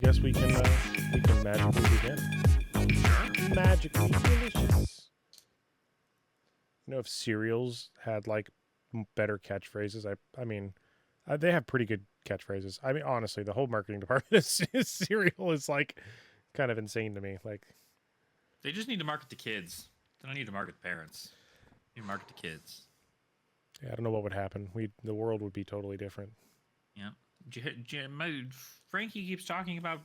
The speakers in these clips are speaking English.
Guess we can magically begin. Magically delicious. You know, if cereals had like better catchphrases, they have pretty good catchphrases. I mean, honestly, the whole marketing department is cereal is like kind of insane to me. Like, they just need to market to kids. They don't need to market to parents. They need to market to kids. yeah, I don't know what would happen. The world would be totally different. Yeah. Frankie keeps talking about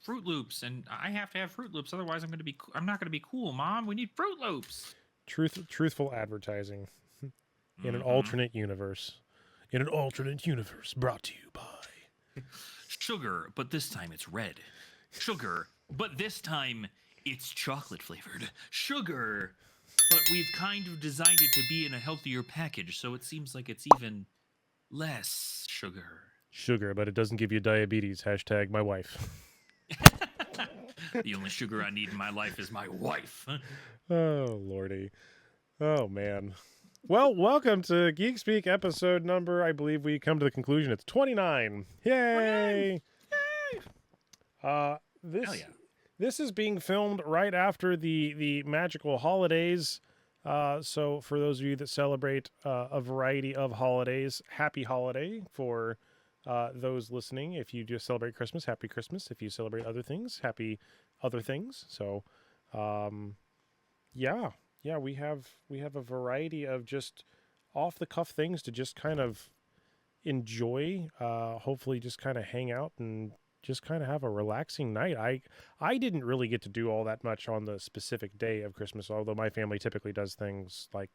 Fruit Loops, and I have to have Fruit Loops, otherwise I'm not gonna be cool, Mom. We need Fruit Loops. Truthful advertising in an Mm-hmm. alternate universe. In an alternate universe, brought to you by Sugar, but this time it's red. Sugar, but this time it's chocolate flavored. Sugar, but we've kind of designed it to be in a healthier package, so it seems like it's even less sugar. sugar, but it doesn't give you diabetes. Hashtag my wife. The only sugar I need in my life is my wife. Oh, Lordy. Oh, man. Well, welcome to Geek Speak episode number, I believe we come to the conclusion, it's 29. Yay! 29. This Hell yeah. this is being filmed right after the magical holidays. So for those of you that celebrate a variety of holidays, happy holiday for those listening. If you just celebrate Christmas, happy Christmas. If you celebrate other things, happy other things. So, yeah, we have a variety of just off the cuff things to just kind of enjoy. Hopefully, just kind of hang out and just kind of have a relaxing night. I didn't really get to do all that much on the specific day of Christmas, although my family typically does things like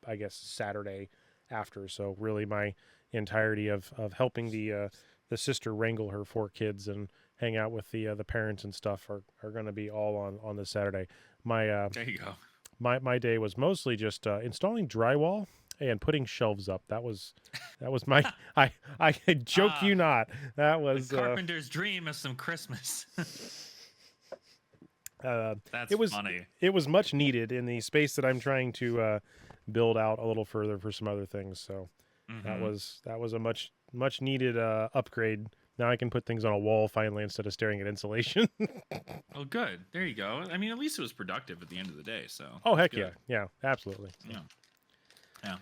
I guess Saturday after. So really, my entirety of helping the sister wrangle her 4 kids and hang out with the parents and stuff are going to be all on this Saturday. My There you go. my day was mostly just installing drywall and putting shelves up. That was my I joke you not. That was the carpenter's dream of some Christmas. That's it was funny. It was much needed in the space that I'm trying to build out a little further for some other things. So that was a much needed upgrade. Now I can put things on a wall finally instead of staring at insulation. Well, good. There you go. I mean, at least it was productive at the end of the day. So. Oh heck good. yeah, absolutely. Yeah.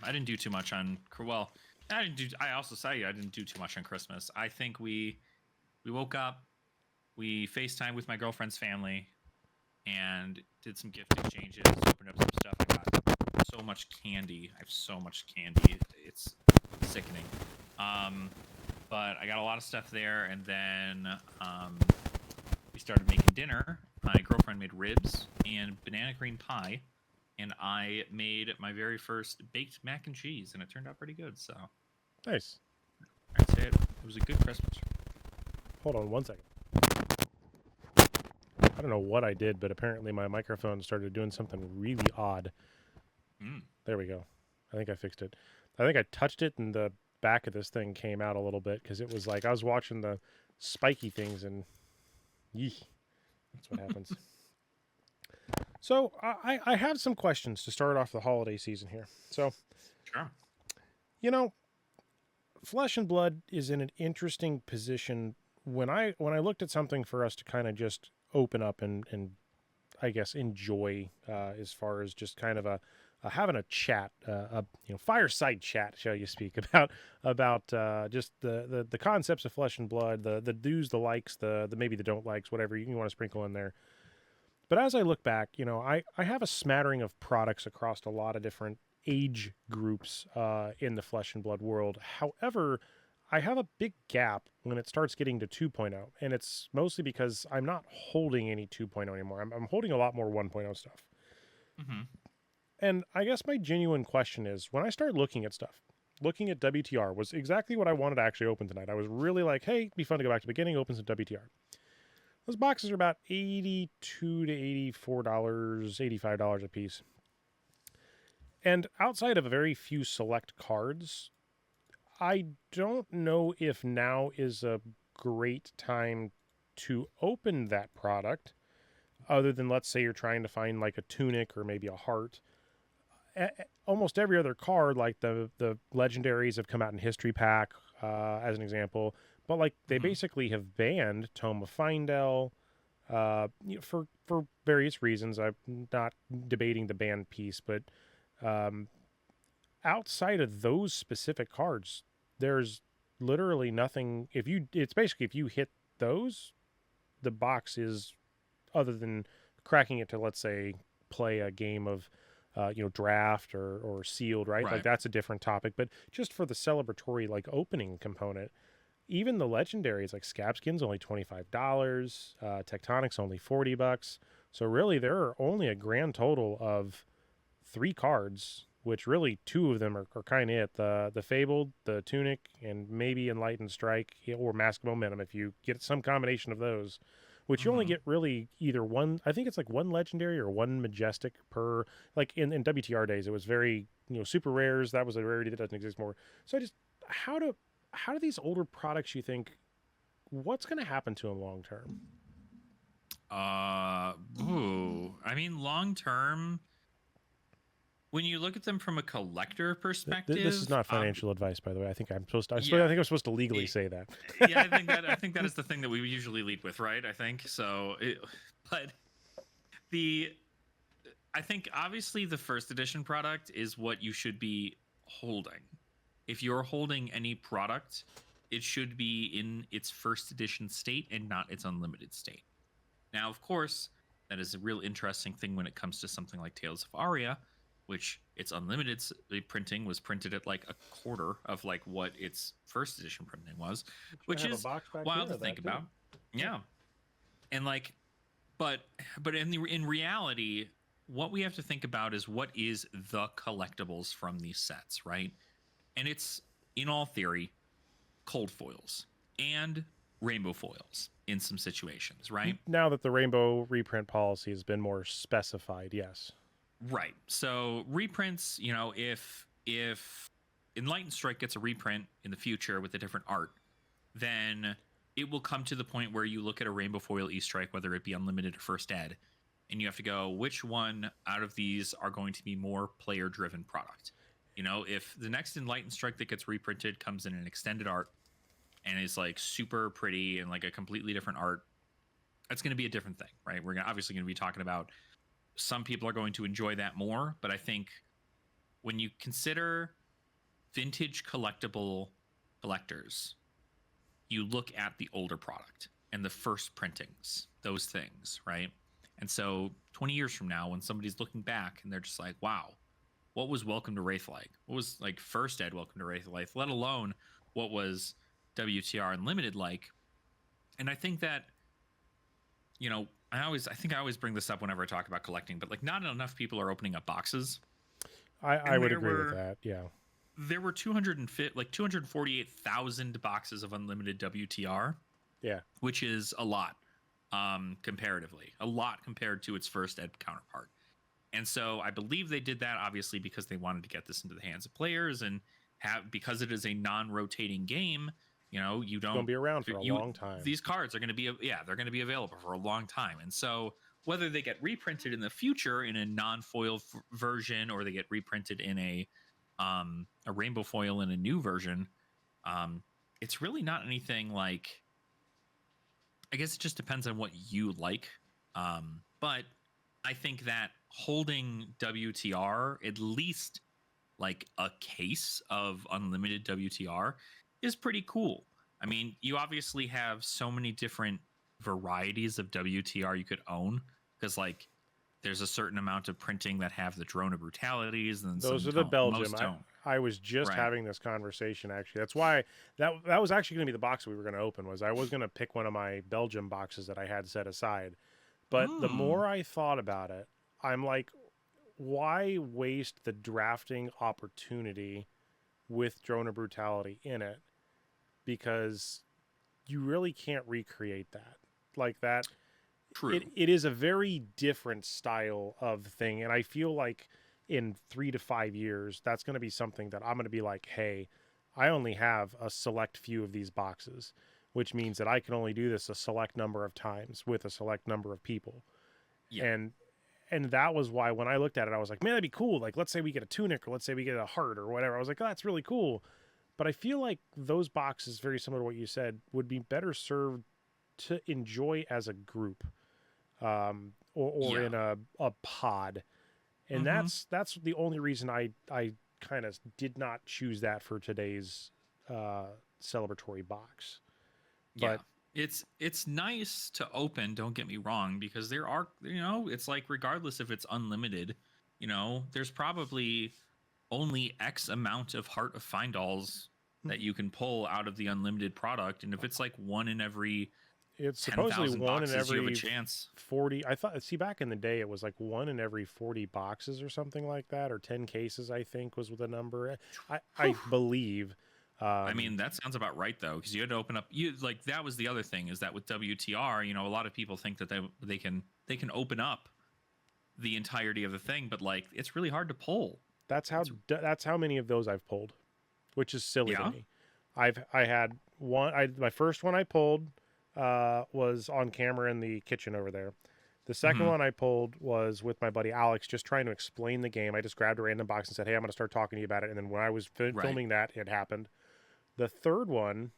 I didn't do too much on. Well, I also say I didn't do too much on Christmas. I think we woke up, we FaceTimed with my girlfriend's family, and did some gift exchanges. Opened up some stuff. I got so much candy. I have so much candy. It's sickening. But I got a lot of stuff there, and then we started making dinner. My girlfriend made ribs and banana green pie, and I made my very first baked mac and cheese, and it turned out pretty good. So Nice. I'd say it was a good Christmas. Hold on 1 second. I don't know what I did, but apparently my microphone started doing something really odd. There we go. I think I fixed it. I think I touched it and the back of this thing came out a little bit because it was like I was watching the spiky things and that's what happens. So I have some questions to start off the holiday season here. So, Sure. you know, Flesh and Blood is in an interesting position. When I looked at something for us to kind of just open up and I guess enjoy as far as just kind of having a chat, fireside chat, shall you speak, about just the concepts of Flesh and Blood, the do's, the likes, the maybe the don't likes, whatever you want to sprinkle in there. But as I look back, I have a smattering of products across a lot of different age groups in the Flesh and Blood world. However, I have a big gap when it starts getting to 2.0, and it's mostly because I'm not holding any 2.0 anymore. I'm holding a lot more 1.0 stuff. Mm-hmm. And I guess my genuine question is, when I started looking at stuff, looking at WTR was exactly what I wanted to actually open tonight. I was really like, hey, it'd be fun to go back to the beginning, open some WTR. Those boxes are about $82 to $84, $85 a piece. And outside of a very few select cards, I don't know if now is a great time to open that product, other than, let's say, you're trying to find like a tunic or maybe a heart. Almost every other card, like the legendaries have come out in history pack, as an example. But like they Hmm. basically have banned Tome of Findel for various reasons. I'm not debating the ban piece, but um, outside of those specific cards, there's literally nothing. If you, it's basically if you hit those, the box is other than cracking it to, let's say, play a game of draft or sealed, right? Like Right. that's a different topic. But just for the celebratory like opening component, even the legendaries like Scabskin's only $25, Tectonic's only $40. So really, there are only a grand total of 3 cards, which really 2 of them are kind of it: the Fabled, the Tunic, and maybe Enlightened Strike or Mask Momentum. If you get some combination of those, which you only Hmm. get really either one. I think it's like one legendary or one majestic per. Like in WTR days, it was very super rares. That was a rarity that doesn't exist more. So I just how do how do these older products, you think, what's going to happen to them long term? Ooh. I mean, long term, when you look at them from a collector This is perspective, not financial advice, by the way. I think I'm supposed to. I yeah, think I'm supposed to legally it, say that. yeah. I think that is the thing that we usually lead with, right? I think so. But the I think obviously the first edition product is what you should be holding. If you're holding any product, it should be in its first edition state and not its unlimited state. Now, of course, that is a real interesting thing when it comes to something like Tales of Aria, which its unlimited printing was printed at like a quarter of like what its first edition printing was, I which have a is box back here wild to of think that too. about. Yep. Yeah, and like, but in reality, what we have to think about is what is the collectibles from these sets, right? And it's in all theory cold foils and rainbow foils in some situations, right? Now that the rainbow reprint policy has been more specified, yes. Right. So reprints, if Enlightened Strike gets a reprint in the future with a different art, then it will come to the point where you look at a rainbow foil E-Strike, whether it be unlimited or first ed, and you have to go, which one out of these are going to be more player driven product? If the next Enlightened Strike that gets reprinted comes in an extended art and is like super pretty and like a completely different art, that's going to be a different thing, right? We're obviously going to be talking about some people are going to enjoy that more, but I think when you consider vintage collectible collectors, you look at the older product and the first printings, those things, right? And so 20 years from now, when somebody's looking back and they're just like, wow, what was Welcome to Wraith like? What was like first ed Welcome to Wraith like, let alone what was WTR Unlimited like? And I think that, I think I always bring this up whenever I talk about collecting, but like not enough people are opening up boxes. I And would agree with that. Yeah. there were 250 like 248,000 boxes of unlimited WTR, Yeah. which is a lot, comparatively, a lot compared to its first ed counterpart. And so I believe they did that obviously because they wanted to get this into the hands of players and have, because it is a non-rotating game, you It's going to don't be around for a you long time. these cards are going to be, yeah, they're going to be available for a long time. And so whether they get reprinted in the future in a non-foil version or they get reprinted in a rainbow foil in a new version, um it's really not anything like, I guess it just depends on what you like. But I think that holding WTR, at least like a case of unlimited WTR, is pretty cool. I mean, you obviously have so many different varieties of WTR you could own because, like, there's a certain amount of printing that have the drone of brutalities and Those some are the don't, Belgium. most don't. I was just Right. having this conversation actually. That's why that was actually going to be the box we were going to open. Was I was going to pick one of my Belgium boxes that I had set aside. But the Mm, more I thought about it, I'm like, why waste the drafting opportunity with Drone of Brutality in it? Because you really can't recreate that. Like that, true. it is a very different style of thing. And I feel like in 3 to 5 years, that's going to be something that I'm going to be like, hey, I only have a select few of these boxes, which means that I can only do this a select number of times with a select number of people. Yeah. And that was why when I looked at it, I was like, man, that'd be cool. Like, let's say we get a tunic, or let's say we get a heart, or whatever. I was like, oh, that's really cool. But I feel like those boxes, very similar to what you said, would be better served to enjoy as a group, or Yeah. in a pod. And Mm-hmm. that's the only reason I kind of did not choose that for today's uh, celebratory box. Yeah. But It's nice to open, don't get me wrong, because there are, it's like regardless if it's unlimited, there's probably only X amount of Heart of Findalls that you can pull out of the unlimited product. And if it's like one in every it's supposedly 10,000 one in boxes, you have a every chance. 40. I thought, see, back in the day, it was like one in every 40 boxes or something like that, or 10 cases, I think was the number. I believe. I mean, that sounds about right though, because you had to open up. You like that was the other thing is that with WTR, a lot of people think that they can open up the entirety of the thing, but like it's really hard to pull. That's how many of those I've pulled, which is silly to Yeah. me. I had one. My first one I pulled was on camera in the kitchen over there. The second Mm-hmm. one I pulled was with my buddy Alex, just trying to explain the game. I just grabbed a random box and said, "Hey, I'm going to start talking to you about it." And then when I was Right. filming that, it happened. The third one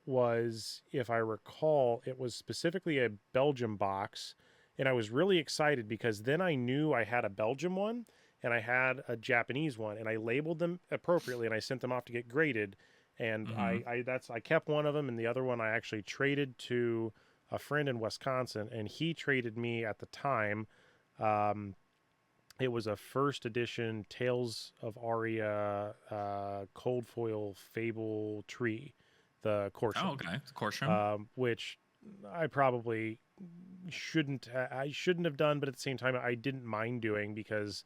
was, if I recall, it was specifically a Belgium box, and I was really excited because then I knew I had a Belgium one and I had a Japanese one, and I labeled them appropriately, and I sent them off to get graded. And Mm-hmm. I kept one of them, and the other one I actually traded to a friend in Wisconsin, and he traded me at the time. Um, it was a first edition Tales of Aria cold foil Fable tree, the Oh, Corsham, okay. Corsham. which I probably I shouldn't have done, but at the same time I didn't mind doing because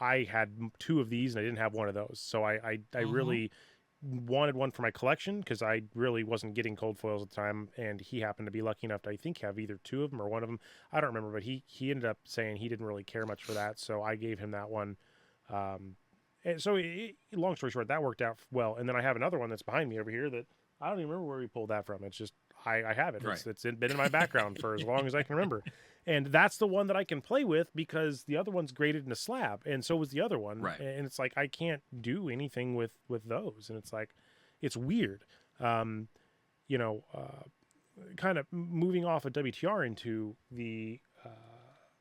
I had two of these and I didn't have one of those, so I Mm-hmm. really wanted one for my collection because I really wasn't getting cold foils at the time, and he happened to be lucky enough to, I think, have either two of them or one of them. I don't remember, but he ended up saying he didn't really care much for that, so I gave him that one. And so, long story short, that worked out well. And then I have another one that's behind me over here that I don't even remember where we pulled that from. It's just I have it. Right. Been in my background for as long as I can remember. And that's the one that I can play with because the other one's graded in a slab, and so was the other one. Right. And it's like I can't do anything with those, and it's like it's weird. Um, you know, kind of moving off of WTR into the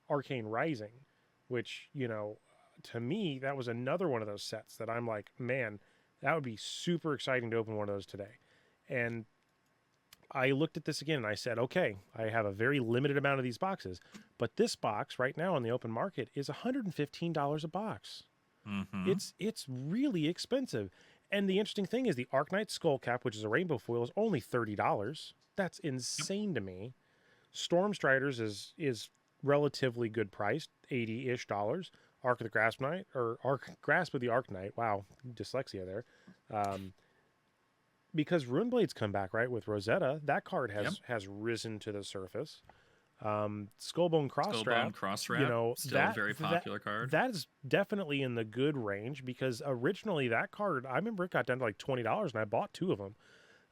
Arcane Rising, which to me that was another one of those sets that I'm like, man, that would be super exciting to open one of those today. And I looked at this again and I said, okay, I have a very limited amount of these boxes, but this box right now on the open market is $115 a box. Mm-hmm. It's really expensive. And the interesting thing is the Arknight Skull Cap, which is a rainbow foil, is only $30. That's Yep. insane to me. Stormstriders is relatively good priced, 80-ish dollars. Ark of the Grasp Knight, or Grasp of the Arknight. Wow, dyslexia there. Um, because Runeblade's come back, right, with Rosetta, that card Yep. has risen to the surface. Skullbone Crossstrap, Skullbone cross wrap. Still a very popular card. that is definitely in the good range because originally that card, I remember it got down to like $20 and I bought two of them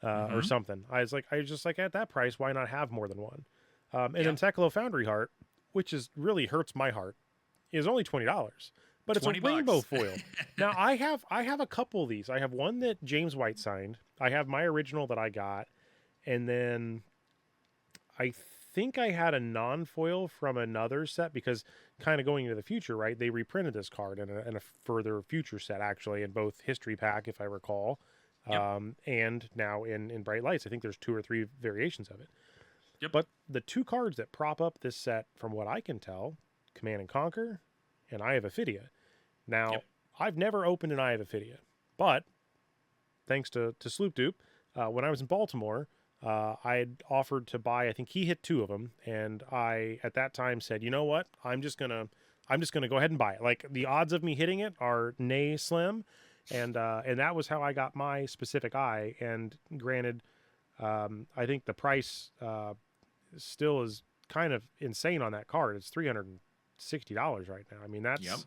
or Mm-hmm. something. I was just like, at that price, why not have more than one? And Yeah. then Teklo Foundry Heart, which is really hurts my heart, is only $20, but it's a 20 rainbow bucks. foil. Now I have a couple of these. I have one that James White signed. I have my original that I got, and then I think I had a non-foil from another set because kind of going into the future, right? They reprinted this card in a further future set actually in both History Pack, if I recall, Yep. and now in Bright Lights. I think there's two or three variations of it. Yep. But the two cards that prop up this set, from what I can tell, Command and Conquer and Eye of Ophidia. Now, Yep. I've never opened an Eye of Ophidia, but thanks to Sloop Dupe, when I was in Baltimore, I had offered to buy. I think he hit two of them, and I at that time said, you know what, I'm just gonna go ahead and buy it. Like the odds of me hitting it are nay slim, and that was how I got my specific eye. And granted, I think the price still is kind of insane on that card. It's $360 right now. I mean, Yep.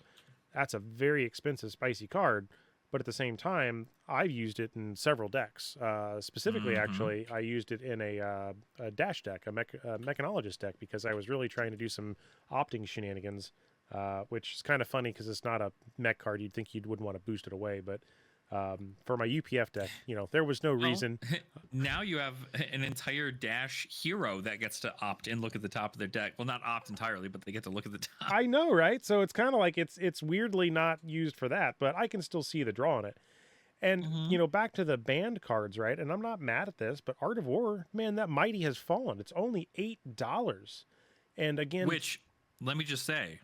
that's a very expensive spicy card, but at the same time, I've used it in several decks. Specifically, Mm-hmm. actually, I used it in a dash deck, a mechanologist deck, because I was really trying to do some opting shenanigans, which is kind of funny because it's not a mech card. You'd think you wouldn't want to boost it away, but for my UPF deck. There was no Well, reason. now you have an entire Dash hero that gets to opt and look at the top of their deck. Well, not opt entirely, but they get to look at the top. I know, right? So it's kind of like it's weirdly not used for that, but I can still see the draw on it. And Mhm. back to the banned cards, right? And I'm not mad at this, but Art of War, man, that mighty has fallen. It's only $8. And again, Which, let me just say,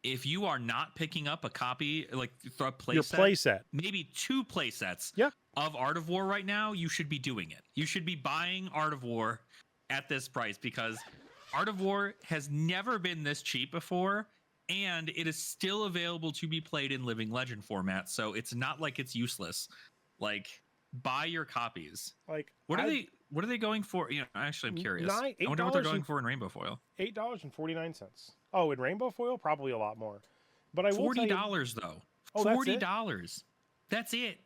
if you are not picking up a copy, like a your playset, playset, maybe 2 playsets yeah, of Art of War right now, you should be doing it. You should be buying Art of War at this price because Art of War has never been this cheap before, and it is still available to be played in Living Legend format. So it's not like it's useless. Like, buy your copies. like What are they going for? Actually, I'm curious. nine I eight wonder what they're dollars going for in Rainbow Foil. $8.49. Oh, in Rainbow Foil, probably a lot more. But I will tell you, $40 though. Oh, that's it? $40. That's it.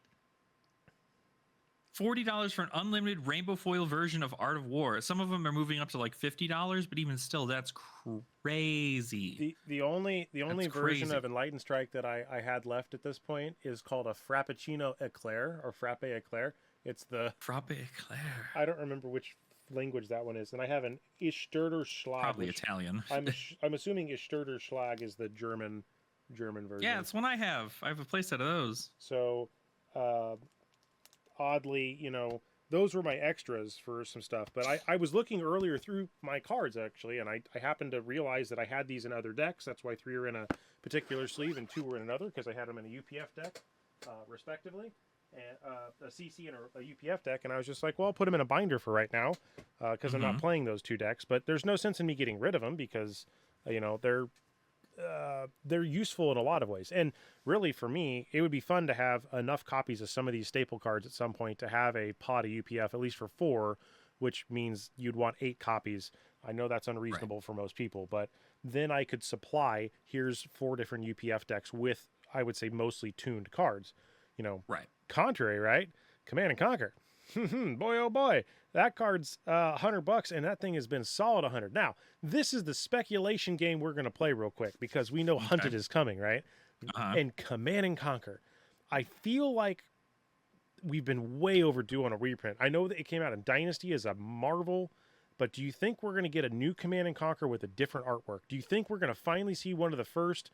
$40 for an unlimited Rainbow Foil version of Art of War. Some of them are moving up to like $50, but even still, that's crazy. the only That's version crazy. of Enlightened Strike that I had left at this point is called a Frappuccino Eclair or Frappe Eclair. It's the Frappe Eclair. I don't remember which language that one is, and I have an Ishterter Schlag. Probably which Italian. I'm assuming Ishterter Schlag is the German version. Yeah, it's one I have. I have a playset of those. So, oddly, those were my extras for some stuff. But I was looking earlier through my cards, actually, and I happened to realize that I had these in other decks. That's why 3 are in a particular sleeve and 2 were in another, because I had them in a UPF deck, respectively, and a CC and a UPF deck. And I was just like, well, I'll put them in a binder for right now, because I'm not playing those 2 decks. But there's no sense in me getting rid of them because, they're useful in a lot of ways. And really, for me, it would be fun to have enough copies of some of these staple cards at some point to have a pot of UPF, at least for 4, which means you'd want 8 copies. I know that's unreasonable for most people, but then I could supply, here's 4 different UPF decks with, I would say, mostly tuned cards. Right. Contrary, right? Command and Conquer. Boy, oh boy, that card's $100, and that thing has been solid 100. Now, this is the speculation game we're going to play real quick because we know Hunted is coming, right? And Command and Conquer, I feel like we've been way overdue on a reprint. I know that it came out in Dynasty as a Marvel, but do you think we're going to get a new Command and Conquer with a different artwork? Do you think we're going to finally see one of the first?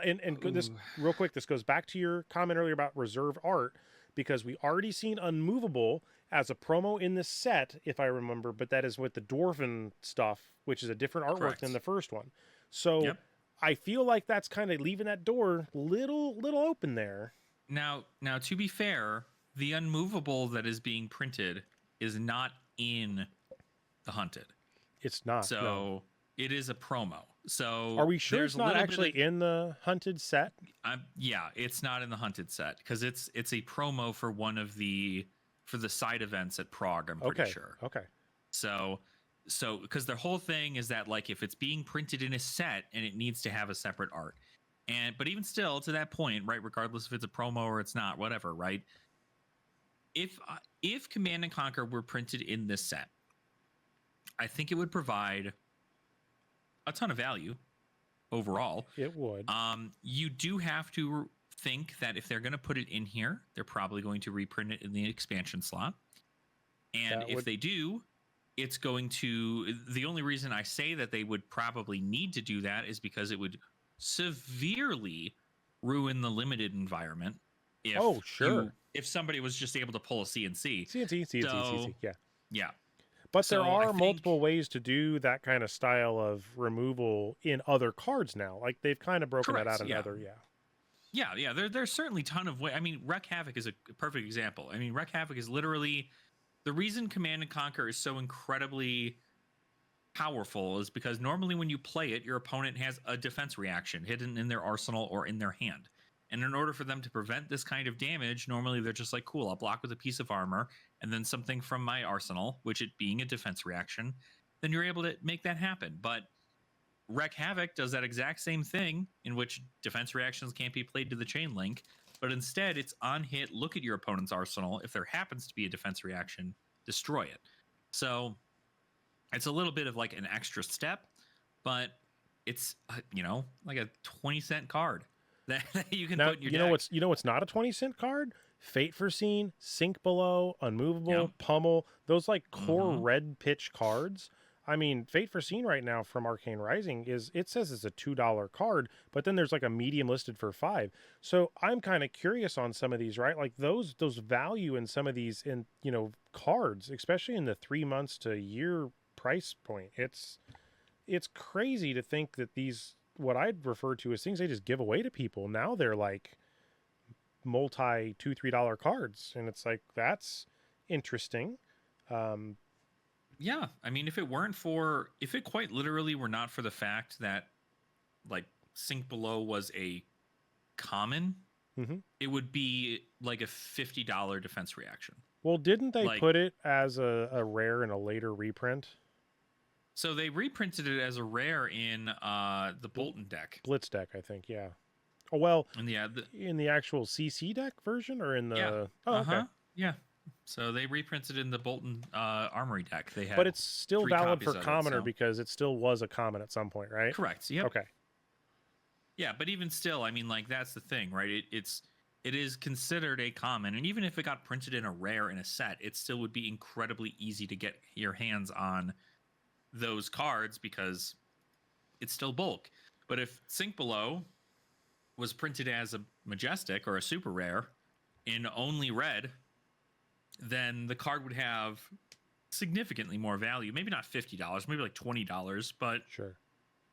This real quick, this goes back to your comment earlier about reserve art, because we already seen Unmovable as a promo in this set, if I remember, but that is with the Dwarven stuff, which is a different artwork than the first one. So I feel like that's kind of leaving that door little open there. Now, to be fair, the Unmovable that is being printed is not in the Hunted. It's not. So no. It is a promo. So are we sure it's not actually in the Hunted set? Yeah, it's not in the Hunted set because it's a promo for one of the side events at Prague. I'm pretty sure. Okay. So because the whole thing is that, like, if it's being printed in a set and it needs to have a separate art, but even still to that point, right? Regardless if it's a promo or it's not, whatever, right? If Command and Conquer were printed in this set, I think it would provide a ton of value overall. It would. You do have to think that if they're going to put it in here, they're probably going to reprint it in the expansion slot. And if they do, it's going to... The only reason I say that they would probably need to do that is because it would severely ruin the limited environment. If somebody was just able to pull a CNC. CNC, yeah. Yeah. But there are multiple ways to do that kind of style of removal in other cards now. Like, they've kind of broken that out in other, Yeah. There's certainly a ton of ways. I mean, Wreck Havoc is a perfect example. I mean, Wreck Havoc is literally... The reason Command and Conquer is so incredibly powerful is because normally when you play it, your opponent has a defense reaction hidden in their arsenal or in their hand. And in order for them to prevent this kind of damage, normally they're just like, cool, I'll block with a piece of armor and then something from my arsenal, which it being a defense reaction, then you're able to make that happen. But Wreck Havoc does that exact same thing, in which defense reactions can't be played to the chain link, but instead it's on hit, look at your opponent's arsenal. If there happens to be a defense reaction, destroy it. So it's a little bit of like an extra step, but it's, like a 20-cent card that you can put in your deck. What's not a 20-cent card? Fate Foreseen, Sink Below, Yep. Unmovable, Pummel, those like core Mm-hmm. red pitch cards. I mean, Fate Foreseen right now from Arcane Rising it says it's a $2 card, but then there's like a medium listed for 5. So I'm kind of curious on some of these, right? Like those value in some of these in cards, especially in the 3 months to a year price point. It's crazy to think that these what I'd refer to as things they just give away to people. Now they're like multi $2-3 cards, and it's like that's interesting. Um, Yeah, I mean, if it quite literally were not for the fact that like Sink Below was a common, mhm. it would be like a $50 defense reaction. Well, didn't they Like, put it as a rare in a later reprint? so they reprinted it as a rare in the Bolton deck. Blitz deck, I think. Yeah. Oh well, And yeah, in the actual CC deck version or in yeah, the oh okay. yeah. So they reprinted in the Bolton Armory deck. They had, But it's still 3 valid copies for of it, commoner so- because it still was a common at some point, right? Correct. Yep. Okay. Yeah, but even still, I mean, like that's the thing, right? It is considered a common, and even if it got printed in a rare in a set, it still would be incredibly easy to get your hands on those cards because it's still bulk. But if Sink Below was printed as a Majestic or a super rare in only red, then the card would have significantly more value. Maybe not $50, maybe like $20, but Sure.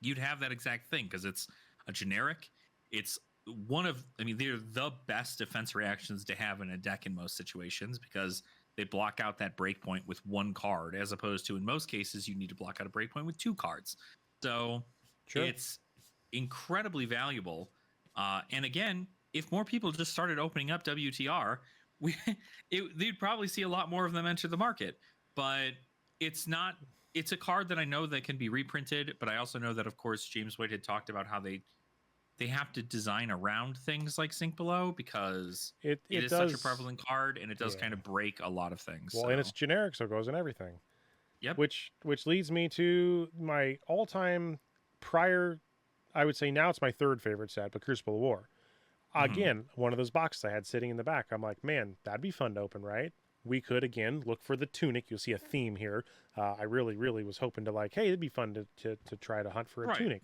you'd have that exact thing because it's a generic. It's they're the best defense reactions to have in a deck in most situations because they block out that breakpoint with 1 card, as opposed to in most cases you need to block out a breakpoint with 2 cards. So Sure. it's incredibly valuable. And again, if more people just started opening up WTR, they'd probably see a lot more of them enter the market. But it's not. It's a card that I know that can be reprinted, but I also know that, of course, James White had talked about how they have to design around things like Sink Below because It is does, such a prevalent card, and it does kind of break a lot of things. well, so. and it's generic, so it goes in everything. Yep. Which leads me to my all-time prior. I would say now it's my third favorite set, but Crucible of War. Again, one of those boxes I had sitting in the back. I'm like, man, that'd be fun to open, right? We could again look for the tunic. You'll see a theme here. I really, really was hoping to like, hey, it'd be fun to try to hunt for a tunic,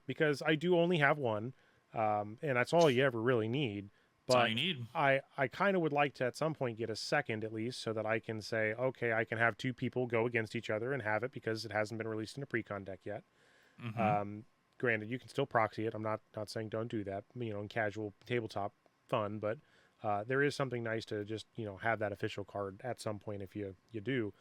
because I do only have one, and that's all you ever really need. But that's all you need. I kind of would like to at some point get a second at least, so that I can say, okay, I can have 2 people go against each other and have it because it hasn't been released in a pre-con deck yet. Granted, you can still proxy it. I'm not saying don't do that, in casual tabletop fun, but there is something nice to just, have that official card at some point if you do.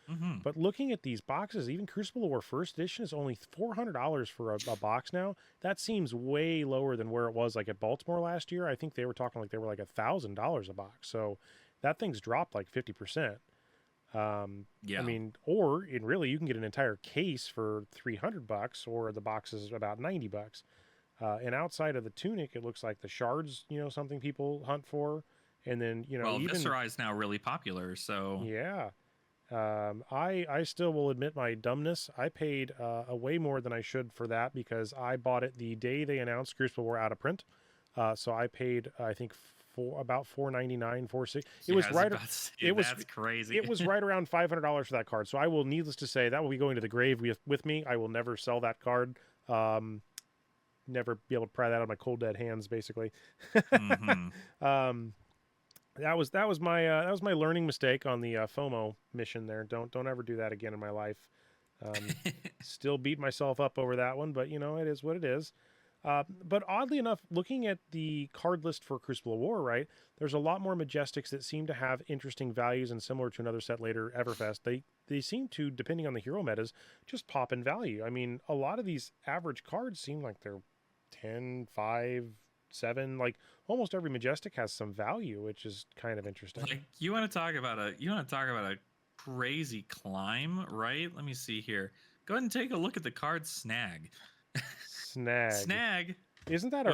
But looking at these boxes, even Crucible of War First Edition is only $400 for a box now. That seems way lower than where it was like at Baltimore last year. I think they were talking like they were like $1,000 a box. So that thing's dropped like 50%. Yeah. I mean, or you can get an entire case for $300, or the box is about $90. And outside of the tunic, it looks like the shards, something people hunt for, and then well, even Viscera is now really popular, so yeah. I still will admit my dumbness. I paid a way more than I should for that because I bought it the day they announced Crucible War out of print. So I paid I think for about $4.99, $4.60. It was right. It was that's crazy. It was right around $500 for that card. So I will, needless to say, that will be going to the grave with me. I will never sell that card. Never be able to pry that out of my cold dead hands, basically. That was my learning mistake on the FOMO mission there. Don't ever do that again in my life. Still beat myself up over that one, but it is what it is. But oddly enough, looking at the card list for Crucible of War, right, there's a lot more Majestics that seem to have interesting values, and similar to another set later, Everfest, they seem to, depending on the hero metas, just pop in value. I mean, a lot of these average cards seem like they're 10, 5, 7. Like almost every Majestic has some value, which is kind of interesting. Like you want to talk about a crazy climb, right? Let me see here. Go ahead and take a look at the card Snag. Snag isn't that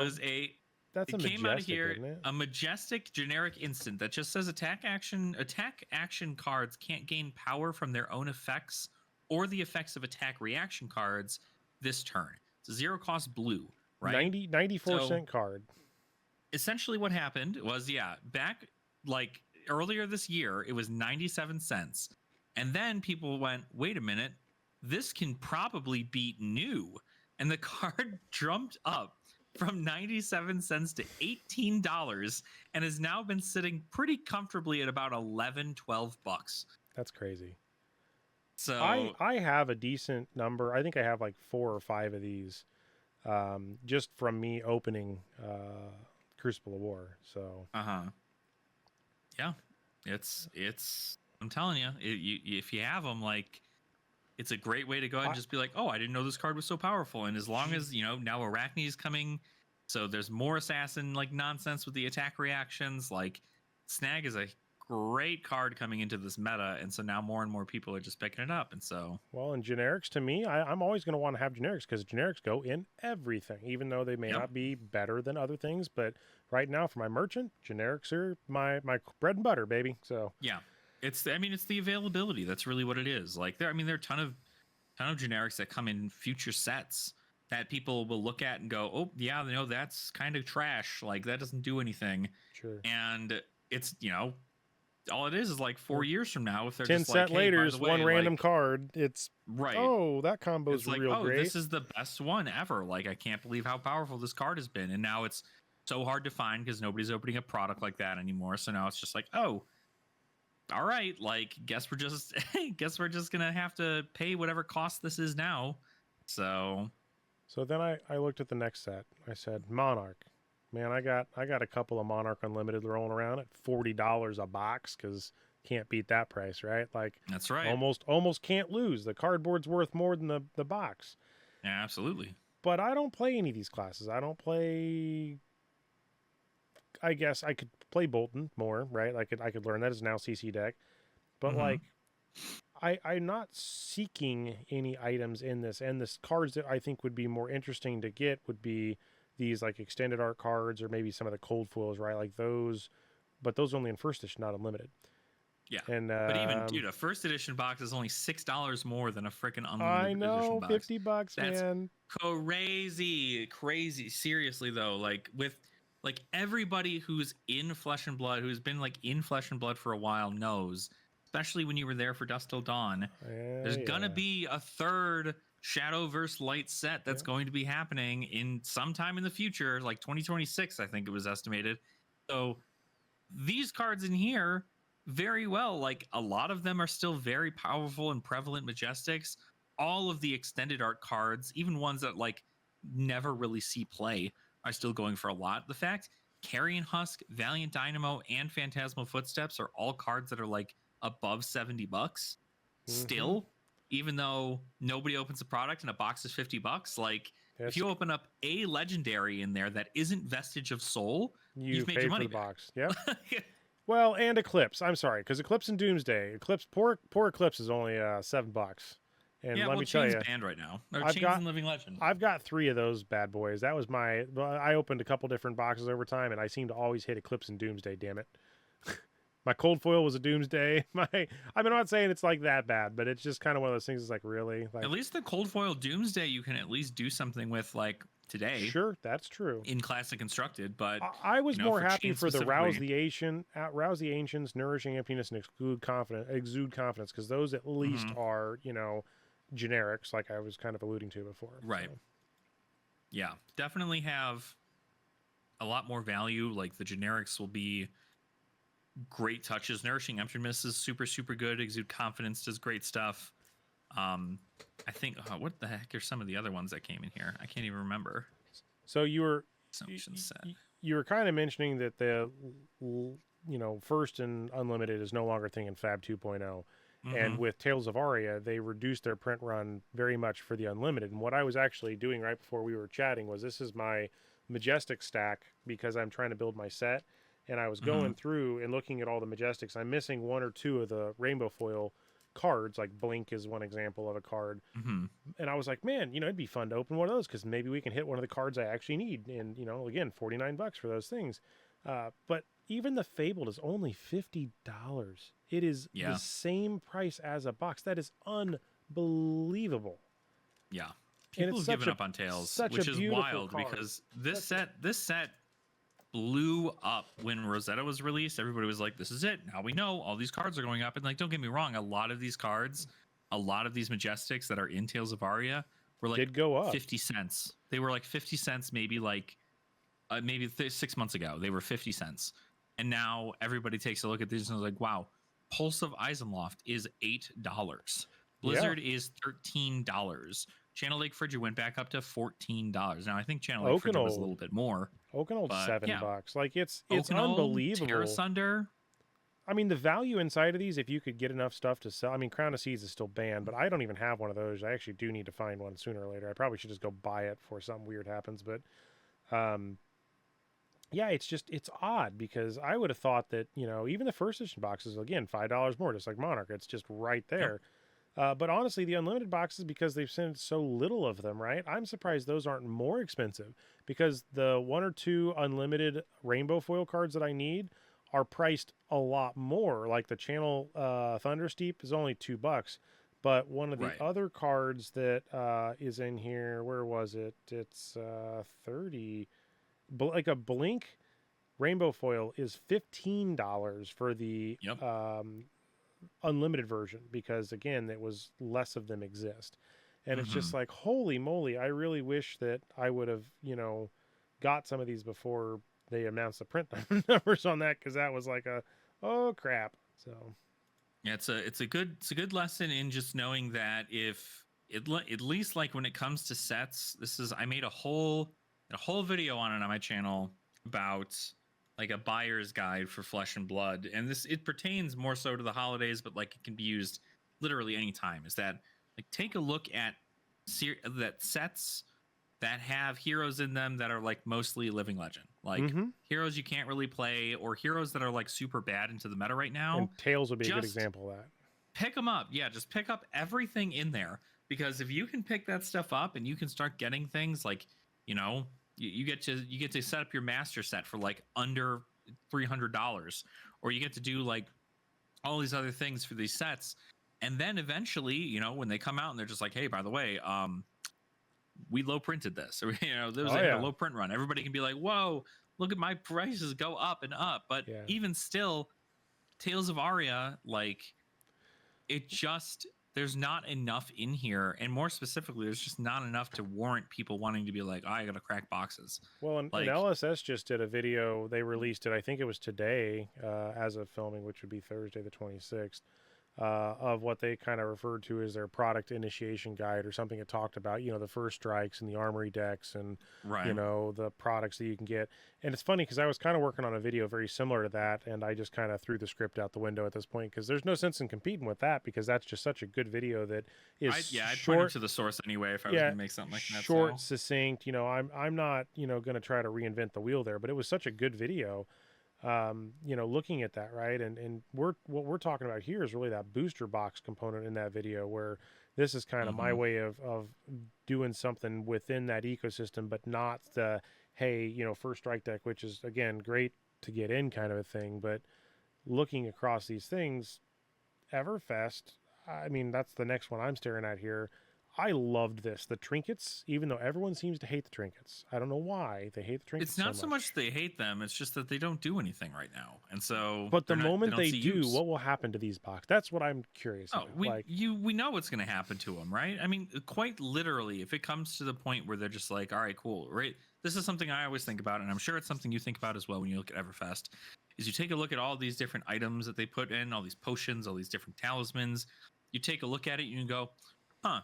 that's a Majestic, came out of here, isn't it? a Majestic generic instant that just says attack action cards can't gain power from their own effects or the effects of attack reaction cards this turn. It's a 0-cost blue, right? 94 cent card. Essentially what happened was, back like earlier this year, it was 97 cents. And then people went, wait a minute, this can probably beat new. And the card jumped up from 97 cents to $18 and has now been sitting pretty comfortably at about 11, 12 bucks. That's crazy. So I have a decent number. I think I have like 4 or 5 of these, just from me opening Crucible of War. So yeah, it's. I'm telling you, if you have them, like, it's a great way to go and just be like, oh, I didn't know this card was so powerful. And as long as now Arachne is coming, so there's more assassin like nonsense with the attack reactions. Like, Snag is a great card coming into this meta, and so now more and more people are just picking it up. And so, well, in generics, to me, I'm always going to want to have generics because generics go in everything, even though they may not be better than other things. But right now, for my merchant, generics are my bread and butter, baby. So yeah, it's the availability. That's really what it is. Like, there are a ton of generics that come in future sets that people will look at and go, oh yeah, that's kind of trash. Like, that doesn't do anything. Sure. And it's all it is like 4 years from now, if they're 10 just set like, later hey, is one random card. It's right. Oh, that combo's it's like, real great. This is the best one ever. Like, I can't believe how powerful this card has been. And now it's so hard to find because nobody's opening a product like that anymore. So now it's just like, oh, all right, like, guess we're just gonna have to pay whatever cost this is now. So then I looked at the next set. I said, Monarch. Man, I got a couple of Monarch Unlimited rolling around at $40 a box because can't beat that price, right? Like, that's right. Almost can't lose. The cardboard's worth more than the box. Yeah, absolutely. But I don't play any of these classes. I don't play. I guess I could play Bolton more, right? I could learn that as now CC deck, but like, I'm not seeking any items in this. And the cards that I think would be more interesting to get would be these like extended art cards or maybe some of the cold foils, right? Like those, but those only in first edition, not unlimited. Yeah, and but even dude, a first edition box is only $6 more than a freaking unlimited I know, edition box. $50, That's man. Crazy. Seriously though, like with like everybody who's in Flesh and Blood, who's been like in Flesh and Blood for a while, knows, especially when you were there for Dusk Till Dawn, there's gonna be a third Shadow versus Light set that's going to be happening in sometime in the future, like 2026, I think it was estimated. So these cards in here, very well, like a lot of them are still very powerful and prevalent Majestics. All of the extended art cards, even ones that like never really see play, are still going for a lot. The fact Carrion Husk, Valiant Dynamo, and Phantasmal Footsteps are all cards that are like above $70 still, even though nobody opens a product and a box is $50. Like, if you open up a legendary in there that isn't Vestige of Soul, you've made your money for the back. box. Yeah. Well, and Eclipse. I'm sorry, because Eclipse and Doomsday. Poor Eclipse is only $7. And yeah, let me tell you, banned right now. Chains and Living Legend. I've got 3 of those bad boys. That was I opened a couple different boxes over time, and I seem to always hit Eclipse and Doomsday. Damn it. My cold foil was a Doomsday. I'm not saying it's like that bad, but it's just kind of one of those things. It's like, really, like, at least the cold foil Doomsday you can at least do something with, like today. Sure, that's true. In Classic Constructed, but I was more happy for the Rouse the Ancients, Nourishing Emptiness, and Exude Confidence, because those at least are generics, like I was kind of alluding to before. Right. So. Yeah, definitely have a lot more value. Like, the generics will be great touches. Nourishing Emptiness is super, super good. Exude Confidence does great stuff. I think what the heck are some of the other ones that came in here? I can't even remember. So you were kind of mentioning that the first and unlimited is no longer a thing in Fab 2.0. And with Tales of Aria, they reduced their print run very much for the unlimited. And what I was actually doing right before we were chatting was, this is my Majestic stack because I'm trying to build my set. And I was going through and looking at all the Majestics. I'm missing 1 or 2 of the rainbow foil cards, like Blink is one example of a card. And I was like, man, it'd be fun to open one of those because maybe we can hit one of the cards I actually need. And, again, $49 for those things. But even the Fabled is only $50. It is the same price as a box. That is unbelievable. Yeah. People have given up on Tales, which is wild because this set blew up when Rosetta was released. Everybody was like, this is it. Now we know all these cards are going up. And like, don't get me wrong, a lot of these cards, a lot of these Majestics that are in Tales of Aria were like Did go up 50 cents. They were like 50 cents, maybe like 6 months ago. They were 50 cents. And now everybody takes a look at these and is like, wow, Pulse of Eisenloft is $8. Blizzard is $13. Channel Lake Frigid went back up to $14. Now I think Channel Lake Frigid was a little bit more. Oakenold $7. Like it's Oakenold, unbelievable. Terra Sunder. I mean, the value inside of these, if you could get enough stuff to sell. I mean, Crown of Seeds is still banned, but I don't even have one of those. I actually do need to find one sooner or later. I probably should just go buy it before something weird happens. But yeah, it's odd because I would have thought that, you know, even the first edition boxes, again, $5 more, just like Monarch. It's just right there. Yep. But honestly, the unlimited boxes, because they've sent so little of them, right? I'm surprised those aren't more expensive because the 1 or 2 unlimited rainbow foil cards that I need are priced a lot more. Like the Channel Thundersteep is only $2, but one of the other cards that is in here, where was it? It's 30. Like a Blink rainbow foil is $15 for the unlimited version because again, it was less of them exist. And it's just like, holy moly, I really wish that I would have, you know, got some of these before they announced the print numbers on that, because that was like oh crap. So yeah, it's a good lesson in just knowing that if it at least like when it comes to sets, I made a whole video on it on my channel about like a buyer's guide for Flesh and Blood, and it pertains more so to the holidays, but like it can be used literally anytime. Is that like take a look at that sets that have heroes in them that are like mostly living legend, like heroes you can't really play, or heroes that are like super bad into the meta right now. And Tails would be a good example of that. Pick them up. Yeah, just pick up everything in there, because if you can pick that stuff up and you can start getting things like, you know, you get to set up your master set for like under $300, or you get to do like all these other things for these sets, and then eventually, you know, when they come out and they're just like, hey, by the way, we low printed this, or you know, there was a low print run. Everybody can be like, whoa, look at my prices go up and up. But even still, Tales of Aria, like it just, there's not enough in here, and more specifically, there's just not enough to warrant people wanting to be like, oh, I gotta crack boxes. Well, and LSS just did a video. They released it, I think it was today, as of filming, which would be Thursday the 26th, of what they kind of referred to as their product initiation guide, or something. It talked about, you know, the first strikes and the armory decks, and you know, the products that you can get. And it's funny because I was kind of working on a video very similar to that, and I just kind of threw the script out the window at this point, because there's no sense in competing with that, because that's just such a good video that is I'd short, point to the source anyway if I was going to make something like that. Short, succinct. You know, I'm not, you know, going to try to reinvent the wheel there, but it was such a good video. You know, looking at that, right, and what we're talking about here is really that booster box component in that video, where this is kind of my way of doing something within that ecosystem, but not the, hey, you know, first strike deck, which is again great to get in kind of a thing. But looking across these things, Everfest, I mean, that's the next one I'm staring at here. I loved this. The trinkets, even though everyone seems to hate the trinkets. I don't know why they hate the trinkets. It's not so much they hate them, it's just that they don't do anything right now. And so but the moment they do, what will happen to these boxes? That's what I'm curious about. We know what's going to happen to them, right? I mean, quite literally, if it comes to the point where they're just like, all right, cool, right? This is something I always think about, and I'm sure it's something you think about as well when you look at Everfest, is you take a look at all these different items that they put in, all these potions, all these different talismans. You take a look at it and you go, huh,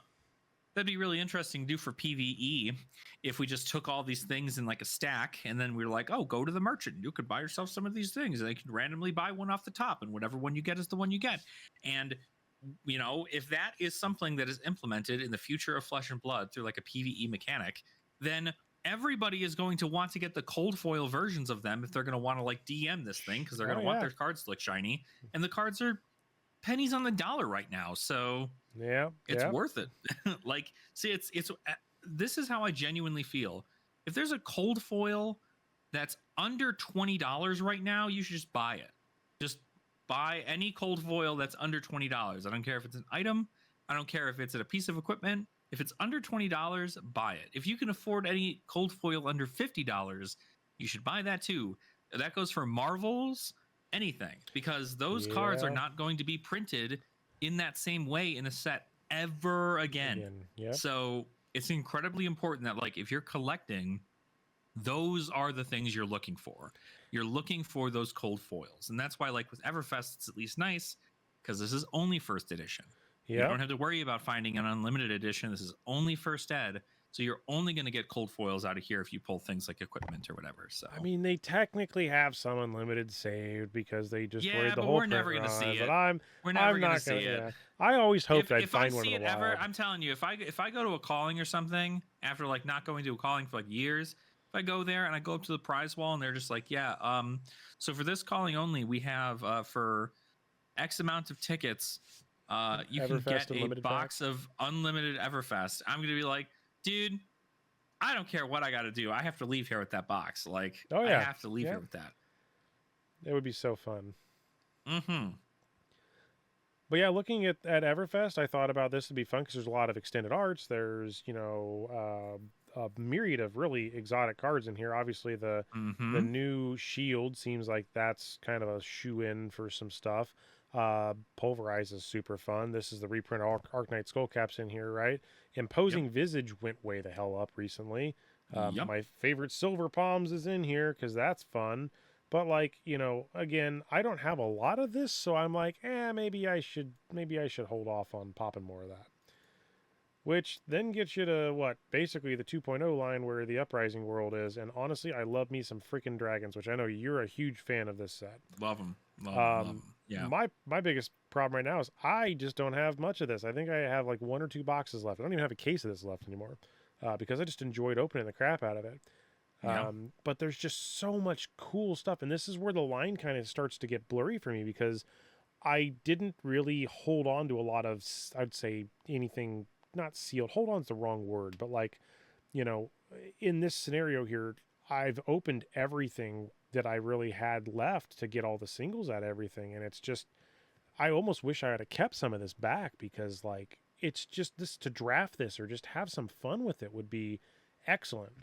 that'd be really interesting to do for PvE if we just took all these things in like a stack, and then we were like, oh, go to the merchant. You could buy yourself some of these things, and they can randomly buy one off the top, and whatever one you get is the one you get. And, you know, if that is something that is implemented in the future of Flesh and Blood through like a PvE mechanic, then everybody is going to want to get the cold foil versions of them if they're going to want to like DM this thing, because they're going to want their cards to look shiny. And the cards are pennies on the dollar right now. So it's worth it. Like, see, this is how I genuinely feel. If there's a cold foil that's under $20 right now, you should just buy it. Just buy any cold foil that's under $20. I don't care if it's an item. I don't care if it's a piece of equipment. If it's under $20, buy it. If you can afford any cold foil under $50, You should buy that too. That goes for Marvels, anything, because those cards are Yeah. not going to be printed in that same way in a set ever again. Yep. So it's incredibly important that, like, if you're collecting, those are the things you're looking for. You're looking for those cold foils. And that's why, like, with Everfest, it's at least nice because this is only first edition. You Yep. don't have to worry about finding an unlimited edition. This is only first ed. So you're only going to get cold foils out of here if you pull things like equipment or whatever. So I mean, they technically have some unlimited saved because they just yeah, the but whole we're never print going to see run. it. But We're never I'm going to not gonna. see it. Yeah, I always hoped I'd If I find one see in it the ever, wild. I'm telling you, if I go to a calling or something after like not going to a calling for like years, if I go there and I go up to the prize wall and they're just like, yeah, so for this calling only, we have for X amount of tickets, you can Everfest get a Unlimited box packs? of unlimited Everfest. I'm gonna be like, dude, I don't care what I got to do. I have to leave here with that box. Like, Oh I yeah, have to leave yeah. here with that. It would be so fun. Mm-hmm. But yeah, looking at Everfest, I thought about this would be fun because there's a lot of extended arts. There's a myriad of really exotic cards in here. Obviously, the Mm-hmm. new shield seems like that's kind of a shoe in for some stuff. Pulverize is super fun. This is the reprint Arknight Skullcaps in here, right? Yep. Imposing Visage went way the hell up recently. Yep. My favorite Silver Palms is in here because that's fun. But like, again, I don't have a lot of this, so I'm like, maybe I should hold off on popping more of that. Which then gets you to what? Basically the 2.0 line where the Uprising world is. And honestly, I love me some freaking dragons, which I know you're a huge fan of this set. Love them. Love them. Yeah. My biggest problem right now is I just don't have much of this. I think I have like 1 or 2 boxes left. I don't even have a case of this left anymore because I just enjoyed opening the crap out of it. Yeah. But there's just so much cool stuff, and this is where the line kind of starts to get blurry for me because I didn't really hold on to a lot of, I'd say, anything not sealed. Hold on is the wrong word, but like, you know, in this scenario here, I've opened everything that I really had left to get all the singles out of everything, and it's just, I almost wish I had kept some of this back because like it's just this to draft this or just have some fun with it would be excellent.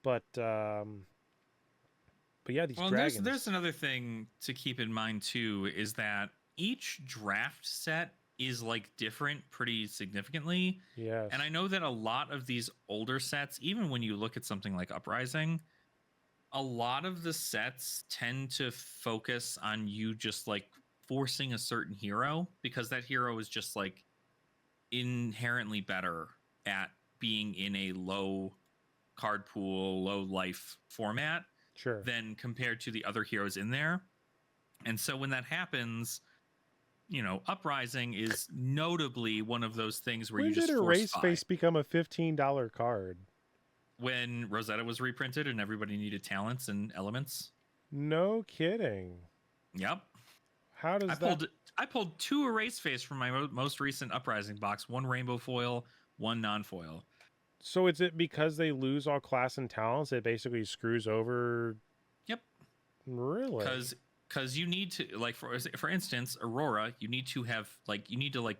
But yeah, these Well, dragons. there's another thing to keep in mind too, is that each draft set is like different pretty significantly. Yes. And I know that a lot of these older sets, even when you look at something like Uprising, a lot of the sets tend to focus on you just like forcing a certain hero because that hero is just like inherently better at being in a low card pool, low life format Sure. than compared to the other heroes in there. And so when that happens, Uprising is notably one of those things where When you just did force Erase buy. Face become a $15 card? When Rosetta was reprinted and everybody needed talents and elements. No kidding. Yep. How does I pulled 2 Erase Face from my most recent Uprising box, 1 rainbow foil, 1 non-foil. So is it because they lose all class and talents? It basically screws over. Yep. Really? Because you need to, like, for instance, Aurora, you need to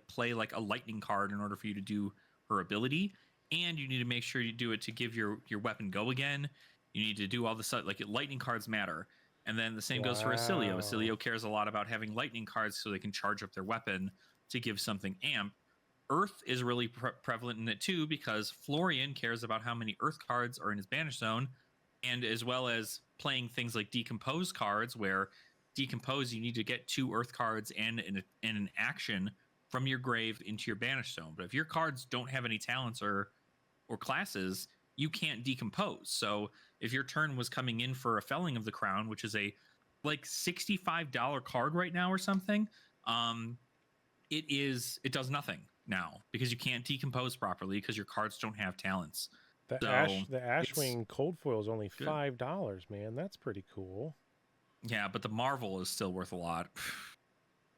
play like a lightning card in order for you to do her ability, and you need to make sure you do it to give your weapon go again. You need to do all the stuff, like lightning cards matter. And then the same goes for Acilio. Acilio cares a lot about having lightning cards so they can charge up their weapon to give something amp. Earth is really prevalent in it too because Florian cares about how many Earth cards are in his banish zone, and as well as playing things like Decompose cards, where Decompose you need to get 2 Earth cards and an action from your grave into your banish zone. But if your cards don't have any talents or classes, you can't decompose. So if your turn was coming in for a Felling of the Crown, which is a like $65 card right now or something, it does nothing now because you can't decompose properly because your cards don't have talents. The Ashwing Cold Foil is only $5, man. That's pretty cool. Yeah, but the Marvel is still worth a lot.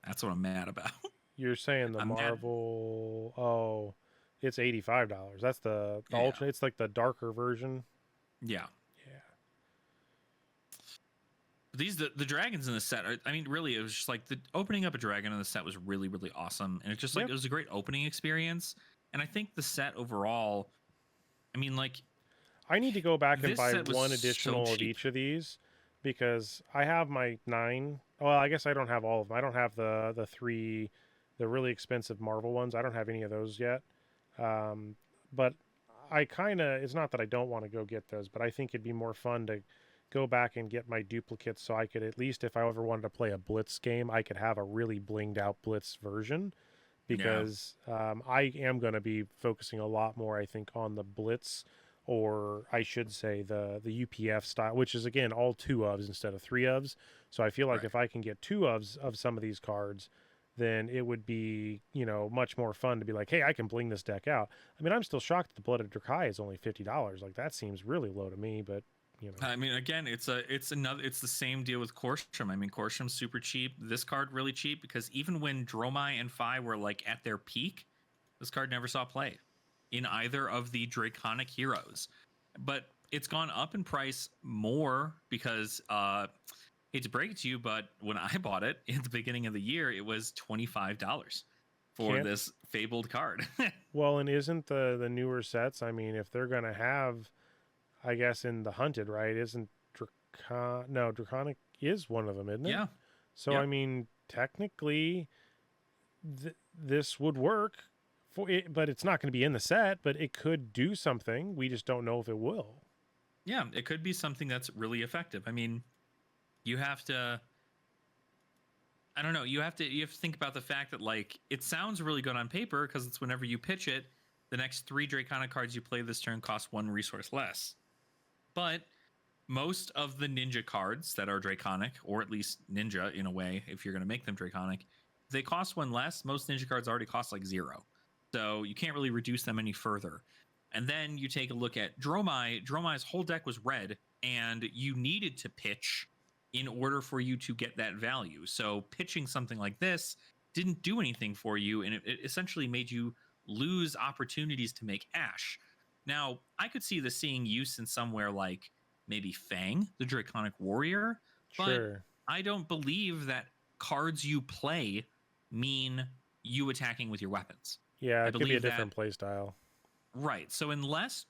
That's what I'm mad about. You're saying the Marvel? Oh, it's $85. That's the alternate. It's like the darker version. Yeah. Yeah. The dragons in the set are, I mean, really, it was just like the opening up a dragon in the set was really, really awesome. And it's just like, it was a great opening experience. And I think the set overall, I mean, like, I need to go back and This buy set was one so additional of cheap. each of these because I have my 9. Well, I guess I don't have all of them. I don't have the 3, the really expensive Marvel ones. I don't have any of those yet. Um, but I kind of, it's not that I don't want to go get those, but I think it'd be more fun to go back and get my duplicates so I could at least, if I ever wanted to play a Blitz game, I could have a really blinged out Blitz version Yeah. because I am going to be focusing a lot more, I think, on the Blitz, or I should say the UPF style, which is again all 2 ofs instead of 3 ofs. So I feel like Right. if I can get 2 ofs of some of these cards, then it would be, much more fun to be like, hey, I can bling this deck out. I mean, I'm still shocked that the Blooded Drakai is only $50. Like that seems really low to me, but I mean, again, it's the same deal with Corsham. I mean, Korsham's super cheap. This card really cheap because even when Dromai and Phi were like at their peak, this card never saw play in either of the Draconic heroes. But it's gone up in price more because hate to break it to you, but when I bought it at the beginning of the year, it was $25 for can't. this fabled card. Well, and isn't the newer sets? I mean, if they're gonna have, I guess in the Hunted, right? Isn't no, Draconic is one of them, isn't it? Yeah. So I Yep. mean, technically, this would work for it, but it's not going to be in the set. But it could do something. We just don't know if it will. Yeah, it could be something that's really effective. I mean, you have to I don't know, you have to think about the fact that like it sounds really good on paper because it's whenever you pitch it, the next 3 Draconic cards you play this turn cost 1 resource less. But most of the ninja cards that are Draconic, or at least ninja in a way, if you're going to make them Draconic, they cost 1 less. Most ninja cards already cost like 0. So you can't really reduce them any further. And then you take a look at Dromai. Dromai's whole deck was red, and you needed to pitch in order for you to get that value. So pitching something like this didn't do anything for you, and it essentially made you lose opportunities to make Ash. Now, I could see this seeing use in somewhere like maybe Fang, the Draconic Warrior, but Sure. I don't believe that cards you play mean you attacking with your weapons. Yeah, I it could be a believe that different play style. right. So unless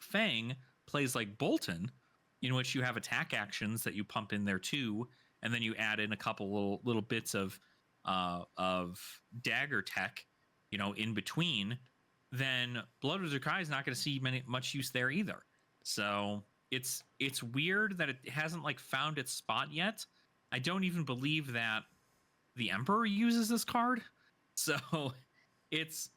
Fang plays like Bolton, in which you have attack actions that you pump in there too, and then you add in a couple little bits of dagger tech, in between, then Blood of Drakai is not going to see much use there either. So it's weird that it hasn't like found its spot yet. I don't even believe that the Emperor uses this card. So it's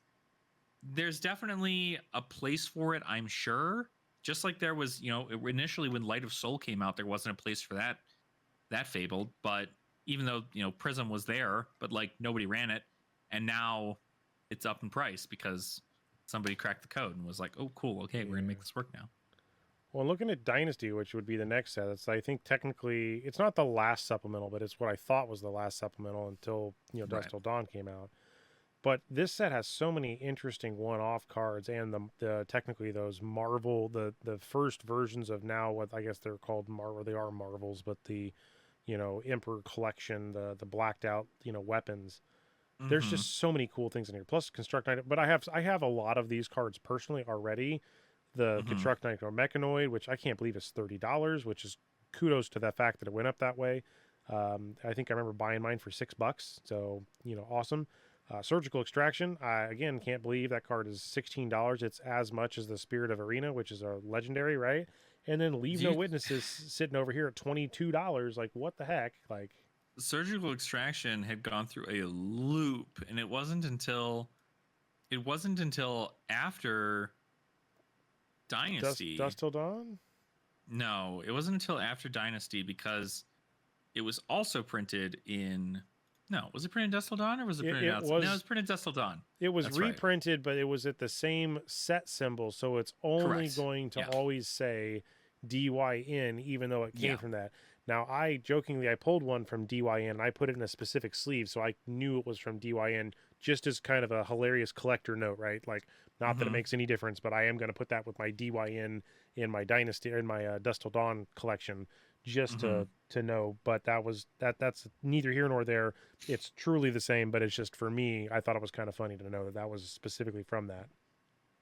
there's definitely a place for it, I'm sure. Just like there was, initially when Light of Soul came out, there wasn't a place for that fabled. But even though Prism was there, but like nobody ran it, and now it's up in price because somebody cracked the code and was like, "Oh, cool, okay, we're gonna Yeah. make this work now." Well, looking at Dynasty, which would be the next set, it's I think technically it's not the last supplemental, but it's what I thought was the last supplemental until Dust Right. Till Dawn came out. But this set has so many interesting one-off cards, and the technically those Marvel the first versions of now what I guess they're called Marvel. They are Marvels, but the Emperor collection, the blacked out weapons. There's Mm-hmm. just so many cool things in here. Plus Construct Knight, but I have a lot of these cards personally already. The Mm-hmm. Construct Knight or Mechanoid, which I can't believe is $30, which is kudos to the fact that it went up that way. I think I remember buying mine for $6, so awesome. Surgical Extraction, I again can't believe that card is $16. It's as much as the Spirit of Arena, which is a legendary, right? And then Leave No Dude, Witnesses sitting over here at $22. Like, what the heck? Like, Surgical Extraction had gone through a loop, and it wasn't until after Dynasty. Dust Till Dawn? No, it wasn't until after Dynasty because it was also printed in. No, was it printed in Dust Till Dawn or was it It, printed it outside? No, it was was printed in Dust Till Dawn. it was That's right. reprinted, but it was at the same set symbol, so it's only Correct. going to Yeah. always say DYN, even though it came Yeah. from that. Now, I pulled one from DYN and I put it in a specific sleeve, so I knew it was from DYN, just as kind of a hilarious collector note, right? Like, not that it Mm-hmm. makes any difference, but I am going to put that with my DYN in my Dynasty in my Dust Till Dawn collection, just Mm-hmm. to know. But that's neither here nor there. It's truly the same, but it's just for me. I thought it was kind of funny to know that was specifically from that.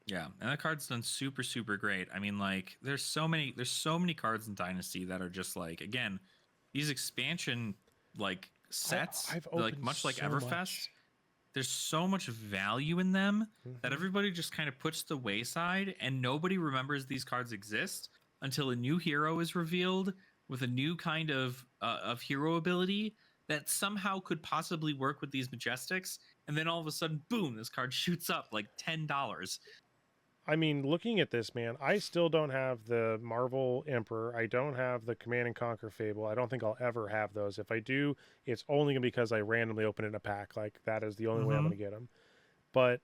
Yeah, and that card's done super super great. I mean, like there's so many cards in Dynasty that are just like, again, these expansion like sets, I've like opened much like so Everfest. much. There's so much value in them that Hmm. everybody just kind of puts to the wayside, and nobody remembers these cards exist until a new hero is revealed with a new kind of hero ability that somehow could possibly work with these Majestics, and then all of a sudden, boom, this card shoots up like $10. I mean, looking at this, man, I still don't have the Marvel Emperor. I don't have the Command and Conquer Fable. I don't think I'll ever have those. If I do, it's only gonna be because I randomly open it in a pack. Like that is the only way I'm Mm-hmm. gonna get them. But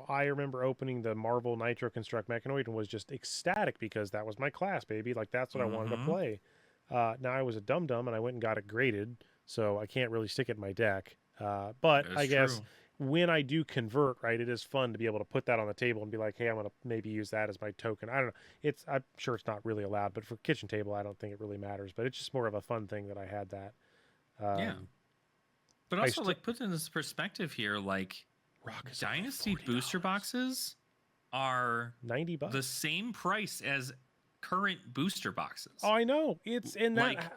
I remember opening the Marvel Nitro Construct Mechanoid and was just ecstatic because that was my class, baby. Like that's what I wanted to Mm-hmm. play. Now I was a dum dum and I went and got it graded, so I can't really stick it in my deck. But That is I guess true. when I do convert, right, it is fun to be able to put that on the table and be like, hey, I'm gonna maybe use that as my token. I don't know. I'm sure it's not really allowed, but for kitchen table, I don't think it really matters. But it's just more of a fun thing that I had that. Yeah. Um, But I also, still like, put in this perspective here, like, Rock is only Dynasty booster $40, boxes are the $90. same price as current booster Oh, boxes. I know. It's in Like, that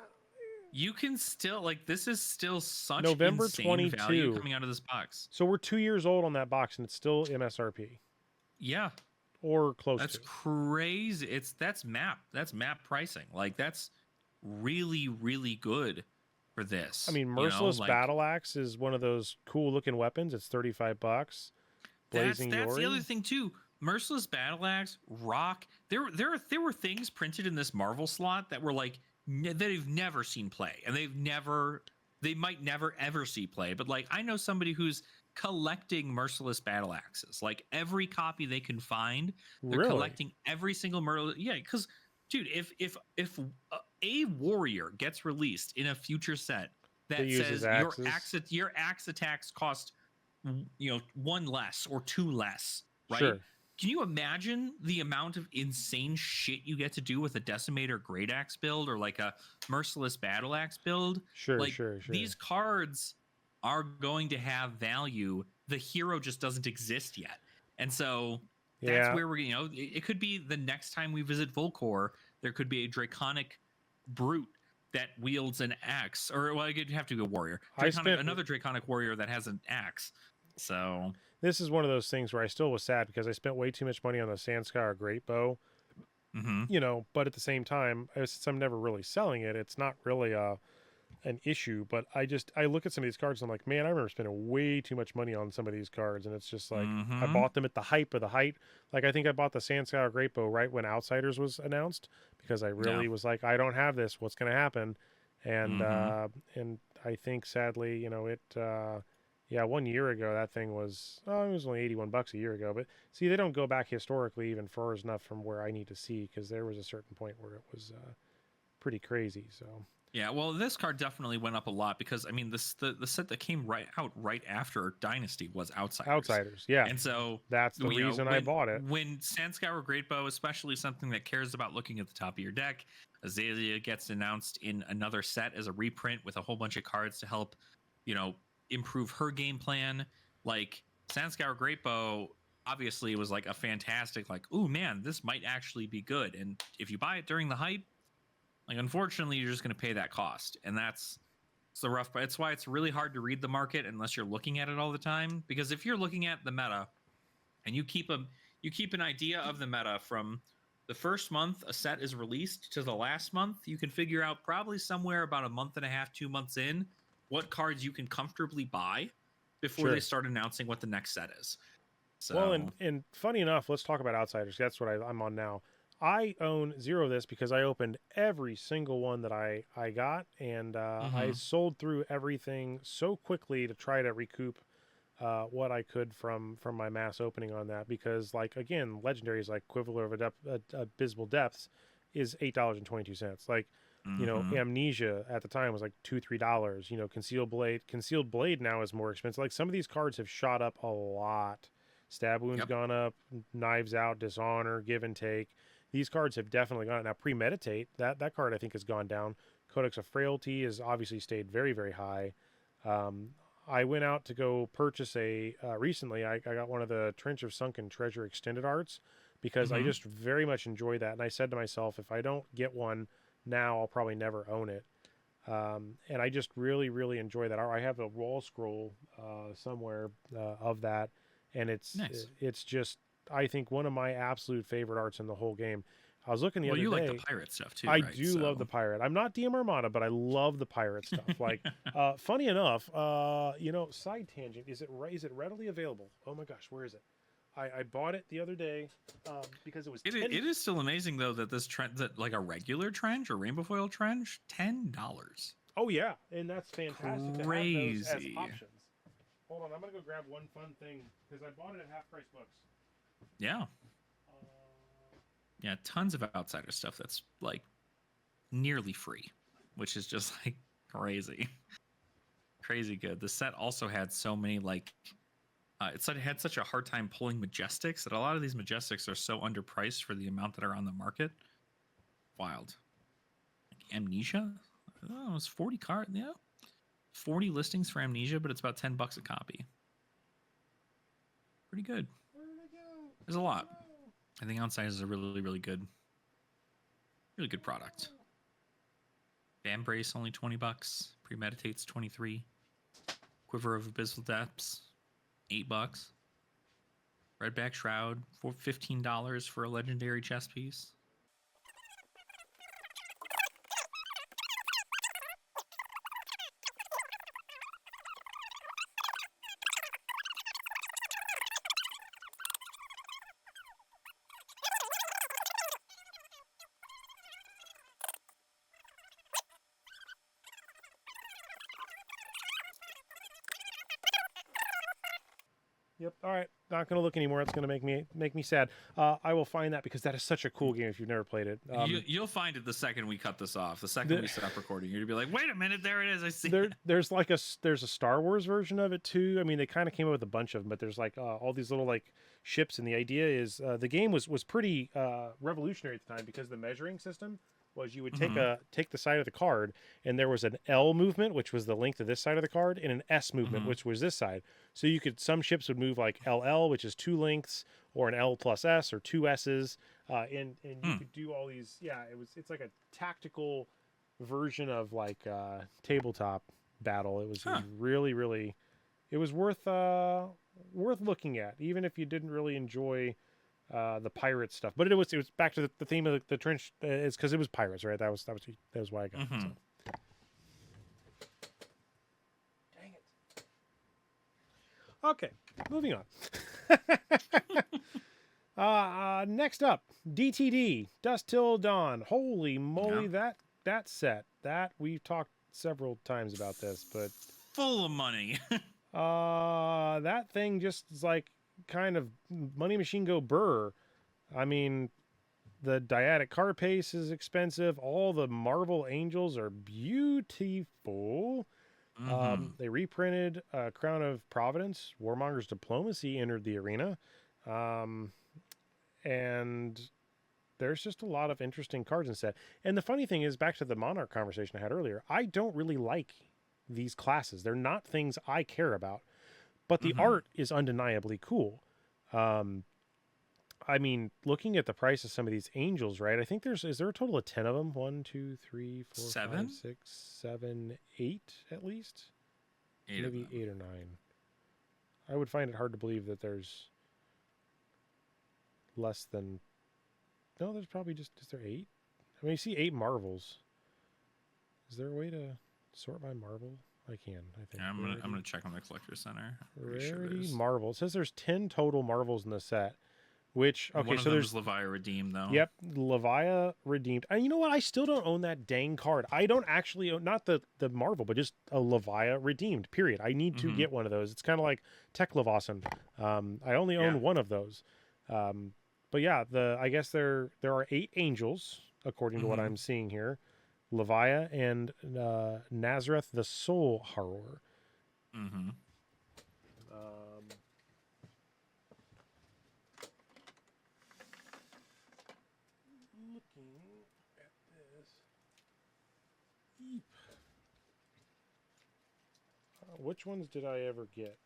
you can still, like, this is still such November insane value 22. coming out of this box. So we're 2 years old on that box, and it's still MSRP Yeah, or close that's to. crazy. That's map pricing. Like, that's really, really good for I this. mean, You know, Merciless like, Battle Axe is one of those cool looking weapons. It's $35. That's Blazing that's the other Yori. thing too. Merciless Battle Axe, Rock. There were things printed in this Marvel slot that were like they've never seen play, and they might never ever see play. But like I know somebody who's collecting Merciless Battle Axes, like every copy they can find. They're Really? collecting every single Merle. Yeah, because dude, if a warrior gets released in a future set That that uses says axes. your axe attacks cost one less or two less, right? Sure. Can you imagine the amount of insane shit you get to do with a Decimator Great Axe build or like a Merciless Battle Axe build? Sure, Like sure, sure. these cards are going to have value. The hero just doesn't exist yet. And so that's Yeah. where it could be the next time we visit Volcor, there could be a Draconic Brute that wields an axe, or well, you'd have to be a warrior. I spent Another Draconic warrior that has an axe. So This is one of those things where I still was sad because I spent way too much money on the Sandskyr Great Bow, mm-hmm. but at the same time, since I'm never really selling it, it's not really an issue. But I look at some of these cards and I'm like, man, I remember spending way too much money on some of these cards, and it's just like I Mm-hmm. bought them at the hype of the height. Like I think I bought the Sandskyr Great Bow right when Outsiders was announced because I Yeah. really was like, I don't have this. What's going to happen? And Mm-hmm. and I think sadly, it. Yeah, 1 year ago that thing was it was only $81 a year ago. But see, they don't go back historically even far enough from where I need to see because there was a certain point where it was pretty crazy. So Yeah, well, this card definitely went up a lot because I mean, the set that came right after Dynasty was Outsiders, Outsiders, yeah, and so that's the reason I bought it. when Sandscour Great Bow, especially something that cares about looking at the top of your deck, Azalea gets announced in another set as a reprint with a whole bunch of cards to help, you know, improve her game plan. Like Sandscour Great Bow obviously was like a fantastic, like, oh man, this might actually be good, and if you buy it during the hype, like, unfortunately, you're just going to pay that cost, and that's it's the rough. But it's why it's really hard to read the market unless you're looking at it all the time. Because if you're looking at the meta and you keep an idea of the meta from the first month a set is released to the last month, you can figure out probably somewhere about a month and a half, 2 months in, what cards you can comfortably buy before they Sure. start announcing what the next set is. Well, So, and funny enough, let's talk about Outsiders. That's what I'm on now. I own zero of this because I opened every single one that I got, and I mm-hmm. sold through everything so quickly to try to recoup what I could from my mass opening on that. Because, like again, Legendary is like equivalent of Abysmal Depths is $8.22. Like, Mm-hmm. Amnesia at the time was like $2-3. Concealed Blade now is more expensive. Like some of these cards have shot up a lot. Stab Wound's Yep. gone up, Knives Out, Dishonor, Give and Take. These cards have definitely gone up. Now, Premeditate, that card I think has gone down. Codex of Frailty has obviously stayed very, very high. Um, I went out to go purchase recently. I got one of the Trench of Sunken Treasure extended arts because I Mm-hmm. just very much enjoy that. And I said to myself, if I don't get one now, I'll probably never own it. And I just really, really enjoy that art. I have a wall scroll somewhere of that, and Nice. it's just I think one of my absolute favorite arts in the whole game. I was looking the Well, other you like the day. pirate stuff too, I right? do love the So. pirate. I'm not DM Armada, but I love the pirate stuff. Like, funny enough, side tangent. Is it readily available? Oh my gosh, where is it? I bought it the other day because it was It is still amazing though that this trend that like a regular trench or rainbow foil trench $10. Oh yeah, and that's fantastic to have those as Crazy. options. Hold on, I'm gonna go grab one fun thing because I bought it at half price books. Yeah. Uh, Yeah, tons of outsider stuff that's like nearly free, which is just like crazy. Crazy good. The set also had so many like it had such a hard time pulling Majestics that a lot of these Majestics are so underpriced for the amount that are on the market. Wild. Like Amnesia? Oh, it was 40 card, yeah. 40 listings for Amnesia, but it's about $10 a copy. Pretty good. where did it go? There's a Oh lot. no! I think Outsiders is a really, really good product. Band Brace only $20. Premeditate's 23. Quiver of Abyssal Depths, $8. Redback Shroud for $15 for a legendary chess piece. Yep. All right. Not gonna look anymore. It's gonna make me sad. I will find that because that is such a cool game if you've never played it. You'll find it the second we cut this off. The second The, we stop recording, you're gonna be like, "Wait a minute, there it is. I see it." there's like there's a Star Wars version of it too. I mean, they kind of came up with a bunch of them, but there's like all these little like ships, and the idea is the game was pretty revolutionary at the time because the measuring system was you would Mm-hmm. take the side of the card, and there was an L movement, which was the length of this side of the card, and an S movement, Mm-hmm. which was this side. So you could some ships would move like LL, which is two lengths, or an L plus S, or two S's, and you Hmm. could do all these. Yeah, it's like a tactical version of like tabletop battle. It was Huh. really really it was worth looking at, even if you didn't really enjoy the pirate stuff. But it was back to the theme of the trench. It's because it was pirates, right? That was why I got it. Mm-hmm. So. Dang it. Okay, moving on. Next up, DTD Dust Till Dawn. Holy moly, Yeah. that set that we've talked several times about this, but Full of money. that thing just is like kind of money machine go burr. I mean, the dyadic card pace is expensive. All the Marvel Angels are beautiful. Mm-hmm. They reprinted Crown of Providence. Warmonger's Diplomacy entered the arena. Um, and there's just a lot of interesting cards in set. And the funny thing is, back to the Monarch conversation I had earlier, I don't really like these classes. They're not things I care about, but the Mm-hmm. art is undeniably cool. Um, I mean, looking at the price of some of these angels, right? I think is there a total of 10 of them? 1, 2, 3, 4, 5, 7? 6, 7, 8 at least? 8 of Maybe them. 8 or 9. I would find it hard to believe that there's less than. No, there's probably just. Is there 8? I mean, you see 8 marvels. Is there a way to sort by marvel? I can, I think. Yeah, I'm gonna check on the collector center. I'm pretty sure Rarity there's marvel. It says there's 10 total marvels in the set, which, okay, one of so them there's is Leviah Redeemed though. Yep, Levia redeemed. And you know what? I still don't own that dang card. I don't actually own not the Marvel, but just a Levia redeemed. Period. I need to Mm-hmm. get one of those. It's kind of like Tech Levasan. I only Yeah. own one of those. But yeah, I guess there are 8 angels according to what Mm-hmm. I'm seeing here. Levia and Nazareth the Soul Horror. Mm-hmm. Um, looking at this. Yeep. which ones did I ever get?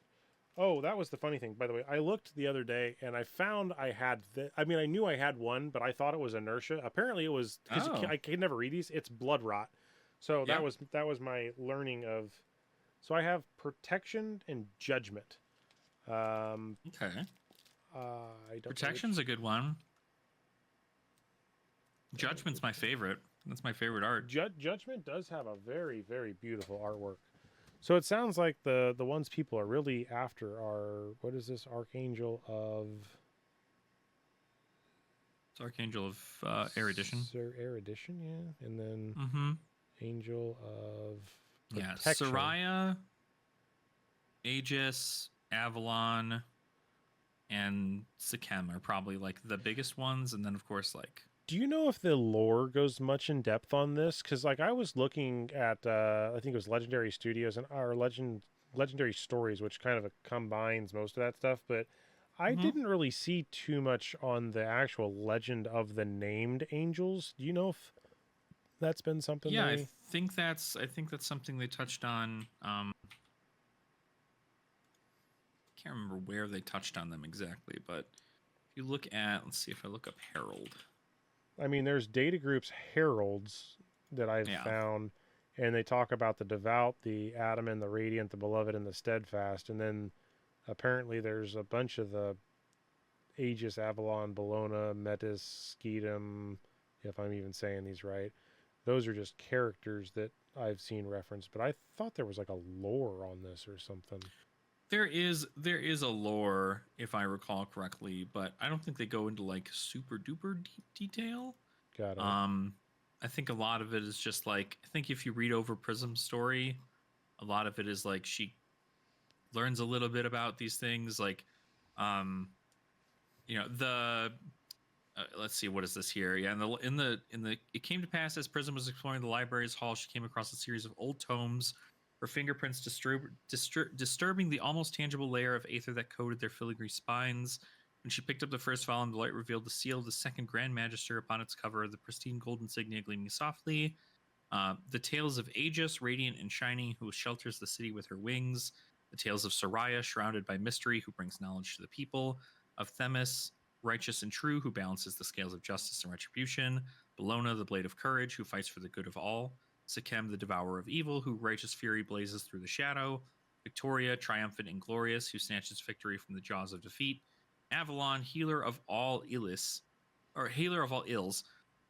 Oh, that was the funny thing. By the way, I looked the other day and I found I had. I mean, I knew I had one, but I thought it was inertia. Apparently, it was because Oh, I can never read these. It's blood rot. So yep. that was my learning of. So I have protection and judgment. Um, Okay. I don't know Protection's a good one. Judgment's my favorite. That's my favorite art. Judgment does have a very very beautiful artwork. So it sounds like the ones people are really after are what is this Archangel of It's Archangel of Erudition. Sir Erudition, yeah, and then Mm-hmm. Angel of Yeah, Protection. Soraya, Aegis, Avalon, and Sikhem are probably like the biggest ones, and then of course like Do you know if the lore goes much in depth on this? Because like I was looking at I think it was Legendary Studios and our Legendary Stories, which kind of combines most of that stuff, but I Mhm. didn't really see too much on the actual legend of the named angels. Do you know if that's been something yeah, they I think that's something they touched on. Can't remember where they touched on them exactly, but if you look at, let's see if I look up Herald. I mean, there's data groups heralds that I've Yeah. found, and they talk about the devout, the adamant, the radiant, the beloved, and the steadfast. And then apparently there's a bunch of the Aegis, Avalon, Bologna, Metis, Skedum, if I'm even saying these right. Those are just characters that I've seen referenced, but I thought there was like a lore on this or something. There is a lore if I recall correctly, but I don't think they go into like super duper deep detail. Got it. Um, I think a lot of it is just like I think if you read over Prism's story, a lot of it is like she learns a little bit about these things, like, um, the let's see, what is this here? Yeah, in the it came to pass as Prism was exploring the library's hall, she came across a series of old tomes. Her fingerprints disturbing the almost tangible layer of aether that coated their filigree spines. When she picked up the first volume, the light revealed the seal of the second Grand Magister upon its cover, the pristine gold insignia gleaming softly. The tales of Aegis, radiant and shining, who shelters the city with her wings. The tales of Soraya, shrouded by mystery, who brings knowledge to the people. Of Themis, righteous and true, who balances the scales of justice and retribution. Bologna, the blade of courage, who fights for the good of all. Sikhem, the devourer of evil, who righteous fury blazes through the shadow. Victoria, triumphant and glorious, who snatches victory from the jaws of defeat. Avalon, healer of all healer of all ills,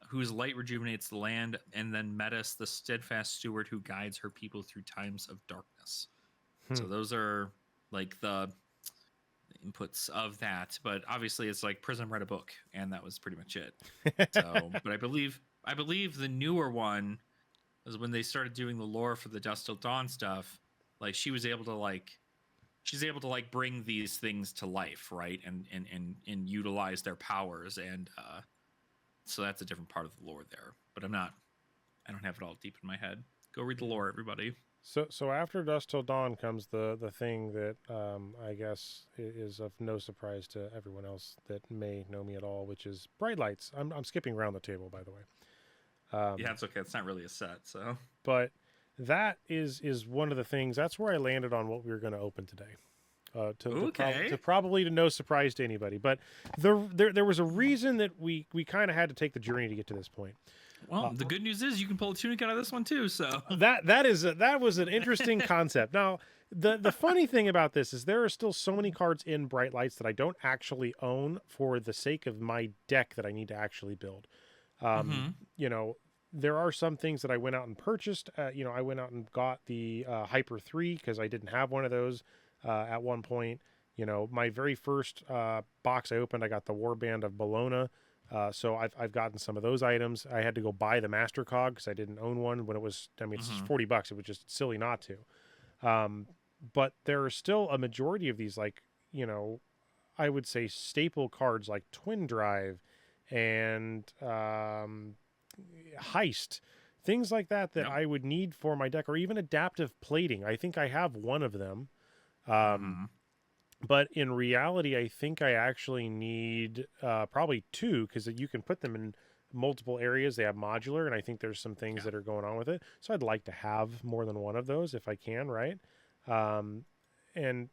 whose light rejuvenates the land. And then Metis, the steadfast steward, who guides her people through times of darkness. Hmm. So those are like the inputs of that, but obviously it's like Prism read a book and that was pretty much it. So but I believe the newer one is when they started doing the lore for the Dust Till Dawn stuff. Like she's able to bring these things to life, right, and utilize their powers, and so that's a different part of the lore there. But I don't have it all deep in my head. Go read the lore, everybody. So after Dusk Till Dawn comes the thing that I guess is of no surprise to everyone else that may know me at all, which is Bright Lights. I'm skipping around the table, by the way. Yeah, it's okay. It's not really a set, so But that is one of the things. That's where I landed on what we were going to open today. Okay. To probably to no surprise to anybody, but there was a reason that we kind of had to take the journey to get to this point. Well, the good news is you can pull a tunic out of this one too. So That was an interesting concept. Now, the funny thing about this is there are still so many cards in Bright Lights that I don't actually own for the sake of my deck that I need to actually build. You know, there are some things that I went out and purchased. I went out and got the Hyper 3 because I didn't have one of those at one point. You know, my very first box I opened, I got the Warband of Bologna. So I've gotten some of those items. I had to go buy the Master Cog because I didn't own one when it was. I mean, it's $40. It was just silly not to. But there are still a majority of these, like I would say staple cards like Twin Drive and Heist, things like that yep. I would need for my deck, or even adaptive plating. I think I have one of them. But in reality, I think I actually need probably two because you can put them in multiple areas. They have modular, and I think there's some things that are going on with it. So I'd like to have more than one of those if I can, right? And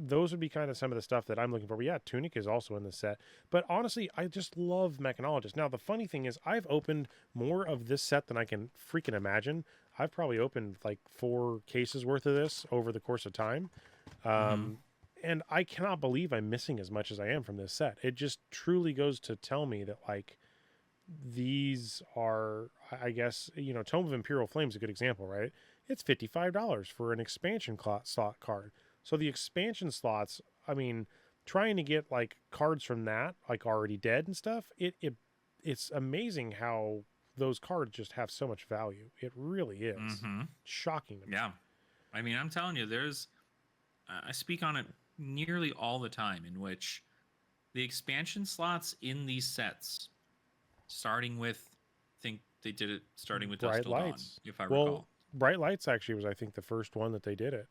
those would be kind of some of the stuff that I'm looking for. But yeah, Tunic is also in the set. But honestly, I just love Mechanologist. Now, the funny thing is, I've opened more of this set than I can freaking imagine. I've probably opened like 4 cases worth of this over the course of time. Mm-hmm. And I cannot believe I'm missing as much as I am from this set. It just truly goes to tell me that, like, these are, I guess, Tome of Imperial Flame is a good example, right? It's $55 for an expansion slot card. So the expansion slots, I mean, trying to get like cards from that, like already dead and stuff, it's amazing how those cards just have so much value. It really is. Mm-hmm. Shocking to me. Yeah. I mean, I'm telling you, I speak on it nearly all the time, in which the expansion slots in these sets, starting with, I think they did it starting with Dusk Bright Till Dawn, Lights. if I Well, recall. Bright Lights actually was, I think, the first one that they did it.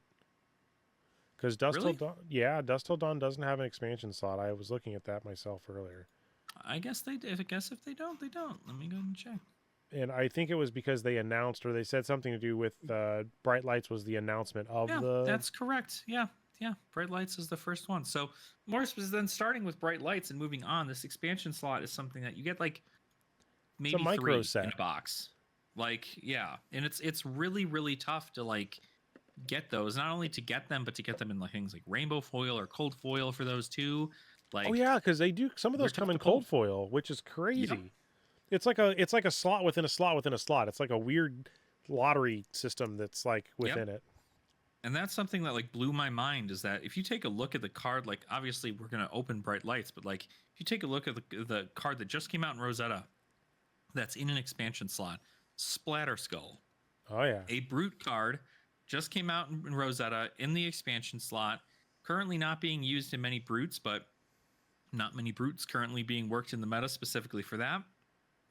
Because Dust Till Really? Dawn, yeah, Dust Till Dawn doesn't have an expansion slot. I was looking at that myself earlier. I guess they did. I guess if they don't, they don't. Let me go and check. And I think it was because they announced, or they said something to do with Bright Lights was the announcement of Yeah, the. that's correct. Yeah, yeah. Bright Lights is the first one. So then starting with Bright Lights and moving on, this expansion slot is something that you get like It's a maybe micro 3 set. in a box. Like, yeah, and it's really really tough to like get those. Not only to get them, but to get them in like things like rainbow foil or cold foil for those too. Oh Like, yeah, because they do. Some of they're those come tough in to pull. cold foil, which is Yep. crazy. It's like a slot within a slot within a slot. It's like a weird lottery system that's like Yep. within it. And that's something that like blew my mind, is that if you take a look at the card, like obviously we're going to open Bright Lights, but like if you take a look at the card that just came out in Rosetta, that's in an expansion slot, Splatter Skull, Oh yeah. a brute card, just came out in Rosetta in the expansion slot, currently not being used in many brutes, but not many brutes currently being worked in the meta specifically for that.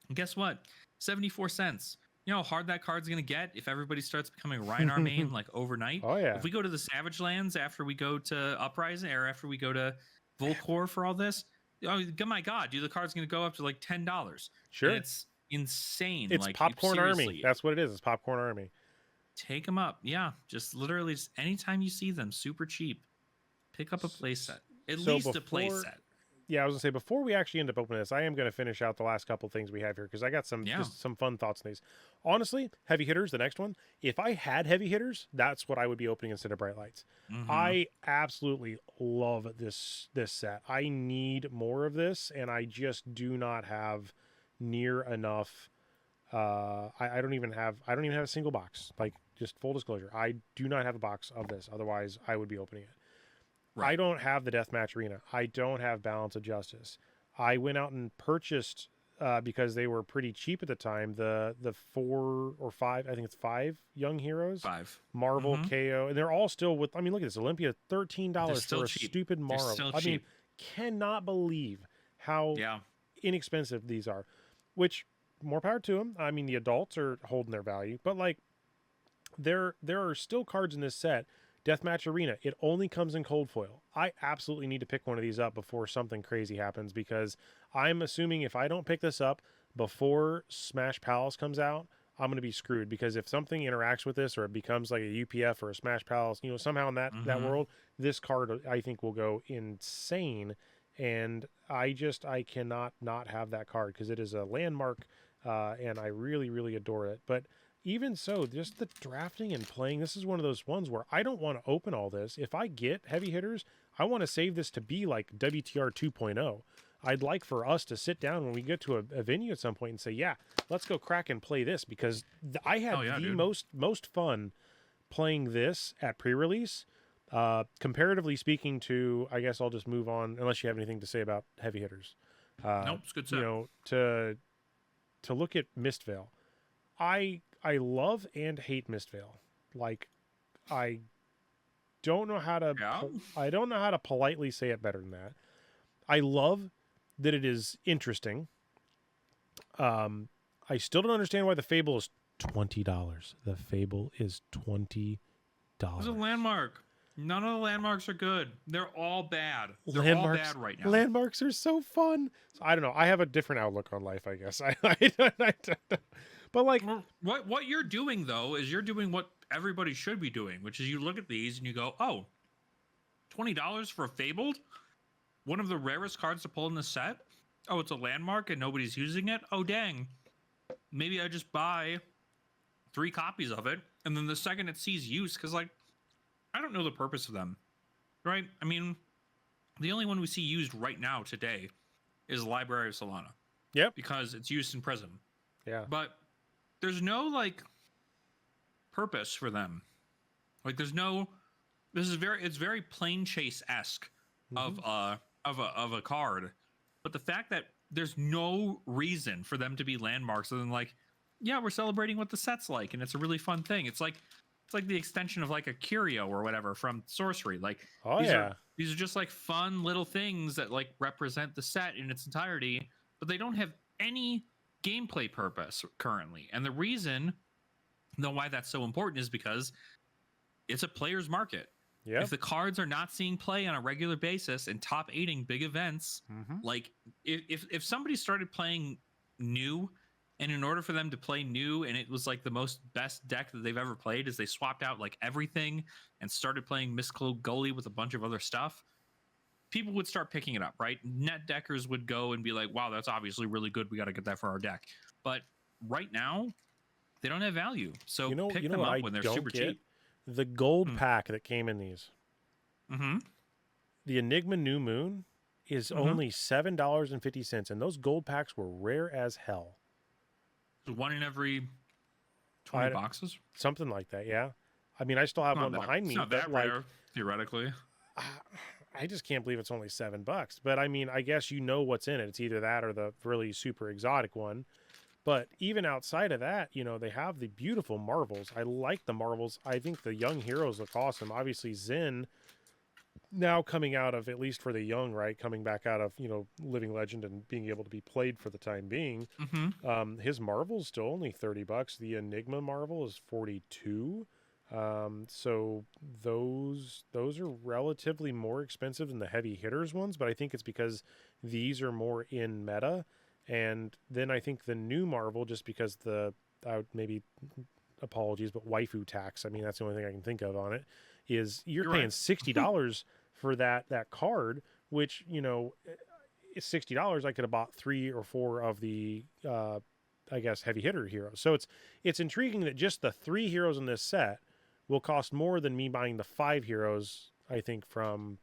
And guess what? 74 cents. You know how hard that card's going to get if everybody starts becoming Rhinar main like overnight? Oh yeah. If we go to the Savage Lands after we go to Uprising, or after we go to Volcor for all this, oh my God, dude, the card's going to go up to like $10. Sure. And it's insane. It's like, Popcorn Army. seriously, That's what it is. It's Popcorn Army. take them up. Yeah, just literally, just anytime you see them, super cheap, pick up a playset. At So least a before- playset. Yeah, I was gonna say, before we actually end up opening this, I am gonna finish out the last couple things we have here because I got some Yeah. just some fun thoughts on these. Honestly, heavy hitters, the next one. If I had heavy hitters, that's what I would be opening instead of Bright Lights. Mhm. I absolutely love this set. I need more of this, and I just do not have near enough. I don't even have a single box. Like, just full disclosure, I do not have a box of this. Otherwise, I would be opening it. Right. I don't have the Deathmatch Arena. I don't have Balance of Justice. I went out and purchased because they were pretty cheap at the time. The 4 or 5, I think it's 5 Young Heroes. 5. Marvel, Mhm. KO, and they're all still with. I mean, look at this, Olympia, $13 still for a cheap. stupid They're Marvel. still I mean, cheap. cannot believe how Yeah. inexpensive these are. Which, more power to them. I mean, the adults are holding their value, but like, there are still cards in this set. Deathmatch Arena, it only comes in cold foil. I absolutely need to pick one of these up before something crazy happens, because I'm assuming if I don't pick this up before Smash Palace comes out, I'm going to be screwed, because if something interacts with this or it becomes like a UPF or a Smash Palace, somehow in that Mhm. world, this card I think will go insane. And I cannot not have that card because it is a landmark, and I really, really adore it. But even so, just the drafting and playing, this is one of those ones where I don't want to open all this. If I get heavy hitters, I want to save this to be like WTR 2.0. I'd like for us to sit down when we get to a venue at some point and say, yeah, let's go crack and play this, because I had the dude. most fun playing this at pre-release, comparatively speaking to, I guess I'll just move on unless you have anything to say about heavy hitters. Nope, it's good stuff. To look at Mistvale, I love and hate Mistvale. Like, I don't know how to Yeah? I don't know how to politely say it better than that. I love that it is interesting. I still don't understand why the Fable is $20. The Fable is $20. It's a landmark. None of the landmarks are good. They're all bad. They're Landmarks, all bad right now. Landmarks are so fun. So, I don't know. I have a different outlook on life, I guess. I don't know. But like, What you're doing though is you're doing what everybody should be doing, which is you look at these and you go, oh, $20 for a Fabled, one of the rarest cards to pull in the set. Oh, it's a landmark and nobody's using it. Oh, dang. Maybe I just buy 3 copies of it, and then the second it sees use, because like I don't know the purpose of them, right? I mean, the only one we see used right now today is Library of Solana. Yep. Because it's used in Prism. Yeah. But there's no like purpose for them. Like there's no. It's very Plane Chase-esque of a card, but the fact that there's no reason for them to be landmarks other than like, yeah, we're celebrating what the set's like, and it's a really fun thing. It's like the extension of like a curio or whatever from Sorcery. Like, these are just like fun little things that like represent the set in its entirety, but they don't have any gameplay purpose currently. And the reason, why that's so important is because it's a player's market. Yeah. If the cards are not seeing play on a regular basis and top 8ing big events, like if somebody started playing new, and in order for them to play new, and it was like the best deck that they've ever played, is they swapped out like everything and started playing Mistcloak Gully with a bunch of other stuff, people would start picking it up, right? Net deckers would go and be like, wow, that's obviously really good. We got to get that for our deck. But right now, they don't have value. So pick them up when they're super cheap. The gold pack that came in these. The Enigma New Moon is only $7.50, and those gold packs were rare as hell. One in every 20 boxes? Something like that, yeah. I mean, I still have one behind me. It's not that rare, theoretically. I just can't believe it's only $7. But I mean, I guess you know what's in it. It's either that or the really super exotic one. But even outside of that, they have the beautiful marvels. I like the marvels. I think the young heroes look awesome. Obviously, Zen, now coming out of, at least for the young, right? Coming back out of, Living Legend and being able to be played for the time being. His marvel's still only $30. The Enigma marvel is $42. So those are relatively more expensive than the heavy hitters ones, but I think it's because these are more in meta. And then I think the new Marvel, just because maybe apologies, but waifu tax, I mean, that's the only thing I can think of on it, is you're paying $60 for that card, which, is $60. I could have bought 3 or 4 of the, I guess, heavy hitter heroes. So it's intriguing that just the 3 heroes in this set will cost more than me buying the 5 heroes, I think, from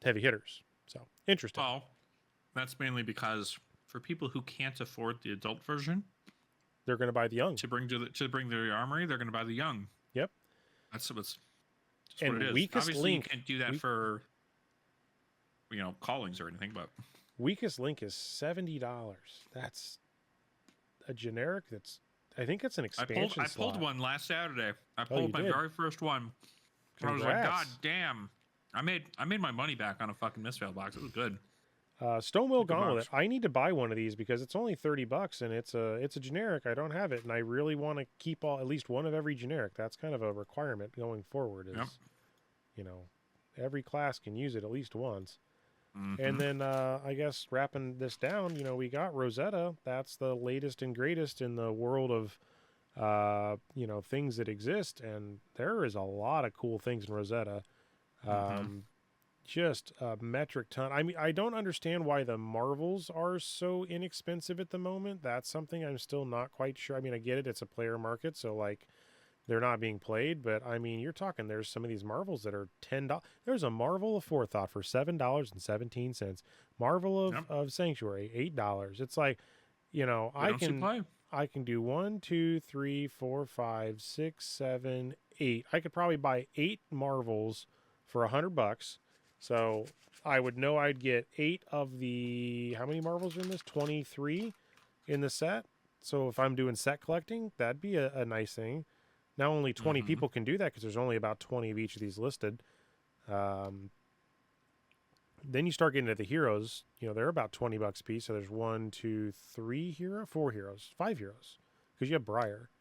heavy hitters. So interesting. Well, that's mainly because for people who can't afford the adult version, they're going to buy the young to bring their armory. They're going to buy the young. Yep, that's what and it is. Weakest Obviously, link, you can't do that for callings or anything. But weakest link is $70. That's a generic. I think it's an expansion. I pulled one last Saturday. I pulled my very first one. Congrats. I was like, God damn! I made my money back on a fucking Mistveil box. It was good. Stonewall Gauntlet. I need to buy one of these because it's only $30 and it's a generic. I don't have it, and I really want to keep at least one of every generic. That's kind of a requirement going forward. Every class can use it at least once. And then I guess wrapping this down, we got Rosetta. That's the latest and greatest in the world of things that exist, and there is a lot of cool things in Rosetta. Just a metric ton. I mean, I don't understand why the marvels are so inexpensive at the moment. That's something I'm still not quite sure. I mean, I get it. It's a player market, so like they're not being played. But I mean, you're talking, there's some of these marvels that are $10. There's a Marvel of Forethought for $7.17. Marvel of Sanctuary, $8. It's like, I can do 1, 2, 3, 4, 5, 6, 7, 8. I could probably buy 8 marvels for $100. So I would know I'd get 8 of the, how many marvels are in this? 23 in the set. So if I'm doing set collecting, that'd be a nice thing. Now only 20 people can do that because there's only about 20 of each of these listed. Then you start getting to the heroes. They're about $20 a piece. So there's 1, 2, 3 4 heroes, 5 heroes, because you have Briar.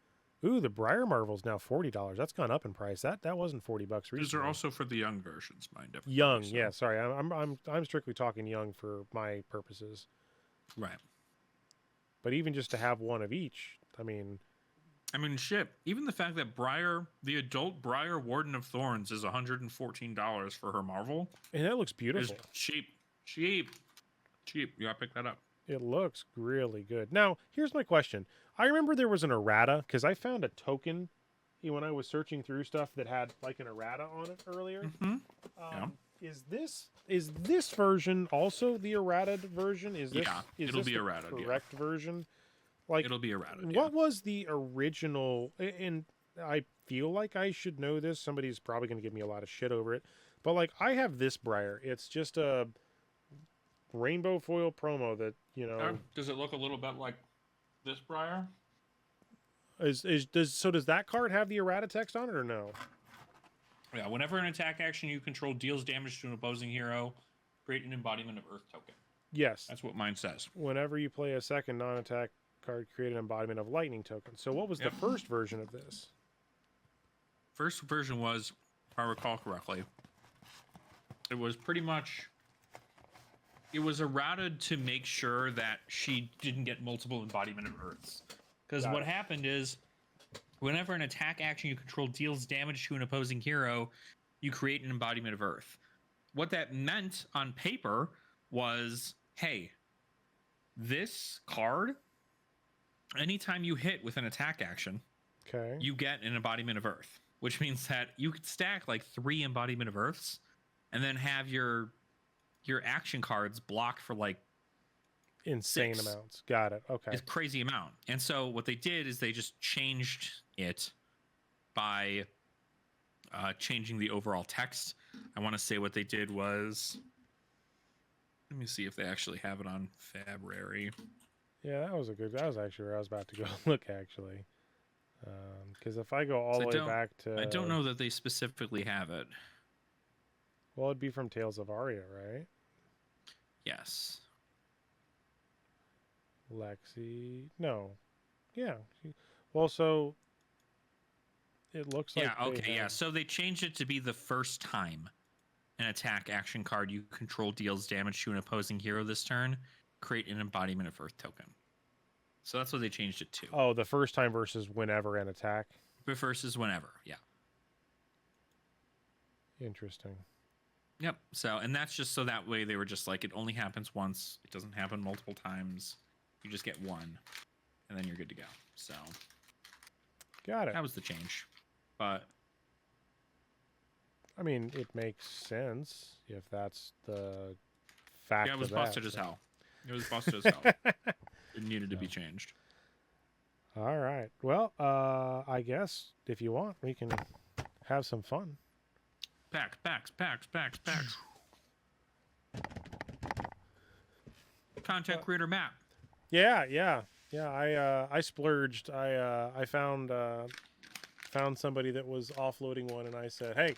Ooh, the Briar Marvel's now $40. That's gone up in price. That wasn't $40 recently. These are also for the young versions, mind you. Young, so. Yeah. Sorry, I'm strictly talking young for my purposes. Right. But even just to have one of each, I mean, I mean, shit. Even the fact that the adult Briar Warden of Thorns, is $114 for her Marvel And that looks is beautiful. cheap, cheap, cheap. You gotta pick that up. It looks really good. Now, here's my question. I remember there was an errata because I found a token when I was searching through stuff that had like an errata on it earlier. Mm-hmm. Yeah. Is this version also the errata version? It'll this be the errata. correct version? Like, It'll be errata. what was the original? And I feel like I should know this. Somebody's probably going to give me a lot of shit over it. But like, I have this Briar. It's just a rainbow foil promo that Does it look a little bit like this Briar? does that card have the errata text on it or no? Yeah. Whenever an attack action you control deals damage to an opposing hero, create an embodiment of Earth token. Yes. That's what mine says. Whenever you play a second non-attack card, create an embodiment of lightning token. So what was the first version of this? First version was, if I recall correctly, it was pretty much, it was errated to make sure that she didn't get multiple embodiment of Earths. Because what happened is, whenever an attack action you control deals damage to an opposing hero, you create an embodiment of Earth. What that meant on paper was, hey, this card, anytime you hit with an attack action, you get an embodiment of Earth, which means that you could stack like 3 embodiment of Earths and then have your action cards blocked for like insane 6 amounts. Got it. Okay. It's a crazy amount. And so what they did is they just changed it by changing the overall text. I want to say what they did was, let me see if they actually have it on Fabrary. Yeah, that was actually where I was about to go look, actually. Because if I go all the way back to... I don't know that they specifically have it. Well, it'd be from Tales of Aria, right? Yes. Lexi... No. Yeah. Well, so... It looks like... Yeah, okay, yeah. So they changed it to be the first time an attack action card you control deals damage to an opposing hero this turn, create an embodiment of Earth token. So that's what they changed it to. Oh, the first time versus whenever an attack? Versus whenever, yeah. Interesting. Yep. So, and that's just so that way they were just like, it only happens once. It doesn't happen multiple times. You just get one, and then you're good to go. So, got it. That was the change. But I mean, it makes sense if that's the fact. Yeah, it was of busted that, as so. hell. It was busted as hell. It needed to be changed. All right. Well, I guess if you want, we can have some fun. Packs. Content creator map. Yeah. I splurged. I found somebody that was offloading one, and I said, "Hey,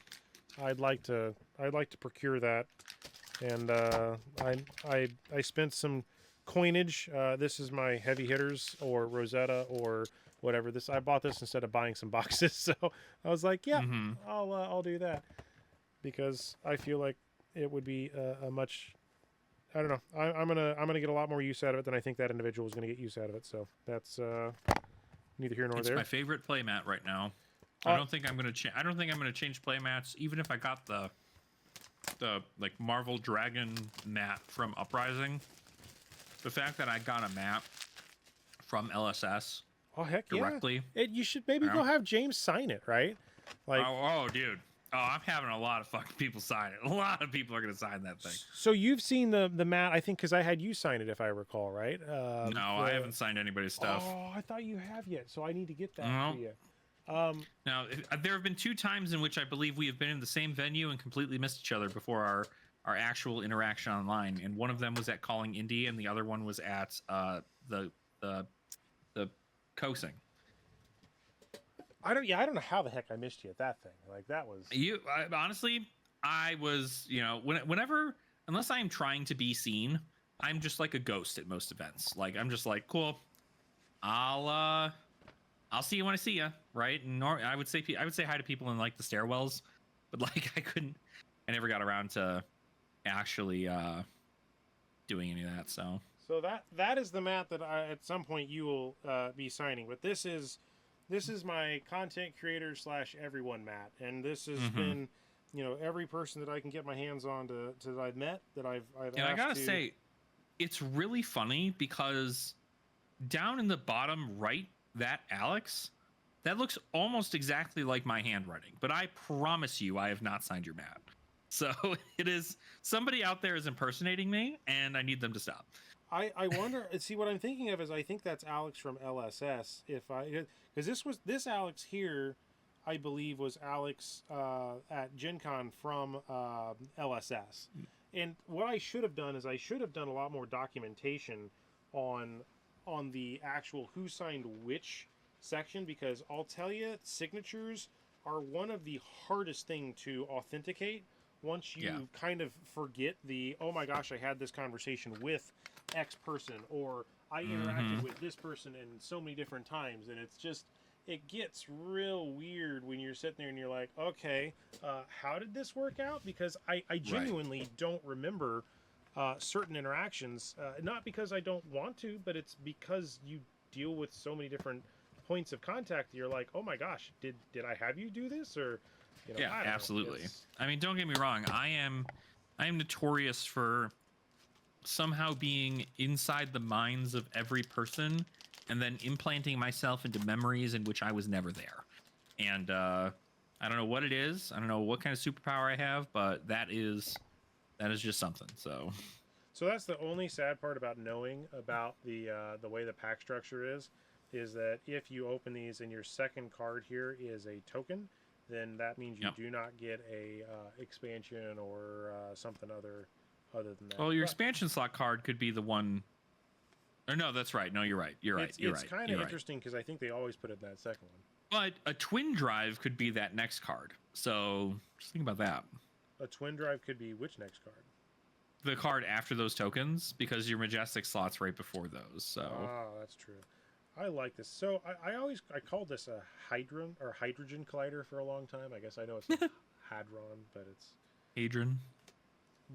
I'd like to procure that." And I spent some coinage. This is my heavy hitters or Rosetta or whatever. I bought this instead of buying some boxes. So I was like, "Yeah, I'll do that," because I feel like it would be a much. I don't know. I'm gonna get a lot more use out of it than I think that individual is gonna get use out of it. So that's neither here nor there. It's my favorite playmat right now. I don't think I'm gonna change playmats, even if I got the like Marvel Dragon mat from Uprising. The fact that I got a map from LSS directly. Yeah. You should maybe go have James sign it, right? Like, oh, dude. Oh, I'm having a lot of fucking people sign it. A lot of people are going to sign that thing. So you've seen the mat, I think, because I had you sign it, if I recall, right? No, I haven't signed anybody's stuff. Oh, I thought you have yet, so I need to get that for you. Now, there have been 2 times in which I believe we have been in the same venue and completely missed each other before our actual interaction online. And one of them was at Calling Indie, and the other one was at the Coasing. I don't know how the heck I missed you at that thing. Like, that was honestly, I was, whenever, unless I am trying to be seen, I'm just like a ghost at most events. Like, I'm just like, cool, I'll see you when I see you, right? And I would say hi to people in like the stairwells, but like I never got around to actually doing any of that. So that is the mat that at some point you will be signing. But this is this is my content creator slash everyone Matt, and this has Mm-hmm. been, every person that I can get my hands on that I've met that I've And I asked gotta to. say, it's really funny because down in the bottom right, that Alex, that looks almost exactly like my handwriting. But I promise you, I have not signed your map. So it is somebody out there is impersonating me, and I need them to stop. I wonder. See, what I'm thinking of is I think that's Alex from LSS. Because this Alex here, I believe was Alex at Gen Con from LSS. And what I should have done is I should have done a lot more documentation on the actual who signed which section, because I'll tell you, signatures are one of the hardest thing to authenticate once Yeah. you kind of forget the, oh my gosh, I had this conversation with X person, or I interacted with this person in so many different times, and it's just, it gets real weird when you're sitting there and you're like, okay, how did this work out? Because I genuinely don't remember certain interactions, not because I don't want to, but it's because you deal with so many different points of contact. You're like, oh my gosh, did I have you do this? Or Yeah, I don't absolutely. know. I mean, don't get me wrong. I am notorious for somehow being inside the minds of every person and then implanting myself into memories in which I was never there. And I don't know what it is. I don't know what kind of superpower I have, but that is just something. So that's the only sad part about knowing about the way the pack structure is that if you open these and your second card here is a token, then that means you Yep. do not get a expansion or something other than that. Well, your But expansion slot card could be the one. Or no, that's right. No, you're right. You're right. You're it's right. kind of You're right. interesting because I think they always put it in that second one. But a twin drive could be that next card. So just think about that. A twin drive could be which next card? The card after those tokens, because your majestic slot's right before those. So That's true. I like this. So I called this a hydrogen collider for a long time. I guess I know it's a hadron, but it's Hadron.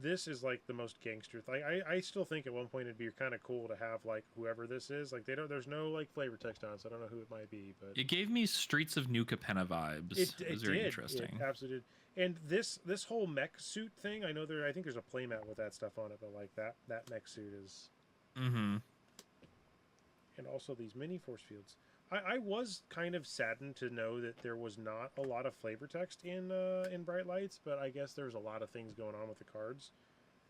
this is like the most gangster thing. I still think at one point it'd be kind of cool to have like whoever this is. Like there's no like flavor text on it, so I don't know who it might be, but It gave me Streets of New Capenna vibes. It was very interesting. It absolutely did. And this whole mech suit thing, I think there's a playmat with that stuff on it, but like that mech suit is. Mm-hmm. And also these mini force fields. I was kind of saddened to know that there was not a lot of flavor text in Bright Lights, but I guess there's a lot of things going on with the cards.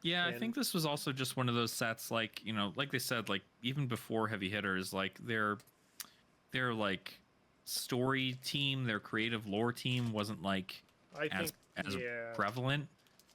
Yeah, And I think this was also just one of those sets, like, like they said, like even before Heavy Hitters, like their like story team, their creative lore team wasn't like I as think yeah. prevalent.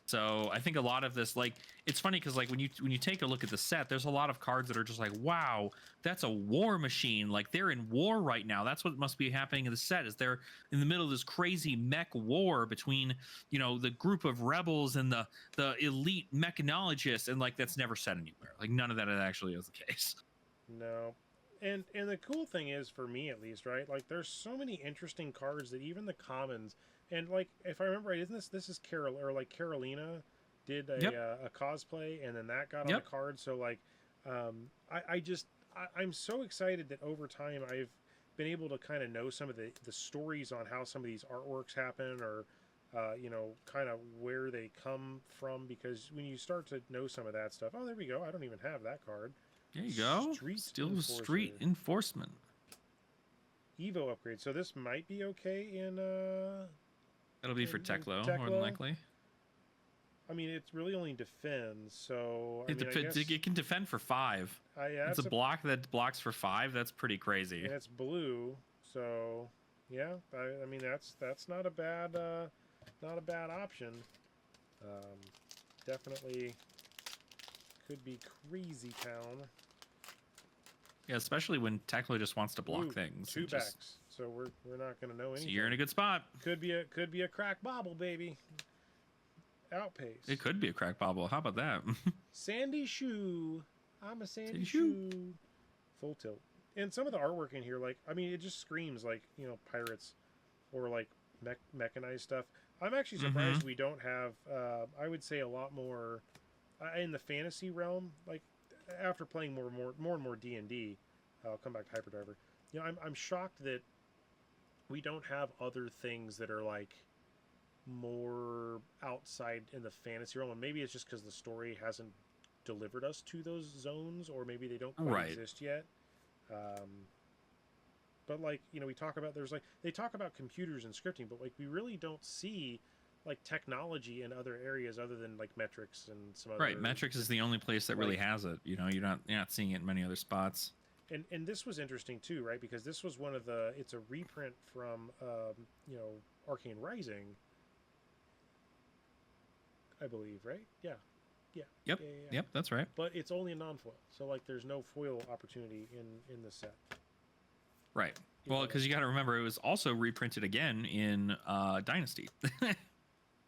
So I think a lot of this, like, it's funny because like when you take a look at the set, there's a lot of cards that are just like, wow, that's a war machine. Like they're in war right now. That's what must be happening in the set, is they're in the middle of this crazy mech war between, the group of rebels and the elite mechanologists, and like that's never said anywhere. Like none of that actually is the case. No. And the cool thing is, for me at least, right? Like there's so many interesting cards that even the commons, and like if I remember right, isn't this is Carol, or like Carolina did a cosplay, and then that got on the card. So like I'm so excited that over time I've been able to kind of know some of the stories on how some of these artworks happen, or kind of where they come from, because when you start to know some of that stuff, oh, there we go. I don't even have that card. There you go. Street enforcement. Evo upgrade. So this might be okay in That'll be for Teklo, more than likely. I mean, it's really only defends, so It can defend for 5. It's a block that blocks for 5. That's pretty crazy. And it's blue, so yeah. I mean, that's not a bad option. Definitely could be crazy town. Yeah, especially when Teklo just wants to block things. 2 backs, so we're not going to know anything. So you're in a good spot. Could be a crack bobble, baby. Outpace. It could be a crack bobble. How about that? Sandy shoe. I'm a sandy shoe. Full tilt. And some of the artwork in here, like, I mean, it just screams like, pirates or like mechanized stuff. I'm actually surprised we don't have, I would say, a lot more in the fantasy realm. Like, after playing more and more D&D, I'll come back to Hyperdriver. I'm shocked that we don't have other things that are like more outside in the fantasy realm, and maybe it's just because the story hasn't delivered us to those zones, or maybe they don't quite Right. exist yet. Um, but like we talk about there's like they talk about computers and scripting, but like we really don't see like technology in other areas other than like metrics and some other Right. Metrics is the only place that really like has it. You know, you're not seeing it in many other spots. and this was interesting too, right? Because this was one of the it's a reprint from Arcane Rising, I believe, right? Yeah, yeah, Yep. yeah, yeah. Yep. That's right. But it's only a non-foil, so like there's no foil opportunity in the set. Right. Well, because you got to remember, it was also reprinted again in Dynasty.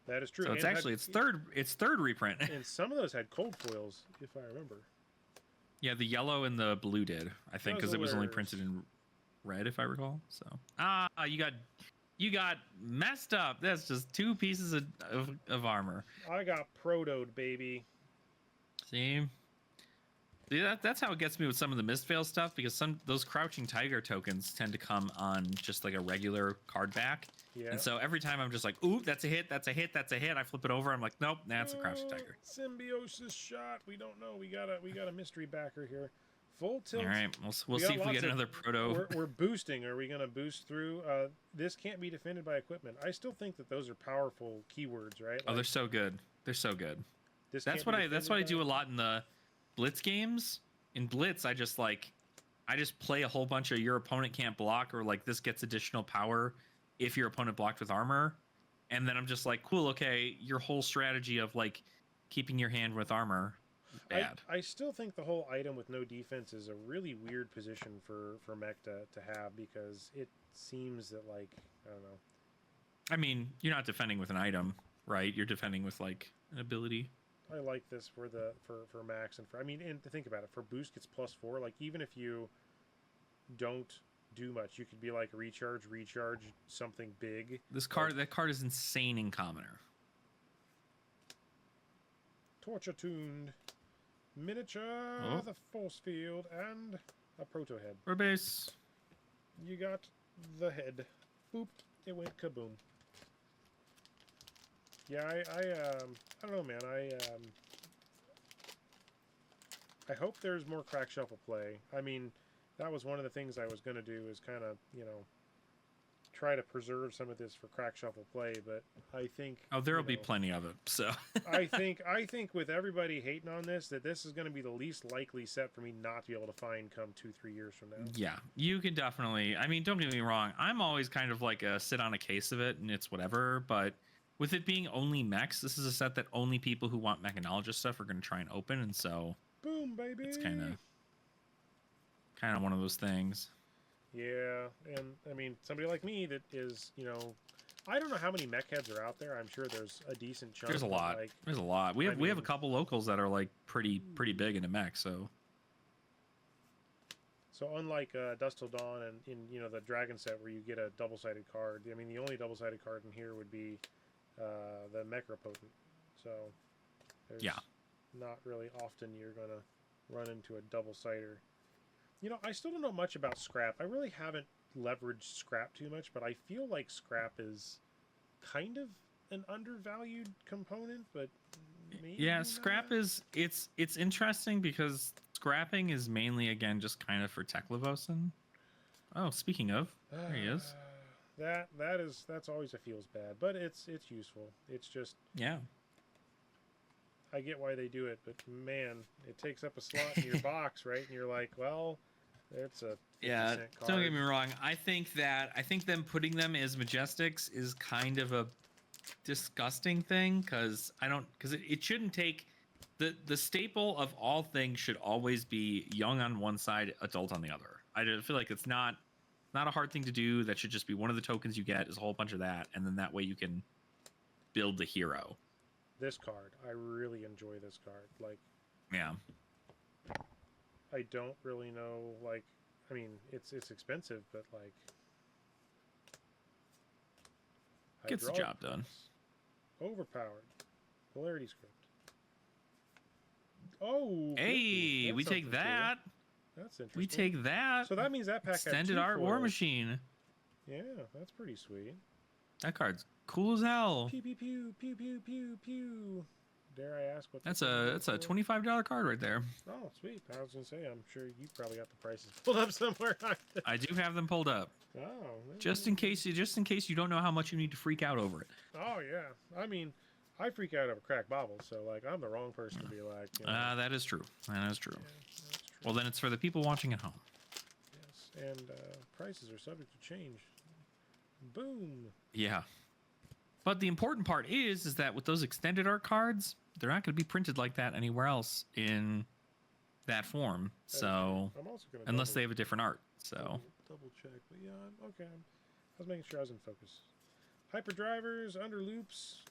That is true. So it's and actually its third reprint. and some of those had cold foils, if I remember. Yeah, the yellow and the blue did, I think, because it was only printed in red, if I recall. So you got messed up. That's just two pieces of armor. I got protoed, baby. See, that's how it gets me with some of the Mistveil stuff, because those Crouching Tiger tokens tend to come on just like a regular card back. Yeah. And so every time I'm just like, ooh, that's a hit, that's a hit, that's a hit. I flip it over. I'm like, nope, that's a Crouching Tiger. Symbiosis shot. We don't know. We got a mystery backer here. Full tilt. All right, we'll see if we get another proto. We're boosting. Are we going to boost through? This can't be defended by equipment. I still think that those are powerful keywords, right? Oh, they're so good. They're so good. That's what I do a lot in the Blitz games. In Blitz, I just play a whole bunch of your opponent can't block, or like this gets additional power if your opponent blocked with armor, and then I'm just like, cool, okay, your whole strategy of like keeping your hand with armor bad. I still think the whole item with no defense is a really weird position for mech to have, because it seems that like I don't know. I mean, you're not defending with an item, right? You're defending with like an ability. I like this for Max and and to think about it, for boost gets +4. Like even if you don't do much, you could be like recharge something big. That card is insane in commoner. Torch attuned, miniature, the force field, and a proto head. For base. You got the head. Boop! It went kaboom. Yeah, I don't know, man. I hope there's more crack shuffle play. I mean, that was one of the things I was going to do, is kind of, try to preserve some of this for crack shuffle play, but I think there'll be plenty of it. So I think with everybody hating on this, that this is going to be the least likely set for me not to be able to find come 2-3 years from now. Yeah, you can definitely. I mean, don't get me wrong. I'm always kind of like a sit on a case of it and it's whatever, but with it being only mechs, this is a set that only people who want mechanologist stuff are going to try and open, and so boom, baby. It's kind of one of those things. Yeah, and I mean, somebody like me that is, I don't know how many mech heads are out there. I'm sure there's a decent chunk. There's a lot. There's a lot. We have a couple locals that are like pretty big into mech. So unlike Dust Till Dawn and in the Dragon set where you get a double-sided card, I mean the only double-sided card in here would be the Necropotent. So there's not really often you're gonna run into a double-sider. I still don't know much about scrap. I really haven't leveraged scrap too much, but I feel like scrap is kind of an undervalued component, but maybe scrap is it's interesting because scrapping is mainly, again, just kind of for tech Levosin. Oh, speaking of, there he is. That's always a feels bad, but it's useful. It's just I get why they do it, but man, it takes up a slot in your box, right? And you're like, well, it's a 50-cent card. Don't get me wrong. I think them putting them as Majestics is kind of a disgusting thing, because it shouldn't take the staple of all things should always be young on one side, adult on the other. I feel like it's not a hard thing to do. That should just be one of the tokens you get is a whole bunch of that, and then that way you can build the hero. This card, I really enjoy this card. Like, yeah. I don't really know, like, I mean, it's expensive, but like, gets the job done. Overpowered. Polarity script. Oh, hey, we take that. Cool. That's interesting. We take that. So that means that pack extended art war machine. Yeah, that's pretty sweet. That card's cool as hell. Pew pew pew pew pew pew pew. Dare I ask what? That's a $25 card right there. Oh, sweet. I was gonna say, I'm sure you probably got the prices pulled up somewhere. I do have them pulled up. Oh, just in case you don't know how much you need to freak out over it. Oh yeah, I mean, I freak out over cracked bobbles, so like I'm the wrong person to be like. You know, that is true. That is true. yeah, that's true. Well, then it's for the people watching at home. Yes, and prices are subject to change. Boom. Yeah. But the important part is that with those extended art cards, they're not going to be printed like that anywhere else in that form. So I'm also gonna unless they have a different art. So double check, but yeah, okay. I was making sure I was in focus. Hyperdrivers, under loops,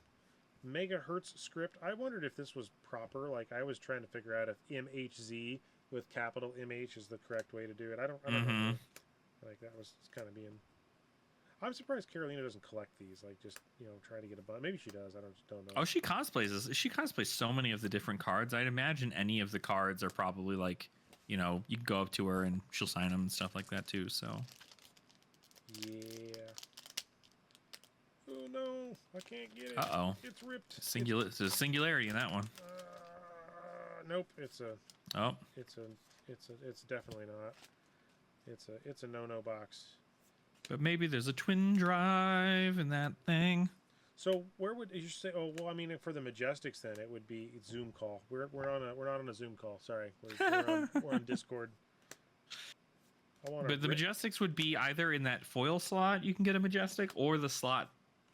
megahertz script. I wondered if this was proper. Like I was trying to figure out if MHZ with capital MH is the correct way to do it. I don't know. Like that was kind of being. I'm surprised Carolina doesn't collect these. Like just try to get a bunch. Maybe she does. I don't know. Oh, she cosplays this. She cosplays so many of the different cards. I'd imagine any of the cards are probably like, you can go up to her and she'll sign them and stuff like that too. So. Yeah. Oh no, I can't get it. Uh-oh. It's ripped. There's a singularity in that one. Nope. It's a. Oh. It's definitely not. It's a no box. But maybe there's a twin drive in that thing. So where would you say? Oh well, I mean, for the Majestics, then it would be Zoom call. We're not on a Zoom call. Sorry, we're on Discord. But the Majestics would be either in that foil slot you can get a Majestic, or the slot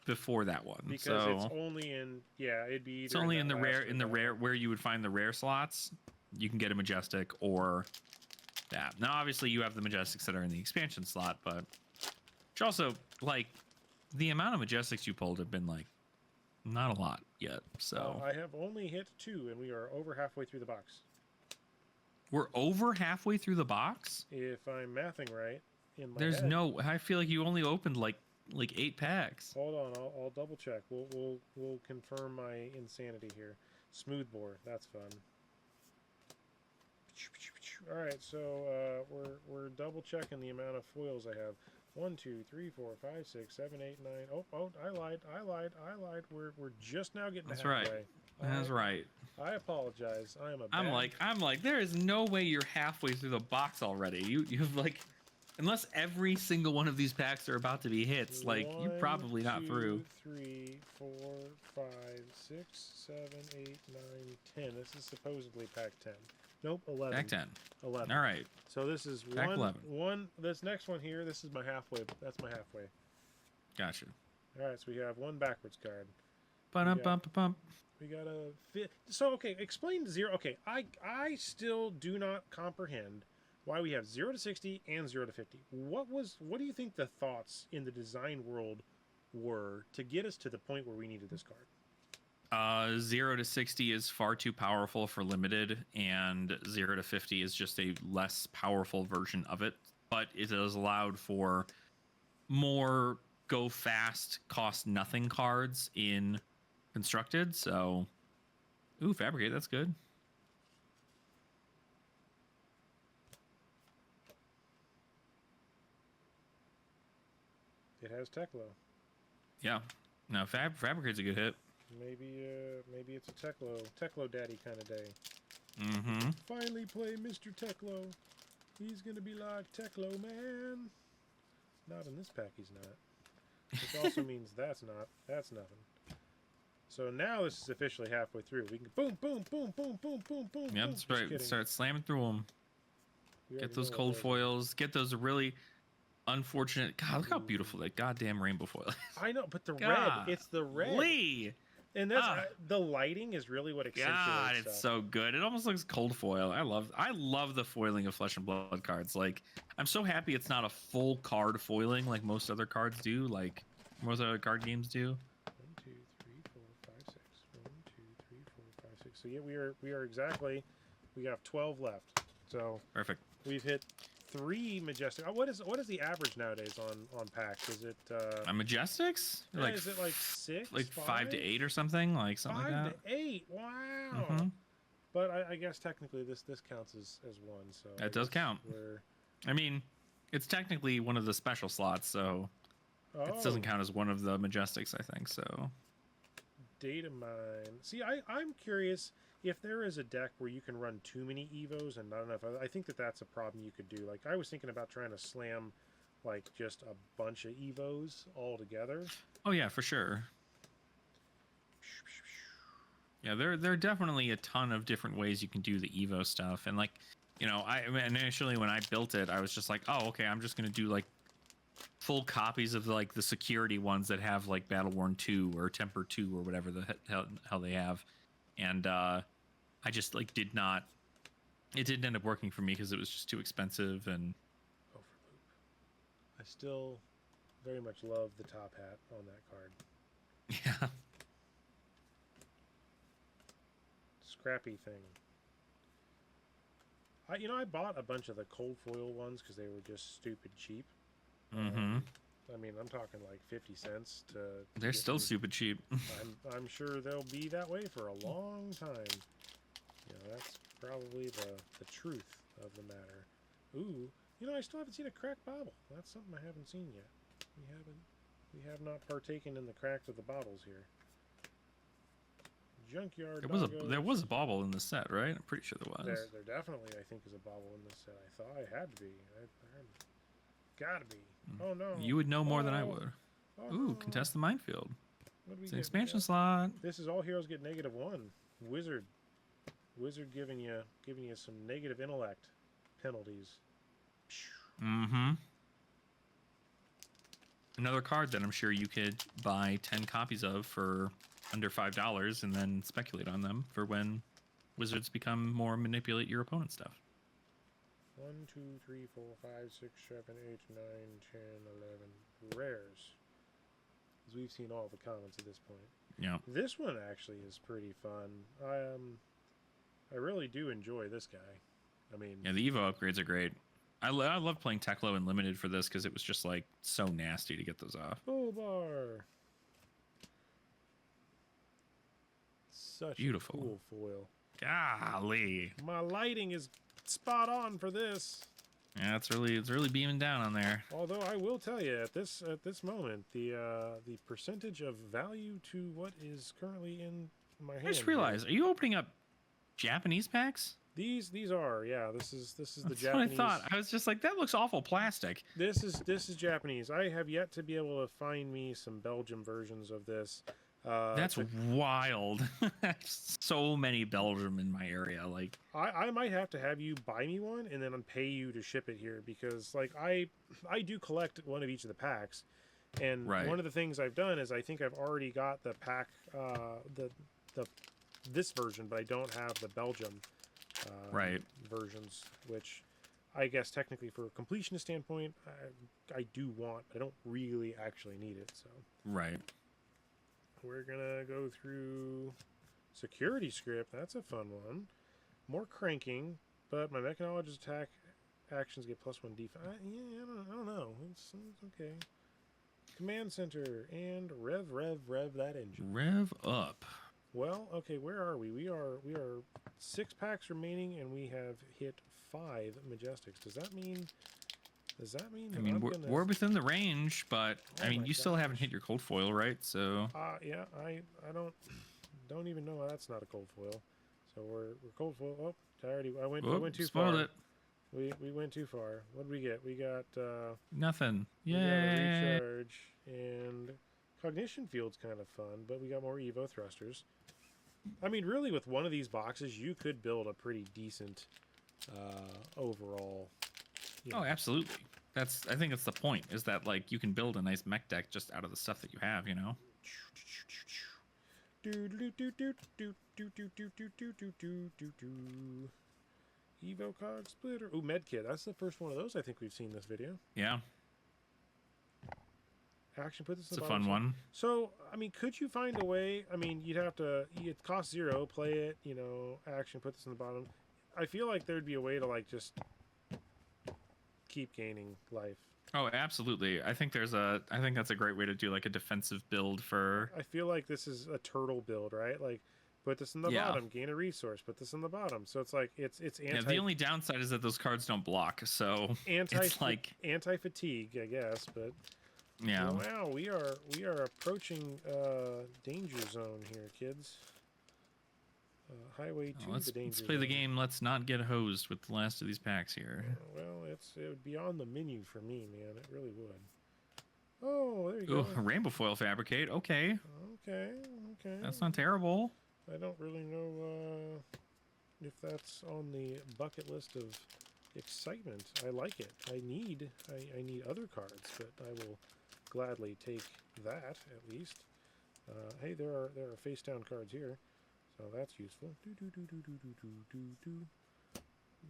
before that one. Because it's only in it'd be. It's only in the rare where you would find the rare slots. You can get a Majestic or that. Now, obviously, you have the Majestics that are in the expansion slot, but. Which also, like, the amount of Majestics you pulled have been, like, not a lot yet, so... I have only hit 2, and we are over halfway through the box. We're over halfway through the box? If I'm mathing right, in my There's head. no... I feel like you only opened, like 8 packs. Hold on, I'll double check. We'll confirm my insanity here. Smoothbore, that's fun. All right, so we're double checking the amount of foils I have. 1, 2, 3, 4, 5, 6, 7, 8, 9. Oh, I lied. We're just now getting That's halfway. Right. That's right. I apologize. I'm like, there is no way you're halfway through the box already. You've like, unless every single one of these packs are about to be hits, like you're probably not through. 3, 4, 5, 6, 7, 8, 9, 10. This is supposedly pack 10. Nope, 11. Pack 10. 11. All right. So this is pack 11. This next one here, this is my halfway. That's my halfway. Gotcha. All right, so we have one backwards card. Ba-dum-bum-ba-bum. We got a fit. So, okay, explain 0. Okay, I still do not comprehend why we have 0 to 60 and 0 to 50. What do you think the thoughts in the design world were to get us to the point where we needed this card? 0 to 60 is far too powerful for limited, and 0 to 50 is just a less powerful version of it. But it is allowed for more go fast, cost nothing cards in constructed. So, ooh, fabricate, that's good. It has Teklo. Yeah, no, fabricate's a good hit. Maybe it's a Teklo daddy kind of day. Mm-hmm. Finally play Mr. Teklo. He's gonna be like Teklo man. Not in this pack, he's not. Which also means that's nothing. So now this is officially halfway through. We can boom. Yep, that's right. Start slamming through them. Get those cold foils. Get those really unfortunate. God, look how beautiful that goddamn rainbow foil is. I know, but the red. It's the red. Lee. And that's the lighting is really what accentuates. God, it's so good. It almost looks cold foil. I love the foiling of Flesh and Blood cards. Like, I'm so happy it's not a full card foiling like most other cards do. Like most other card games do. 1, 2, 3, 4, 5, 6. 1, 2, 3, 4, 5, 6. So yeah, we are exactly. We have 12 left. So perfect. We've hit 3 Majestic. What is the average nowadays on packs? Is it Majestics? Yeah, like, is it like 6? Like 5 to 8 or something? Like something like that? 5 to 8. Wow. Mm-hmm. But I guess technically this counts as 1. So that does count. I mean, it's technically one of the special slots, so It Oh, doesn't count as one of the Majestics, I think. So data mine. See, I'm curious if there is a deck where you can run too many Evos and not enough. I think that that's a problem you could do. Like, I was thinking about trying to slam, like, just a bunch of Evos all together. oh yeah, for sure. Yeah, there are definitely a ton of different ways you can do the Evo stuff, and like, I mean, initially when I built it, I was just like, oh, okay, I'm just gonna do like full copies of like the security ones that have like Battle Worn 2 or Temper 2 or whatever the hell they have, and I just like did not. It didn't end up working for me because it was just too expensive and. Overloop. I still very much love the top hat on that card. Yeah. Scrappy thing. I bought a bunch of the cold foil ones because they were just stupid cheap. Mm-hmm. I mean, I'm talking like 50 cents to They're get still them. super cheap. I'm sure they'll be that way for a long time. That's probably the truth of the matter. Ooh, I still haven't seen a cracked bottle. That's something I haven't seen yet. We have not partaken in the cracks of the bottles here. Junkyard. There was a bauble in the set, right? I'm pretty sure there was. There definitely, I think, is a bobble in this set. I thought I had to be. Gotta be. Oh no. You would know more than I would. Oh, Ooh, no. contest the minefield. What do we It's an get? expansion slot. This is all heroes get -1. Wizard giving you some negative intellect penalties. Mm-hmm. Another card that I'm sure you could buy 10 copies of for under $5 and then speculate on them for when wizards become more manipulate your opponent's stuff. 1, 2, 3, 4, 5, 6, 7, 8, 9, 10, 11 rares. Because we've seen all the comments at this point. Yeah. This one actually is pretty fun. I really do enjoy this guy. I mean, Yeah, the Evo upgrades are great. I love playing Teklo and Limited for this because it was just like so nasty to get those off. Full bar. Such Beautiful. a cool foil. Golly. My lighting is spot on for this. Yeah, it's really beaming down on there. Although I will tell you at this moment the percentage of value to what is currently in my hand. I just realized, are you opening up Japanese packs? These are, yeah. This is the That's Japanese. what I thought. I was just like, that looks awful plastic. This is Japanese. I have yet to be able to find me some Belgium versions of this. That's wild. So many Belgium in my area. Like, I might have to have you buy me one and then pay you to ship it here because like I do collect one of each of the packs, and one of the things I've done is I think I've already got the pack this version, but I don't have the Belgium versions, which I guess technically for a completionist standpoint I do want, but I don't really actually need it. So we're gonna go through security script. That's a fun one. More cranking, but my mechanologist attack actions get +1 defense. Yeah, I don't know. It's okay. Command center and rev that engine. Rev up. Well, okay, where are we? We are 6 packs remaining, and we have hit 5 Majestics. Does that mean? I mean, we're within the range, but I mean, you still haven't hit your cold foil, right? So. Yeah, I don't even know. That's not a cold foil. So we're cold foil. Oh, I went too spoiled far. It. We went too far. What did we get? We got nothing. We got a Yay! recharge, and cognition field's kind of fun, but we got more Evo thrusters. I mean, really, with one of these boxes, you could build a pretty decent overall. Oh, absolutely. I think that's the point. Is that like you can build a nice mech deck just out of the stuff that you have, you know? Evo cog splitter. Ooh, medkit. That's the first one of those I think we've seen this video. Yeah. Action, put this in the It's a bottom. fun one. So, I mean, could you find a way? I mean, you'd have to. It costs 0. Play it. Action, put this in the bottom. I feel like there'd be a way to like just keep gaining life. Oh, absolutely. I think that's a great way to do like a defensive build for. I feel like this is a turtle build, right? Like, put this in the bottom, gain a resource. Put this in the bottom. So it's like it's anti. Yeah, the only downside is that those cards don't block. So it's like anti-fatigue, I guess. But Yeah. Wow, we are approaching danger zone here, kids. Highway to Let's the danger play the zone. game. Let's not get hosed with the last of these packs here. Well, it would be on the menu for me, man. It really would. Oh, there you Ooh, go. rainbow foil fabricate. Okay. Okay. That's not terrible. I don't really know if that's on the bucket list of excitement. I like it. I need other cards, but I will gladly take that at least. Hey, there are face down cards here, so that's useful.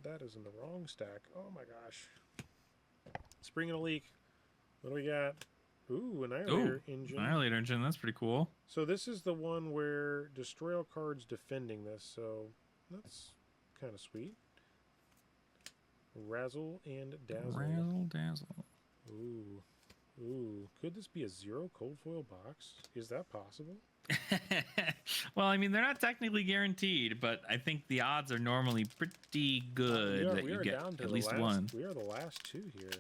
That is in the wrong stack. Oh my gosh! Spring and a leak. What do we got? Ooh, Annihilator engine. Annihilator engine. That's pretty cool. So this is the one where destroy all cards defending this. So that's kind of sweet. Razzle and dazzle. Razzle dazzle. Ooh. Could this be a 0 cold foil box? Is that possible? Well, I mean, they're not technically guaranteed, but I think the odds are normally pretty good that you get at least one. We are the last two here.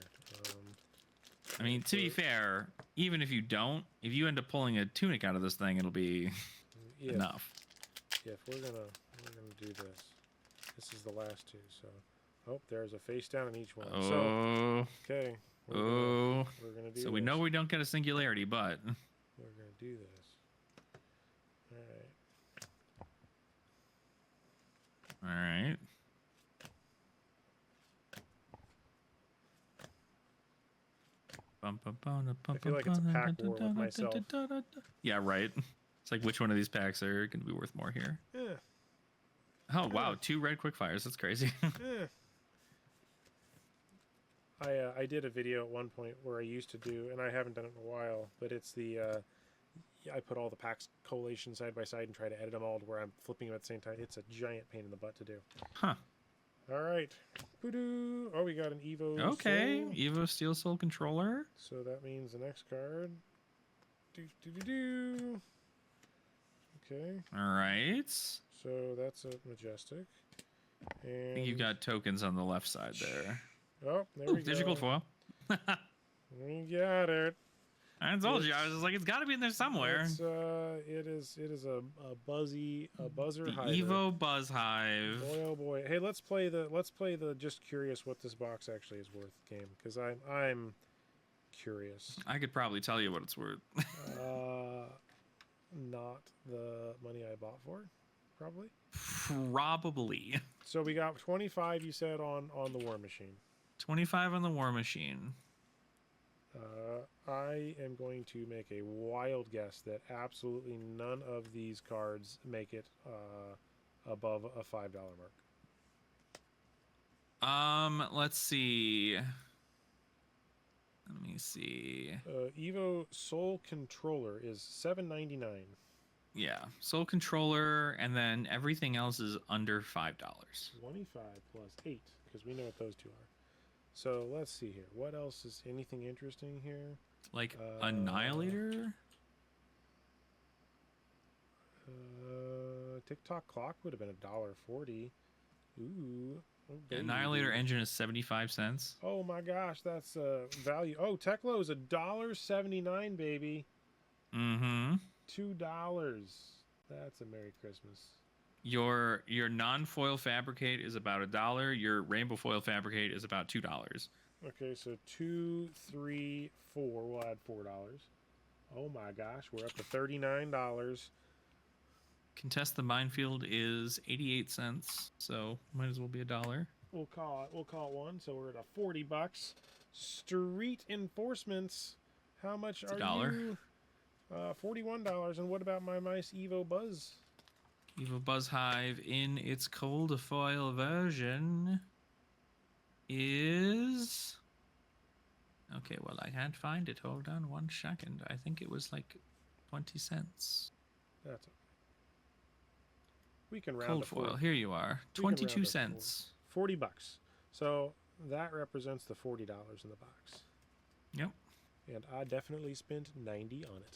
I mean, to be fair, even if you don't, if you end up pulling a tunic out of this thing, it'll be enough. Yeah, if we're gonna do this. This is the last two, so there's a face down in each one. Oh. So, okay. We're gonna do So this. we know we don't get a singularity, but We're gonna do this. All right. all right. I feel like it's a pack war with myself. Yeah, right. It's like, which one of these packs are going to be worth more here? Yeah. Oh, wow. 2 red quickfires. That's crazy. I did a video at one point where I used to do, and I haven't done it in a while, but it's the, I put all the packs collation side by side and try to edit them all to where I'm flipping them at the same time. It's a giant pain in the butt to do. Huh. All right. Voodoo. Oh, we got an Evo Okay. Soul. Evo Steel Soul Controller. So that means the next card. Do. Okay. All right. So that's a Majestic. And I think you've got tokens on the left side there. Oh, there we go. There's your gold foil. We got it. I told you. I was just like, it's got to be in there somewhere. It is a buzzer The hider. Evo Buzz Hive. Boy, oh boy. Hey, let's play the just curious what this box actually is worth game, because I'm curious. I could probably tell you what it's worth. Not the money I bought for, probably. Probably. So we got 25, you said, on the War Machine. 25 on the War Machine. I am going to make a wild guess that absolutely none of these cards make it above a $5 mark. Let's see. Let me see. Evo Soul Controller is $7.99. Yeah, Soul Controller, and then everything else is under $5. 25 plus 8, because we know what those two are. So let's see here. What else is anything interesting here? Like Annihilator? TikTok clock would have been $1.40. Ooh. Oh, baby. Annihilator engine is 75 cents. Oh my gosh, that's value. Oh, Teklo is $1.79, baby. Mm-hmm. $2. That's a Merry Christmas. Your non-foil fabricate is about $1. Your rainbow foil fabricate is about $2. Okay, so 2, 3, 4. We'll add $4. Oh my gosh, we're up to $39. Contest the Minefield is 88 cents, so might as well be $1. We'll call it one. So we're at $40. Street Enforcements. How much It's are $1. you? $41. And what about my nice Evo Buzz? Evo Buzz Hive in its cold foil version is... Okay, well, I can't find it. Hold on 1 second. I think it was like 20 cents. That's okay. We can round Cold to foil. 40. Here you are. We can round 22 up to cents. $40. So that represents the $40 in the box. Yep. And I definitely spent 90 on it.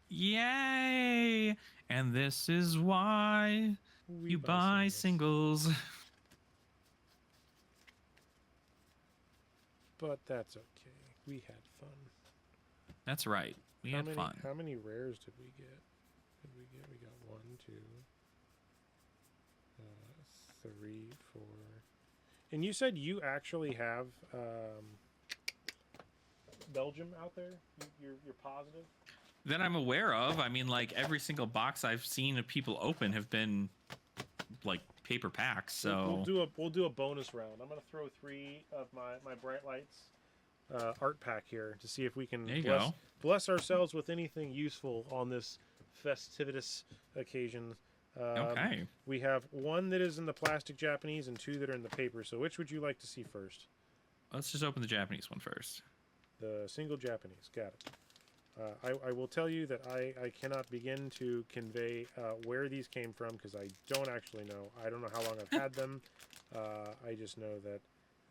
Yay! And this is why you buy singles. But that's okay. We had fun. That's right. We had fun. How many rares did we get? We got 1, 2, 3, 4. And you said you actually have Belgium out there? You're positive? That I'm aware of. I mean, like every single box I've seen of people open have been like paper packs. So we'll do a bonus round. I'm gonna throw 3 of my Bright Lights art pack here to see if we can bless ourselves with anything useful on this festivitous occasion. Okay. We have 1 that is in the plastic Japanese and 2 that are in the paper. So which would you like to see first? Let's just open the Japanese one first. The single Japanese. Got it. I will tell you that I cannot begin to convey where these came from because I don't actually know. I don't know how long I've had them. I just know that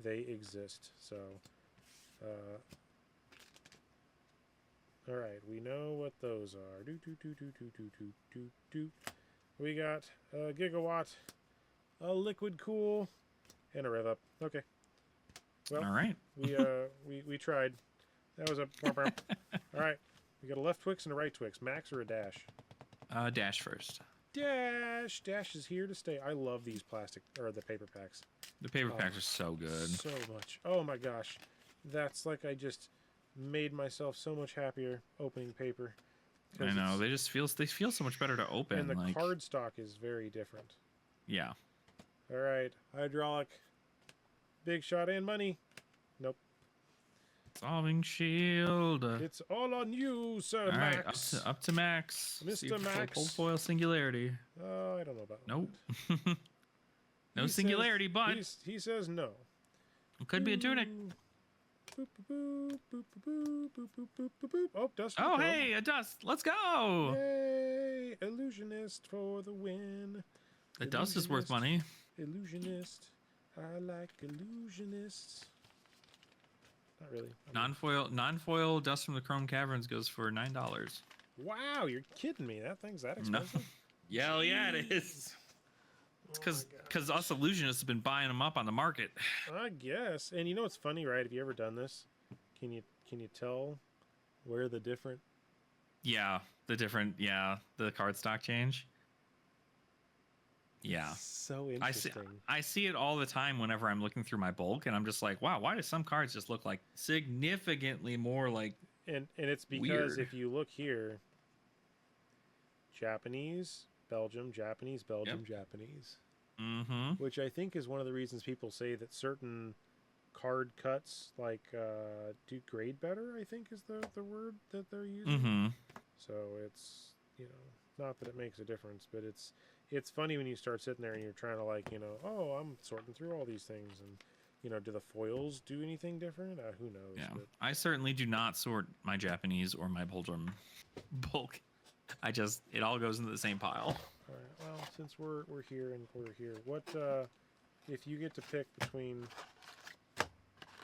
they exist. So, all right, we know what those are. We got a Gigawatt, a Liquid Cool, and a Rev Up. Okay. Well, all right. we tried. That was a all right. We got a left Twix and a right Twix. Max or a Dash? Dash first. Dash. Dash is here to stay. I love these plastic or the paper packs. The paper packs are so good. So much. Oh my gosh. That's like I just made myself so much happier opening paper. I know. They feel so much better to open. And the card stock is very different. Yeah. All right. Hydraulic. Big shot and money. Nope. Solving shield. It's all on you, Sir all Max. Right, up to Max. Mr. Max. Full foil singularity. Oh, I don't know about that. Nope. No singularity, but he says no. It could be a tunic. Boop, boop, boop, boop, boop, boop, boop, boop, boop. Oh, dust. Oh, hey, a dust. Let's go. Yay! Illusionist for the win. The dust is worth money. Illusionist. I like illusionists. Not really. Non-foil dust from the Chrome Caverns goes for $9. Wow, you're kidding me. That thing's that expensive? No. Yeah, it is. It's because us illusionists have been buying them up on the market. I guess. And you know what's funny, right? Have you ever done this? Can you tell where the different? Yeah, the cardstock change. Yeah. So interesting. I see it all the time whenever I'm looking through my bulk, and I'm just like, wow, why do some cards just look like significantly more like? And it's because weird. If you look here, Japanese, Belgium, Japanese, Belgium, Japanese. Mm-hmm. Which I think is one of the reasons people say that certain card cuts like do grade better, I think is the word that they're using. Mm-hmm. So it's, not that it makes a difference, but it's funny when you start sitting there and you're trying to oh, I'm sorting through all these things and do the foils do anything different? Who knows? Yeah. But I certainly do not sort my Japanese or my Belgium bulk. It all goes into the same pile. All right. Well, since we're here, what if you get to pick between?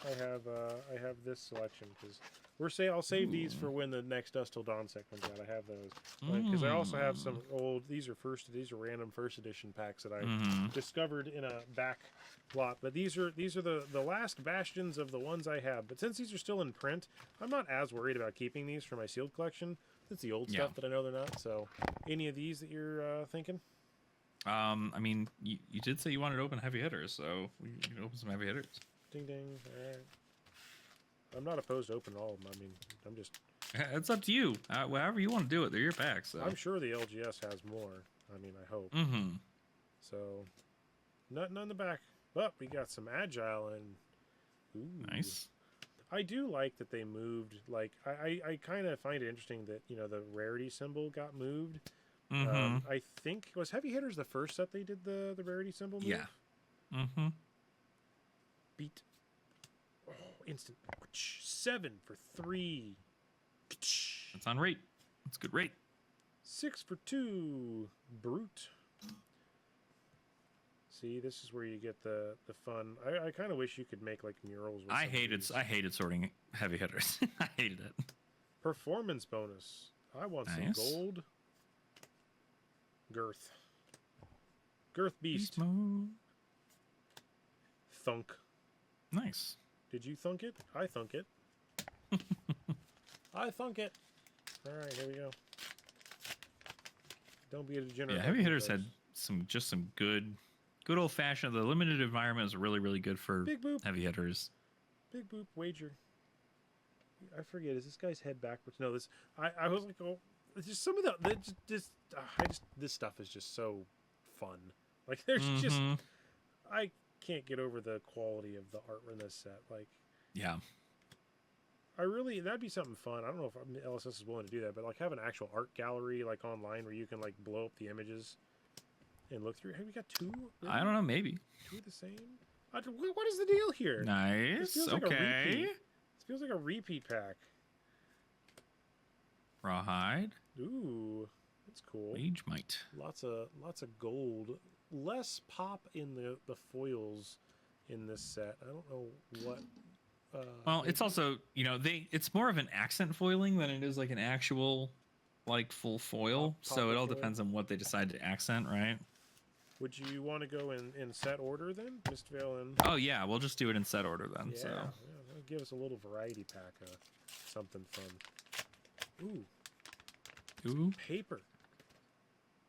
I have this selection because I'll save these for when the next Dust Till Dawn set comes out. I have those because I also have some old. These are random first edition packs that I discovered in a back lot. But these are the last bastions of the ones I have. But since these are still in print, I'm not as worried about keeping these for my sealed collection. It's the old stuff that I know they're not. So, any of these that you're thinking? I mean, you did say you wanted to open heavy hitters, so we can open some heavy hitters. Ding ding. All right. I'm not opposed to open all of them. I mean, I'm just. It's up to you. However you want to do it, they're your packs. So. I'm sure the LGS has more. I mean, I hope. Mm-hmm. So, nothing on the back. But we got some agile and. Ooh. Nice. I do like that they moved. Like, I kind of find it interesting that the rarity symbol got moved. Mm-hmm. I think was Heavy Hitters the first set they did the rarity symbol move. Yeah. Mm-hmm. Beat. Oh, instant 7 for 3. That's on rate. That's good rate. 6 for 2. Brute. See, this is where you get the fun. I kind of wish you could make like murals. With I hated sorting heavy hitters. I hated it. Performance bonus. I want some gold. Girth Beast. Thunk. Nice. Did you thunk it? I thunk it. I thunk it. All right, here we go. Don't be a degenerate. Yeah, like heavy me, hitters folks. had some good old fashioned. The limited environment was really good for Big boop. heavy hitters. Big boop. Wager. I forget. Is this guy's head backwards? No. This. I was like, oh, it's just some of the just. This stuff is just so fun. Like there's just. Mm-hmm. I can't get over the quality of the art in this set. Like. Yeah. That'd be something fun. I don't know if LSS is willing to do that, but like have an actual art gallery like online where you can like blow up the images and look through. Hey, we got two. Really? I don't know. Maybe. Two of the same. What is the deal here? Nice. Like Okay. This feels like a repeat pack. Rawhide. Ooh, that's cool. Mage Might. Lots of gold. Less pop in the foils in this set. I don't know what. Well, it's also it's more of an accent foiling than it is like an actual like full foil. So it all depends on what they decide to accent, right? Would you want to go in set order then? Mistvale and. Oh yeah, we'll just do it in set order then. Yeah, So that'll give us a little variety pack of something fun. Ooh, paper.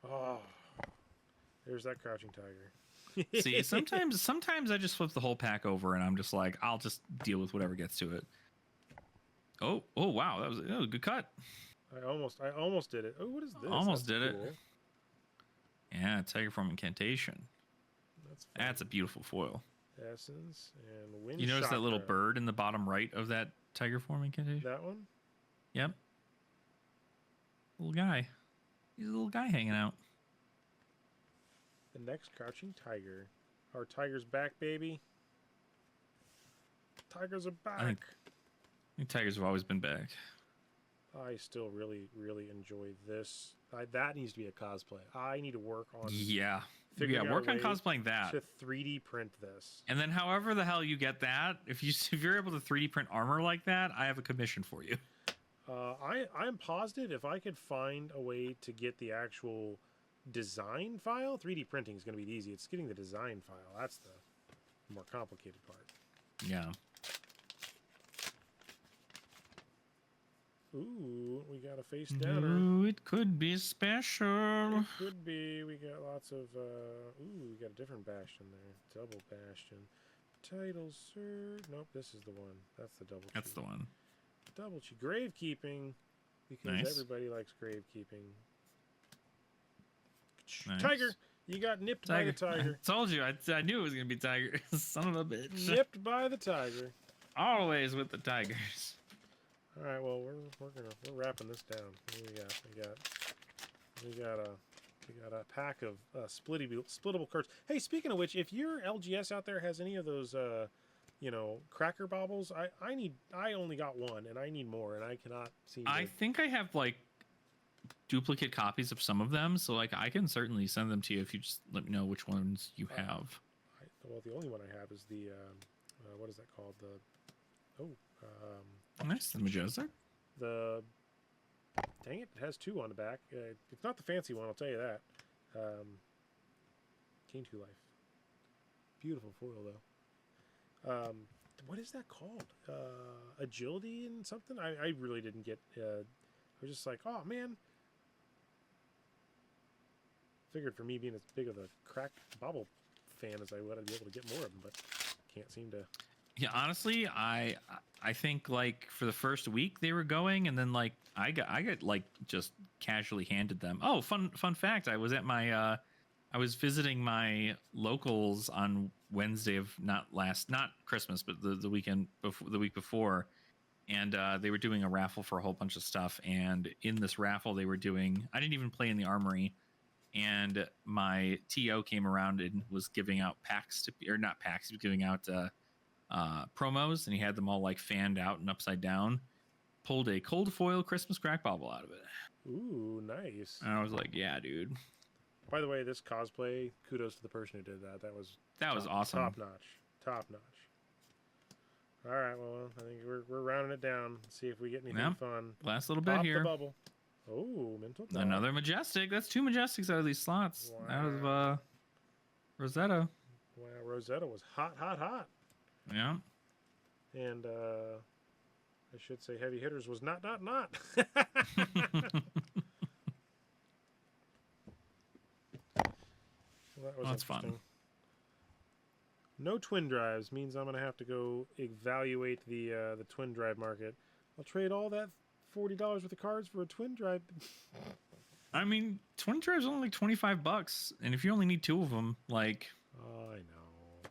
Oh, there's that crouching tiger. see, sometimes I just flip the whole pack over and I'm just like, I'll just deal with whatever gets to it. Oh wow, that was a good cut. I almost did it. Oh, what is this? Almost That's did cool. it. Yeah, Tiger Form Incantation. That's a beautiful foil. Essence and wind. You notice that little chakra. bird in the bottom right of that Tiger Form Incantation? That one? Yep. Little guy. He's a little guy hanging out. The next crouching tiger. Our tiger's back, baby. Tigers are back. I think tigers have always been back. I still really enjoy this. That needs to be a cosplay. I need to work on. Yeah. figuring out Work a on way cosplaying that. to 3D print this. And then however the hell you get that, if you're able to 3D print armor like that, I have a commission for you. I'm positive if I could find a way to get the actual design file, 3D printing is going to be easy. It's getting the design file. That's the more complicated part. Yeah. Ooh, we got a face downer. Ooh, it could be special. It could be. We got lots of. Ooh, we got a different bastion there. Double bastion. Title, sir. Nope, this is the one. That's the double. That's cheat. the one. Double cheat. Gravekeeping. Because Nice. everybody likes gravekeeping. Nice. Tiger! You got nipped by the tiger. I told you. I knew it was going to be tiger. Son of a bitch. Nipped by the tiger. Always with the tigers. All right, well we're wrapping this down. What do we got a pack of splittable cards. Hey, speaking of which, if your LGS out there has any of those cracker baubles, I only got one and I need more and I cannot seem I think I have like duplicate copies of some of them, so like I can certainly send them to you if you just let me know which ones you have. Well, the only one I have is the what is that called? Nice, the Majestic. The dang it has two on the back. It's not the fancy one, I'll tell you that. King 2 Life. Beautiful foil though. What is that called? Agility and something? I really didn't get. I was just like, oh man. Figured for me being as big of a crack bobble fan as I would, I'd be able to get more of them, but can't seem to. Yeah, honestly, I think like for the first week they were going, and then like I got like just casually handed them. Oh, fun fact! I was at my I was visiting my locals on Wednesday of not Christmas, but the weekend before, the week before, and they were doing a raffle for a whole bunch of stuff. And in this raffle, they were doing. I didn't even play in the armory, and my TO came around and was giving out packs or not packs. He was giving out promos, and he had them all like fanned out and upside down. Pulled a cold foil Christmas crack bauble out of it. Ooh, nice. And I was like, yeah, dude. By the way, this cosplay, kudos to the person who did that. That was awesome. Top notch. All right, well, I think we're rounding it down. Let's see if we get anything fun. Last little bit Pop here. the bubble. Oh, mental. Dot. Another Majestic. That's two Majestics out of these slots. Wow. Out of Rosetta. Wow, Rosetta was hot. Yeah. And I should say heavy hitters was not. Well, that was Well, that's fun. interesting. No twin drives means I'm gonna have to go evaluate the twin drive market. I'll trade all that $40 worth of cards for a twin drive. I mean, 20 drives only like $25, and if you only need 2 of them, like, Oh, I know.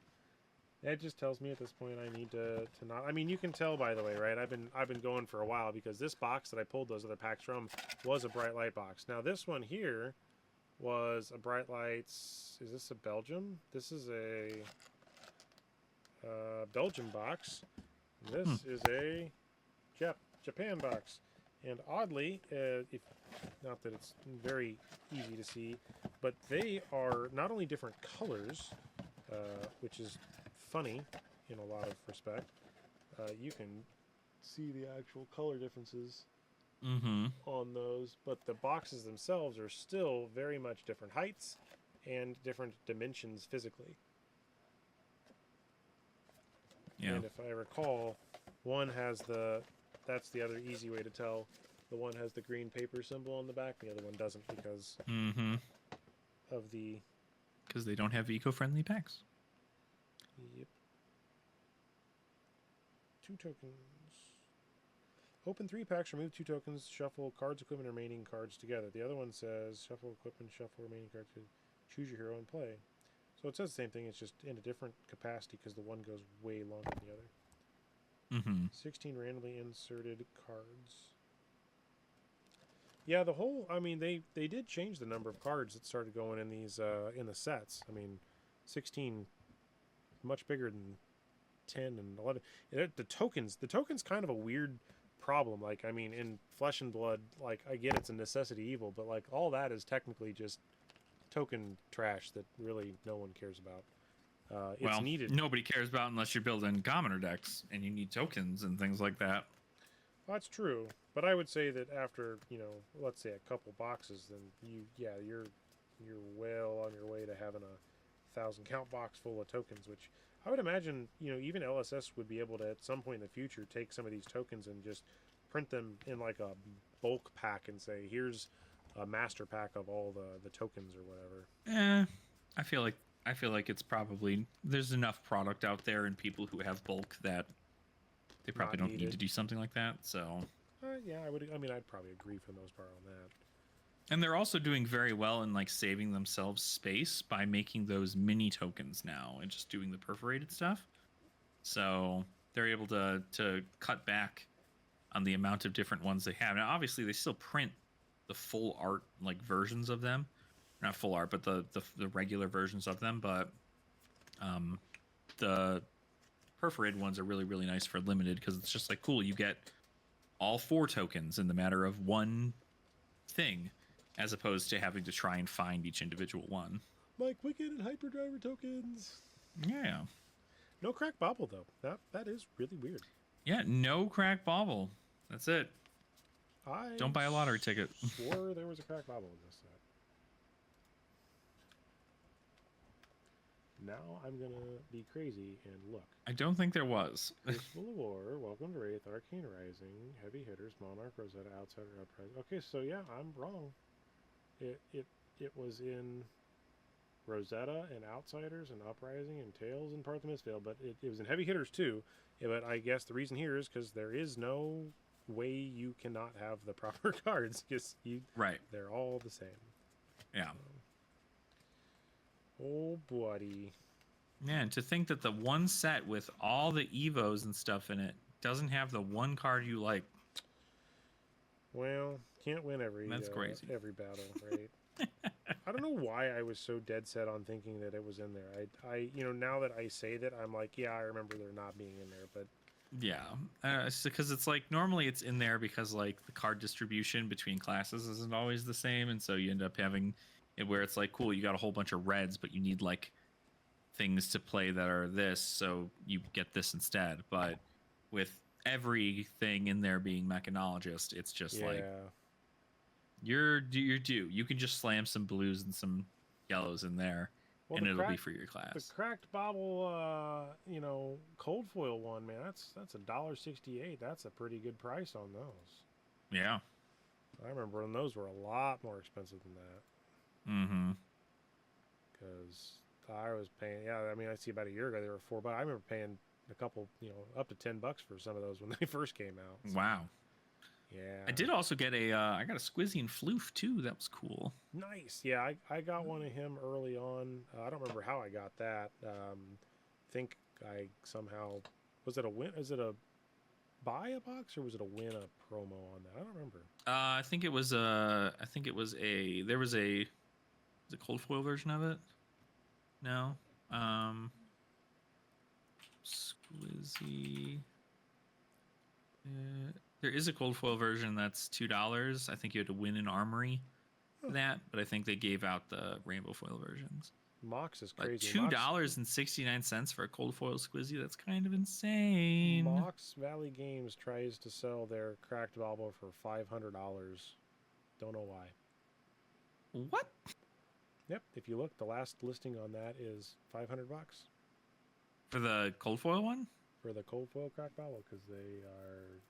That just tells me at this point I need to not. I mean, you can tell by the way, right? I've been going for a while because this box that I pulled those other packs from was a bright light box. Now this one here was a bright lights. Is this a Belgium? This is a Belgium box. This is a Japan box. And oddly, if not that it's very easy to see, but they are not only different colors, which is funny in a lot of respect. You can see the actual color differences on those, but the boxes themselves are still very much different heights and different dimensions physically. yeah. And if I recall, one has that's the other easy way to tell. The one has the green paper symbol on the back, the other one doesn't because of the. Because they don't have eco-friendly packs. Yep. 2 tokens. Open 3 packs, remove 2 tokens, shuffle cards, equipment, and remaining cards together. The other one says shuffle equipment, shuffle remaining cards, choose your hero and play. So it says the same thing, it's just in a different capacity because the one goes way longer than the other. 16 randomly inserted cards. Yeah, the whole. I mean, they did change the number of cards that started going in these in the sets. I mean, 16 much bigger than 10 and 11. The tokens kind of a weird problem. Like, I mean, in Flesh and Blood, like I get it's a necessity evil, but like all that is technically just token trash that really no one cares about. It's needed. Nobody cares about unless you're building commoner decks and you need tokens and things like that. Well, that's true, but I would say that after let's say a couple boxes, then you're well on your way to having a 1,000 count box full of tokens, which I would imagine even LSS would be able to at some point in the future take some of these tokens and just print them in like a bulk pack and say here's a master pack of all the tokens or whatever. I feel like it's probably there's enough product out there and people who have bulk that they probably don't need to do something like that. So yeah, I'd probably agree for the most part on that. And they're also doing very well in like saving themselves space by making those mini tokens now and just doing the perforated stuff. So they're able to cut back on the amount of different ones they have. Now, obviously, they still print the full art like versions of them, not full art, but the regular versions of them. But the perforated ones are really, really nice for limited because it's just like cool. You get all 4 tokens in the matter of one thing, as opposed to having to try and find each individual one. Like Wicked and Hyperdriver tokens. Yeah. No crack bobble though. That is really weird. Yeah, no crack bobble. That's it. Don't buy a lottery ticket. Swore there was a crack bobble in this set. Now I'm gonna be crazy and look. I don't think there was. Crucible of War, Welcome to Wraith, Arcane Rising, Heavy Hitters, Monarch, Rosetta, Outsider, Uprising. Okay, so yeah, I'm wrong. It was in Rosetta and Outsiders and Uprising and Tales and Part of the Mistveil, but it was in Heavy Hitters too. Yeah, but I guess the reason here is because there is no way you cannot have the proper cards because they're all the same. Yeah. Oh, buddy. Yeah, and to think that the one set with all the Evos and stuff in it doesn't have the one card you like. Well, can't win That's crazy. Every battle, right? I don't know why I was so dead set on thinking that it was in there. I now that I say that, I'm like, yeah, I remember there not being in there, but yeah, because it's like normally it's in there because like the card distribution between classes isn't always the same, and so you end up having it where it's like, cool, you got a whole bunch of reds, but you need like things to play that are this, so you get this instead. But with everything in there being mechanologist, it's just like you're due. You can just slam some blues and some yellows in there, Well, and it'll be for your class. the cracked bobble, cold foil one, man. That's $1.68. That's a pretty good price on those. Yeah. I remember when those were a lot more expensive than that. Mm-hmm. Because I was paying. Yeah, I mean, I see about a year ago they were $4. I remember paying a couple, up to $10 for some of those when they first came out. So, Wow. yeah. I did also get I got a Squizzy and Floof too. That was cool. Nice. Yeah, I got one of him early on. I don't remember how I got that. Think I somehow was it a win? Is it a buy a box or was it a win a promo on that? I don't remember. I think it was there was a cold foil version of it. No. Squizzy. There is a cold foil version that's $2. I think you had to win an armory for that, but I think they gave out the rainbow foil versions. Mox is But crazy. $2.69 for a cold foil Squizzy, that's kind of insane. Mox Valley Games tries to sell their cracked bobble for $500. Don't know why. What? Yep, if you look, the last listing on that is $500 For the cold foil one? for the cold foil cracked bobble because they are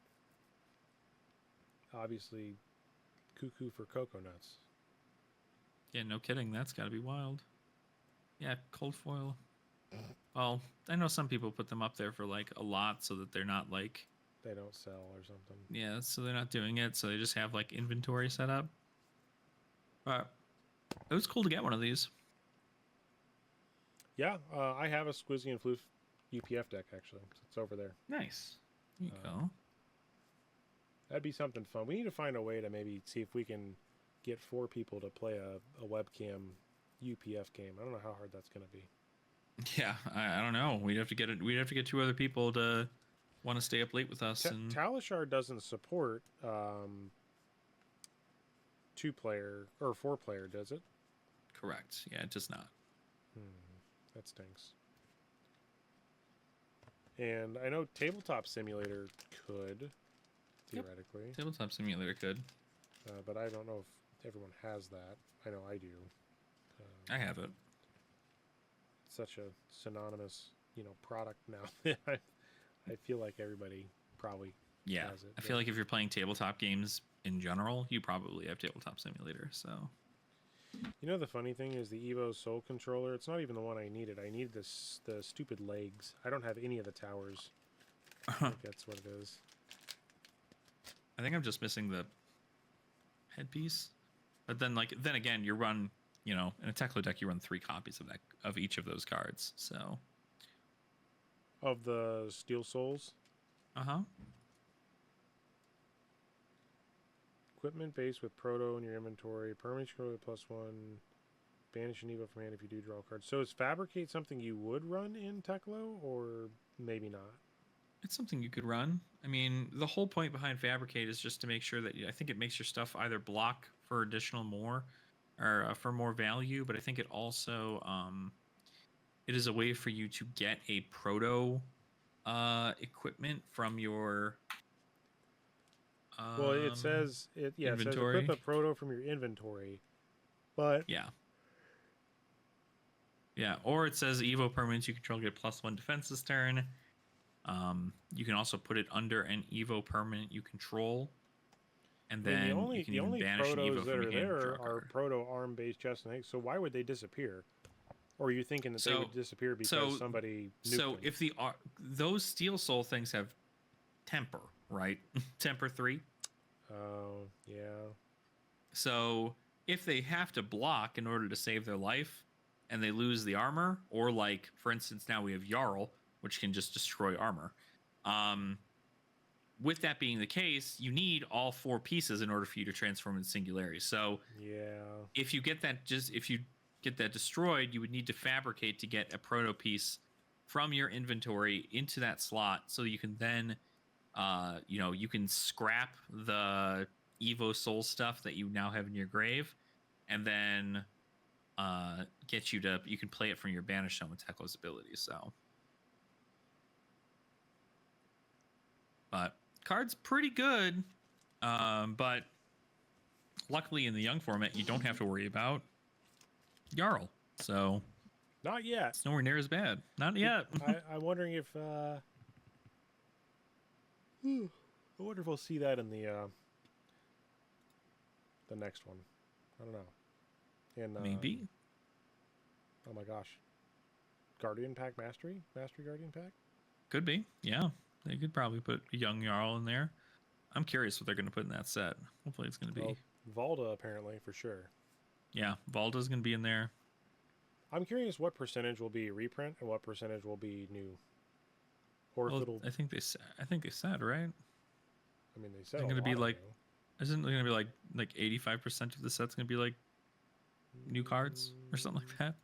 obviously cuckoo for cocoa nuts. Yeah, no kidding. That's got to be wild. Yeah, cold foil. Well, I know some people put them up there for like a lot so that they're not like... They don't sell or something. Yeah, so they're not doing it. So they just have like inventory set up. But it was cool to get one of these. Yeah, I have a Squizzy and Floof UPF deck actually. It's over there. Nice. There you go. That'd be something fun. We need to find a way to maybe see if we can get 4 people to play a webcam UPF game. I don't know how hard that's going to be. Yeah, I don't know. We'd have to get 2 other people to want to stay up late with us. And Talishar doesn't support 2-player or 4-player, does it? correct. Yeah, it does not. That stinks. And I know Tabletop Simulator could, theoretically. Tabletop Simulator could. But I don't know if everyone has that. I know I do. I have it. Such a synonymous, product now. I feel like everybody probably has it. I feel like if you're playing tabletop games in general, you probably have Tabletop Simulator. So, the funny thing is the Evo Soul Controller. It's not even the one I needed. I needed the stupid legs. I don't have any of the towers. I think that's what it is. I think I'm just missing the headpiece. But then again, you run, in a Teklo deck, you run 3 copies of each of those cards. So, Of the Steel Souls. Equipment base with Proto in your inventory. Permanent control +1. Banish an Evo from hand if you do draw cards. So is Fabricate something you would run in Teklo, or maybe not? It's something you could run. I mean, the whole point behind Fabricate is just to make sure that I think it makes your stuff either block for additional more or for more value, but I think it also it is a way for you to get a proto equipment from your well, it says inventory. It says equip a proto from your inventory, but yeah, or it says Evo permanents you control get +1 defense this turn. You can also put it under an Evo permanent you control, and then you can even banish an Evo from your hand. There are proto arm based chest and eggs. So why would they disappear? Or are you thinking that they would disappear because somebody nuked them? If those Steel Soul things have temper, right? Temper 3. Oh, yeah. So if they have to block in order to save their life and they lose the armor, or for instance, now we have Jarl, which can just destroy armor. With that being the case, you need all 4 pieces in order for you to transform into Singularity. So if you get that destroyed, you would need to Fabricate to get a proto piece from your inventory into that slot, so you can then you can scrap the Evo Soul stuff that you now have in your grave, and then you can play it from your Banish Stone with Teklo's ability. So, but card's pretty good, but luckily in the young format you don't have to worry about Jarl. So Not yet. It's nowhere near as bad. Not yet. I'm wondering if I wonder if we'll see that in the next one. I don't know. In Maybe. oh my gosh, Guardian Pack Mastery Guardian Pack. Could be. Yeah. They could probably put a young Jarl in there. I'm curious what they're going to put in that set. Hopefully it's going to be. Well, Valda apparently for sure. Yeah, Valda's going to be in there. I'm curious what percentage will be reprint and what percentage will be new. Or Well, if it'll. I think they said, right? I mean, they said They're going to be like, new. isn't it going to be like 85% of the set's going to be like new cards or something like that?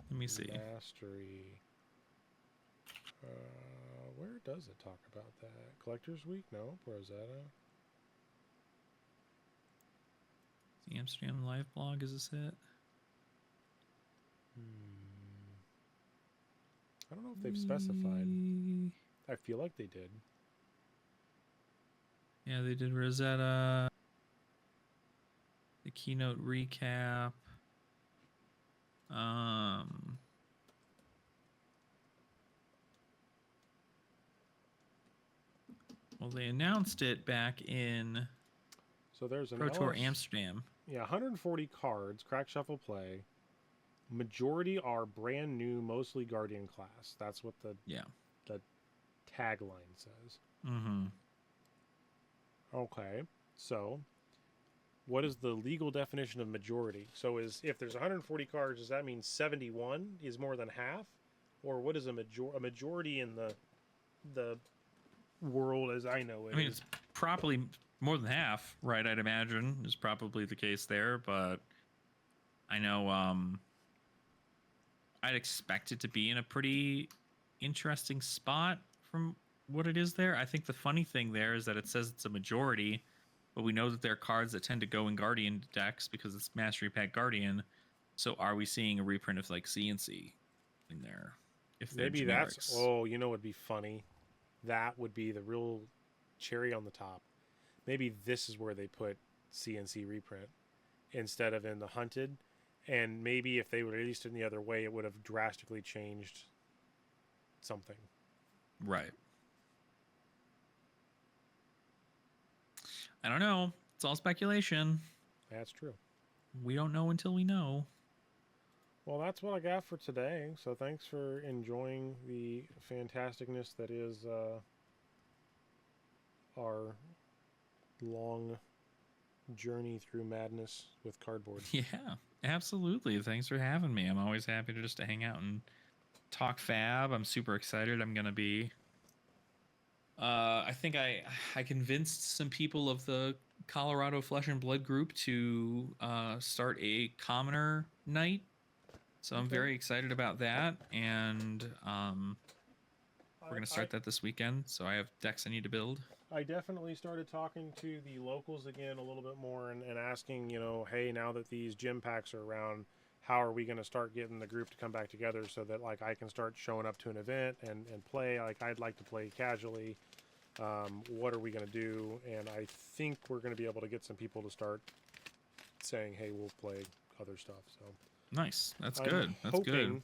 Let me see. Mastery. Where does it talk about that? Collector's Week? No. Rosetta. The Amsterdam Live blog is a set. I don't know if they've specified. I feel like they did. Yeah, they did Rosetta. The keynote recap. Well, they announced it back in So there's an Pro Tour LS Amsterdam. Yeah, 140 cards, crack shuffle play. Majority are brand new, mostly Guardian class. That's what the tagline says. Mm-hmm. Okay, so what is the legal definition of majority? So if there's 140 cards, does that mean 71 is more than half, or what is a majority in the world as I know it? I mean, it's probably more than half, right? I'd imagine is probably the case there, but I know I'd expect it to be in a pretty interesting spot from what it is there. I think the funny thing there is that it says it's a majority, but we know that there are cards that tend to go in Guardian decks because it's Mastery Pack Guardian. So are we seeing a reprint of like CNC in there? If Maybe generics? that's what'd be funny. That would be the real cherry on the top. Maybe this is where they put CNC reprint instead of in the hunted. And maybe if they would released it in the other way, it would have drastically changed something. Right. I don't know. It's all speculation. That's true. We don't know until we know. Well, that's what I got for today. So thanks for enjoying the fantasticness that is our long journey through madness with cardboard. Yeah, absolutely. Thanks for having me. I'm always happy to just to hang out and talk fab. I'm super excited. I'm gonna be. I think I convinced some people of the Colorado Flesh and Blood group to start a commoner night. So I'm very excited about that, and we're gonna start that this weekend. So I have decks I need to build. I definitely started talking to the locals again a little bit more and asking, hey, now that these gym packs are around, how are we going to start getting the group to come back together so that like I can start showing up to an event and play like I'd like to play casually. What are we going to do? And I think we're going to be able to get some people to start saying, hey, we'll play other stuff. So nice. That's good. That's good.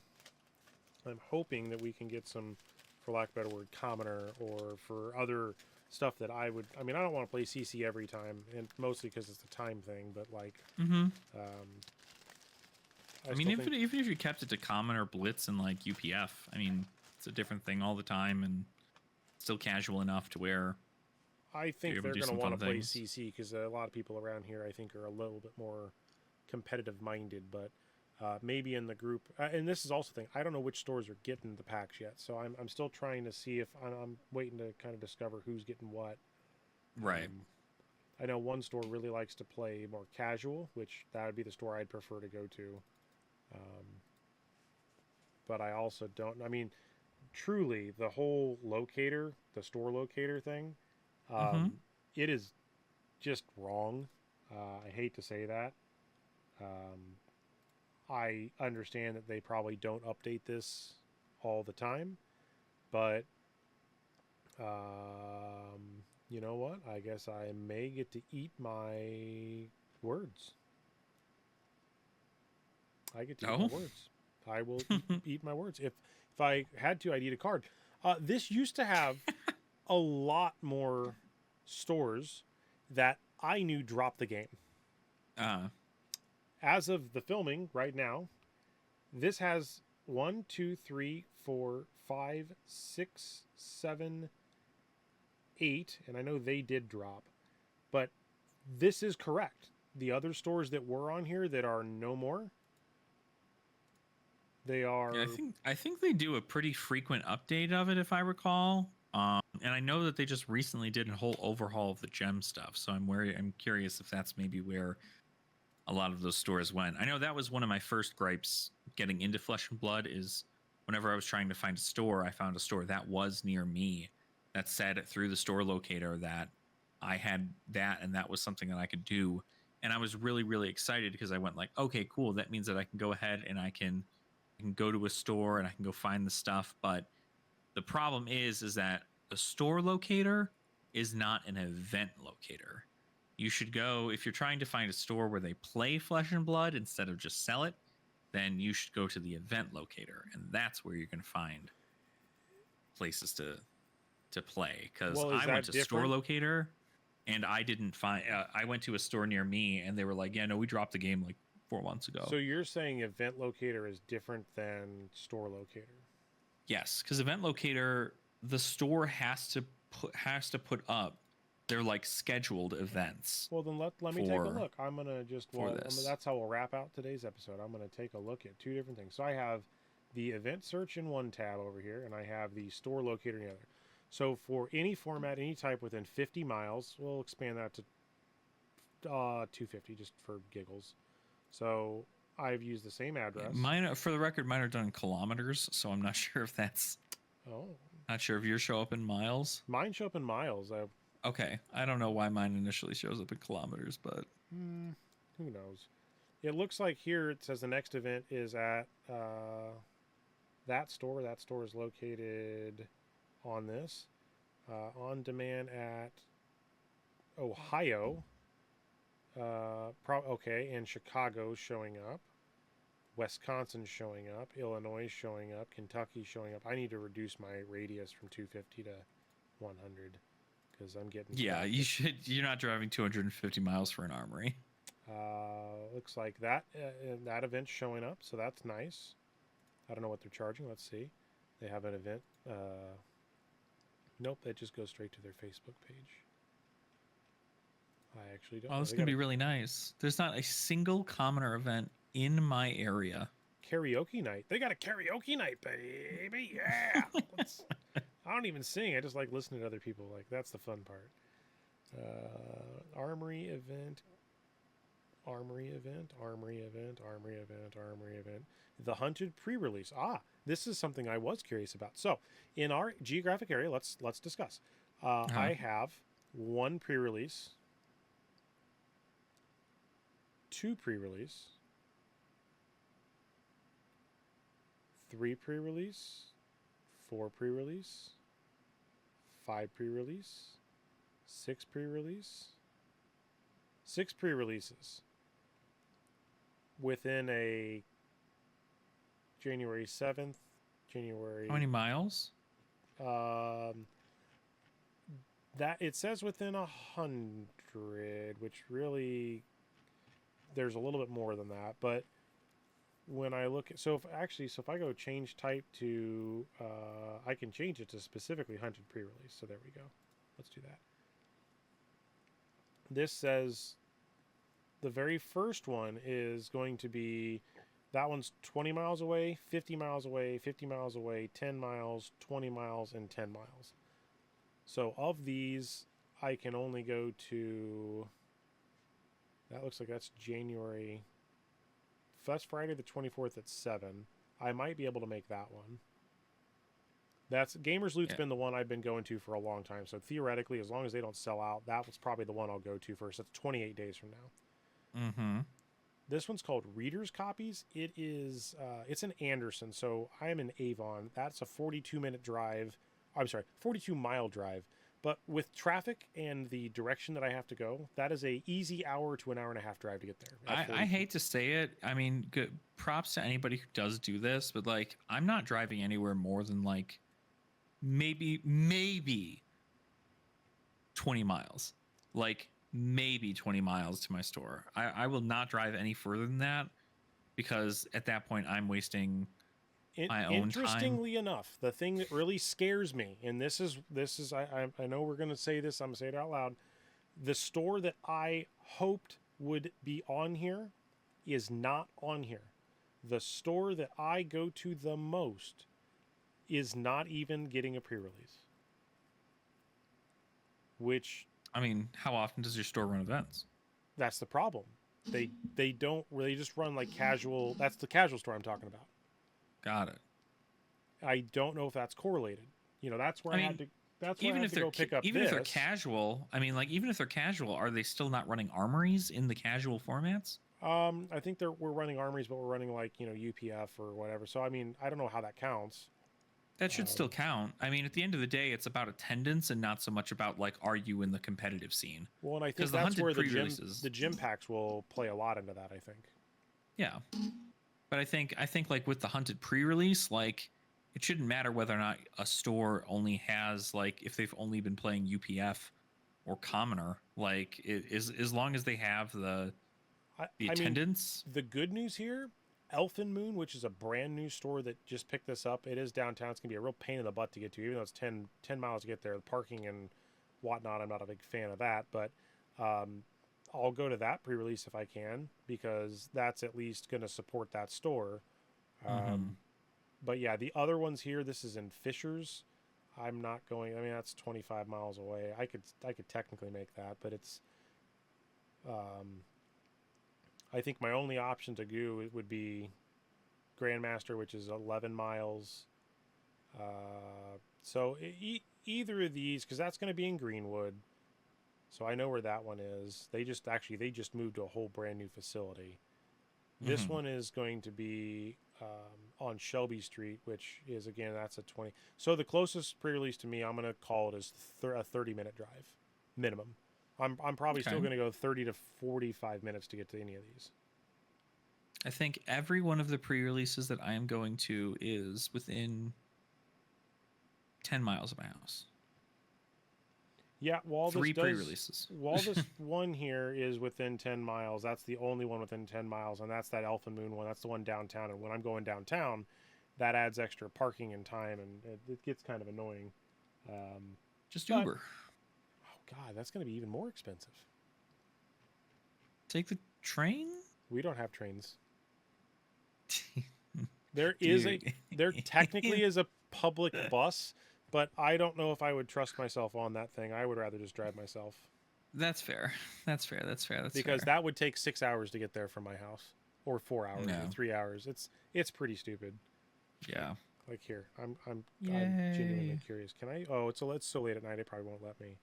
I'm hoping that we can get some, for lack of a better word, commoner or for other stuff that I don't want to play CC every time, and mostly because it's a time thing, but like I mean, even if you kept it to common or blitz and like UPF, I mean, it's a different thing all the time and still casual enough to where I think they're going to want to play CC because a lot of people around here I think are a little bit more competitive minded, but maybe in the group, and this is also the thing, I don't know which stores are getting the packs yet, so I'm still trying to see if I'm waiting to kind of discover who's getting what. Right. I know one store really likes to play more casual, which that would be the store I'd prefer to go to. But I also don't, truly, the whole locator, the store locator thing, it is just wrong. I hate to say that. I understand that they probably don't update this all the time, but you know what? I guess I may get to eat my words. I get to eat my Oh. words. I will eat my words. If I had to, I'd eat a card. This used to have a lot more stores that I knew dropped the game. Uh, As of the filming right now, this has 1, 2, 3, 4, 5, 6, 7, 8, and I know they did drop, but this is correct. The other stores that were on here that are no more, they are. yeah, I think they do a pretty frequent update of it, if I recall. And I know that they just recently did a whole overhaul of the gem stuff. So I'm curious if that's maybe where a lot of those stores went. I know that was one of my first gripes getting into Flesh and Blood is whenever I was trying to find a store, I found a store that was near me that said through the store locator that I had that and that was something that I could do. And I was really, really excited because I went like, okay, cool. That means that I can go ahead and I can go to a store and I can go find the stuff. But the problem is that the store locator is not an event locator. You should go if you're trying to find a store where they play Flesh and Blood instead of just sell it, then you should go to the event locator, and that's where you're going to find places to play. Because Well, is I went that to store different? locator, and I didn't find. I went to a store near me, and they were like, "Yeah, no, we dropped the game like 4 months ago." So you're saying event locator is different than store locator? Yes, because event locator, the store has to put up their like scheduled events Well, then let me take a for look. I'm gonna just for this. that's how we'll wrap out today's episode. I'm gonna take a look at two different things. So I have the event search in one tab over here, and I have the store locator in the other. So for any format, any type within 50 miles, we'll expand that to 250 just for giggles. So I've used the same address. Mine, for the record, mine are done in kilometers, so I'm not sure if that's Oh, not sure if yours show up in miles. mine show up in miles. Okay, I don't know why mine initially shows up in kilometers, but Who knows? It looks like here it says the next event is at that store. That store is located on this. On demand at Ohio. Okay, and Chicago's showing up. Wisconsin's showing up. Illinois showing up. Kentucky showing up. I need to reduce my radius from 250 to 100 because I'm getting. yeah, you should. You're not driving 250 miles for an armory. Looks like that event's showing up, so that's nice. I don't know what they're charging. Let's see. They have an event. Nope, that just goes straight to their Facebook page. I actually don't. Oh, know. this is They gonna got be a really nice. There's not a single commoner event in my area. karaoke night. They got a karaoke night, baby. Yeah. I don't even sing. I just like listening to other people. Like that's the fun part. Armory event. Armory event. Armory event. Armory event. Armory event. The hunted pre-release. This is something I was curious about. So, in our geographic area, let's discuss. I have one pre-release, two pre-release, three pre-release, four pre-release, five pre-release, six pre-release, six pre-releases within a January 7th, January. How many miles? That it says within 100, which really there's a little bit more than that. But when I look at, so if I go change type to, I can change it to specifically hunted pre-release. So there we go. Let's do that. This says the very first one is going to be, that one's 20 miles away, 50 miles away, 50 miles away, 10 miles, 20 miles, and 10 miles. So of these, I can only go to, that looks like that's January, that's Friday the 24th at 7. I might be able to make that one. That's Gamers Loot's been the one I've been going to for a long time. So theoretically, as long as they don't sell out, that was probably the one I'll go to first. That's 28 days from now. Mm-hmm. This one's called Reader's Copies. It is, it's in Anderson. So I am in Avon. That's a 42-minute drive. I'm sorry, 42-mile drive But with traffic and the direction that I have to go, that is a easy hour to an hour and a half drive to get there. I hate to say it. I mean, good props to anybody who does do this, but like, I'm not driving anywhere more than like maybe 20 miles. Like maybe 20 miles to my store. I will not drive any further than that because at that point I'm wasting my own time. Interestingly enough, the thing that really scares me, and this is I know we're going to say this, I'm going to say it out loud. The store that I hoped would be on here is not on here. The store that I go to the most is not even getting a pre-release. Which, I mean, how often does your store run events? That's the problem. They don't really just run like casual. That's the casual store I'm talking about. Got it. I don't know if that's correlated. You know, that's where I had to. That's where I had to go pick up. Even if they're casual, I mean, like even if they're casual, are they still not running armories in the casual formats? I think we're running armories, but we're running like UPF or whatever. So I mean, I don't know how that counts. That should still count. I mean, at the end of the day, it's about attendance and not so much about like, are you in the competitive scene? Well, and I think that's where the gym packs will play a lot into that. I think. Yeah, but I think like with the hunted pre-release, like it shouldn't matter whether or not a store only has like if they've only been playing UPF or commoner. Like it is as long as they have the attendance. The good news here. Elfin Moon, which is a brand new store that just picked this up. It is downtown. It's going to be a real pain in the butt to get to, even though it's 10 miles to get there. The parking and whatnot, I'm not a big fan of that. But I'll go to that pre-release if I can, because that's at least going to support that store. But yeah, the other ones here, this is in Fishers. I'm not going, I mean, that's 25 miles away. I could technically make that, but it's... I think my only option to go would be Grandmaster, which is 11 miles. So either of these, because that's going to be in Greenwood. So I know where that one is. They just moved to a whole brand new facility. This one is going to be on Shelby Street, which is, again, that's a 20. So the closest pre-release to me, I'm going to call it is a 30-minute drive minimum. I'm probably still going to go 30 to 45 minutes to get to any of these. I think every one of the pre-releases that I am going to is within 10 miles of my house. Yeah, three pre-releases. While this one here is within 10 miles, that's the only one within 10 miles, and that's that Elfin Moon one. That's the one downtown, and when I'm going downtown, that adds extra parking and time, and it gets kind of annoying. Just Uber. God, that's going to be even more expensive. Take the train? We don't have trains. There technically is a public bus, but I don't know if I would trust myself on that thing. I would rather just drive myself. That's fair. Because that would take 6 hours to get there from my house, or 4 hours, or 3 hours. It's pretty stupid. Yeah. Like here, I'm genuinely curious. Can I? Oh, it's so late at night. It probably won't let me.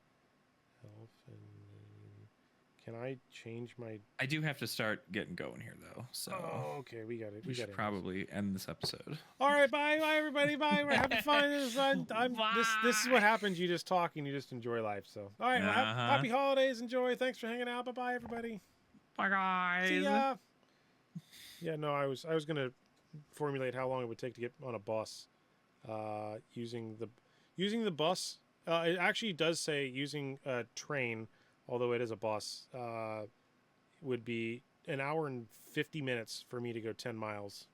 Can I change my... I do have to start getting going here, though. So okay, we got it. We should probably end this episode. All right, bye everybody. Bye. We're having fun. This is what happens. You just talk and you just enjoy life. So, all right, happy holidays. Enjoy. Thanks for hanging out. Bye, everybody. Bye, guys. See ya. Yeah, no, I was gonna formulate how long it would take to get on a bus, using the bus. It actually does say using a train, although it is a bus, would be an hour and 50 minutes for me to go 10 miles.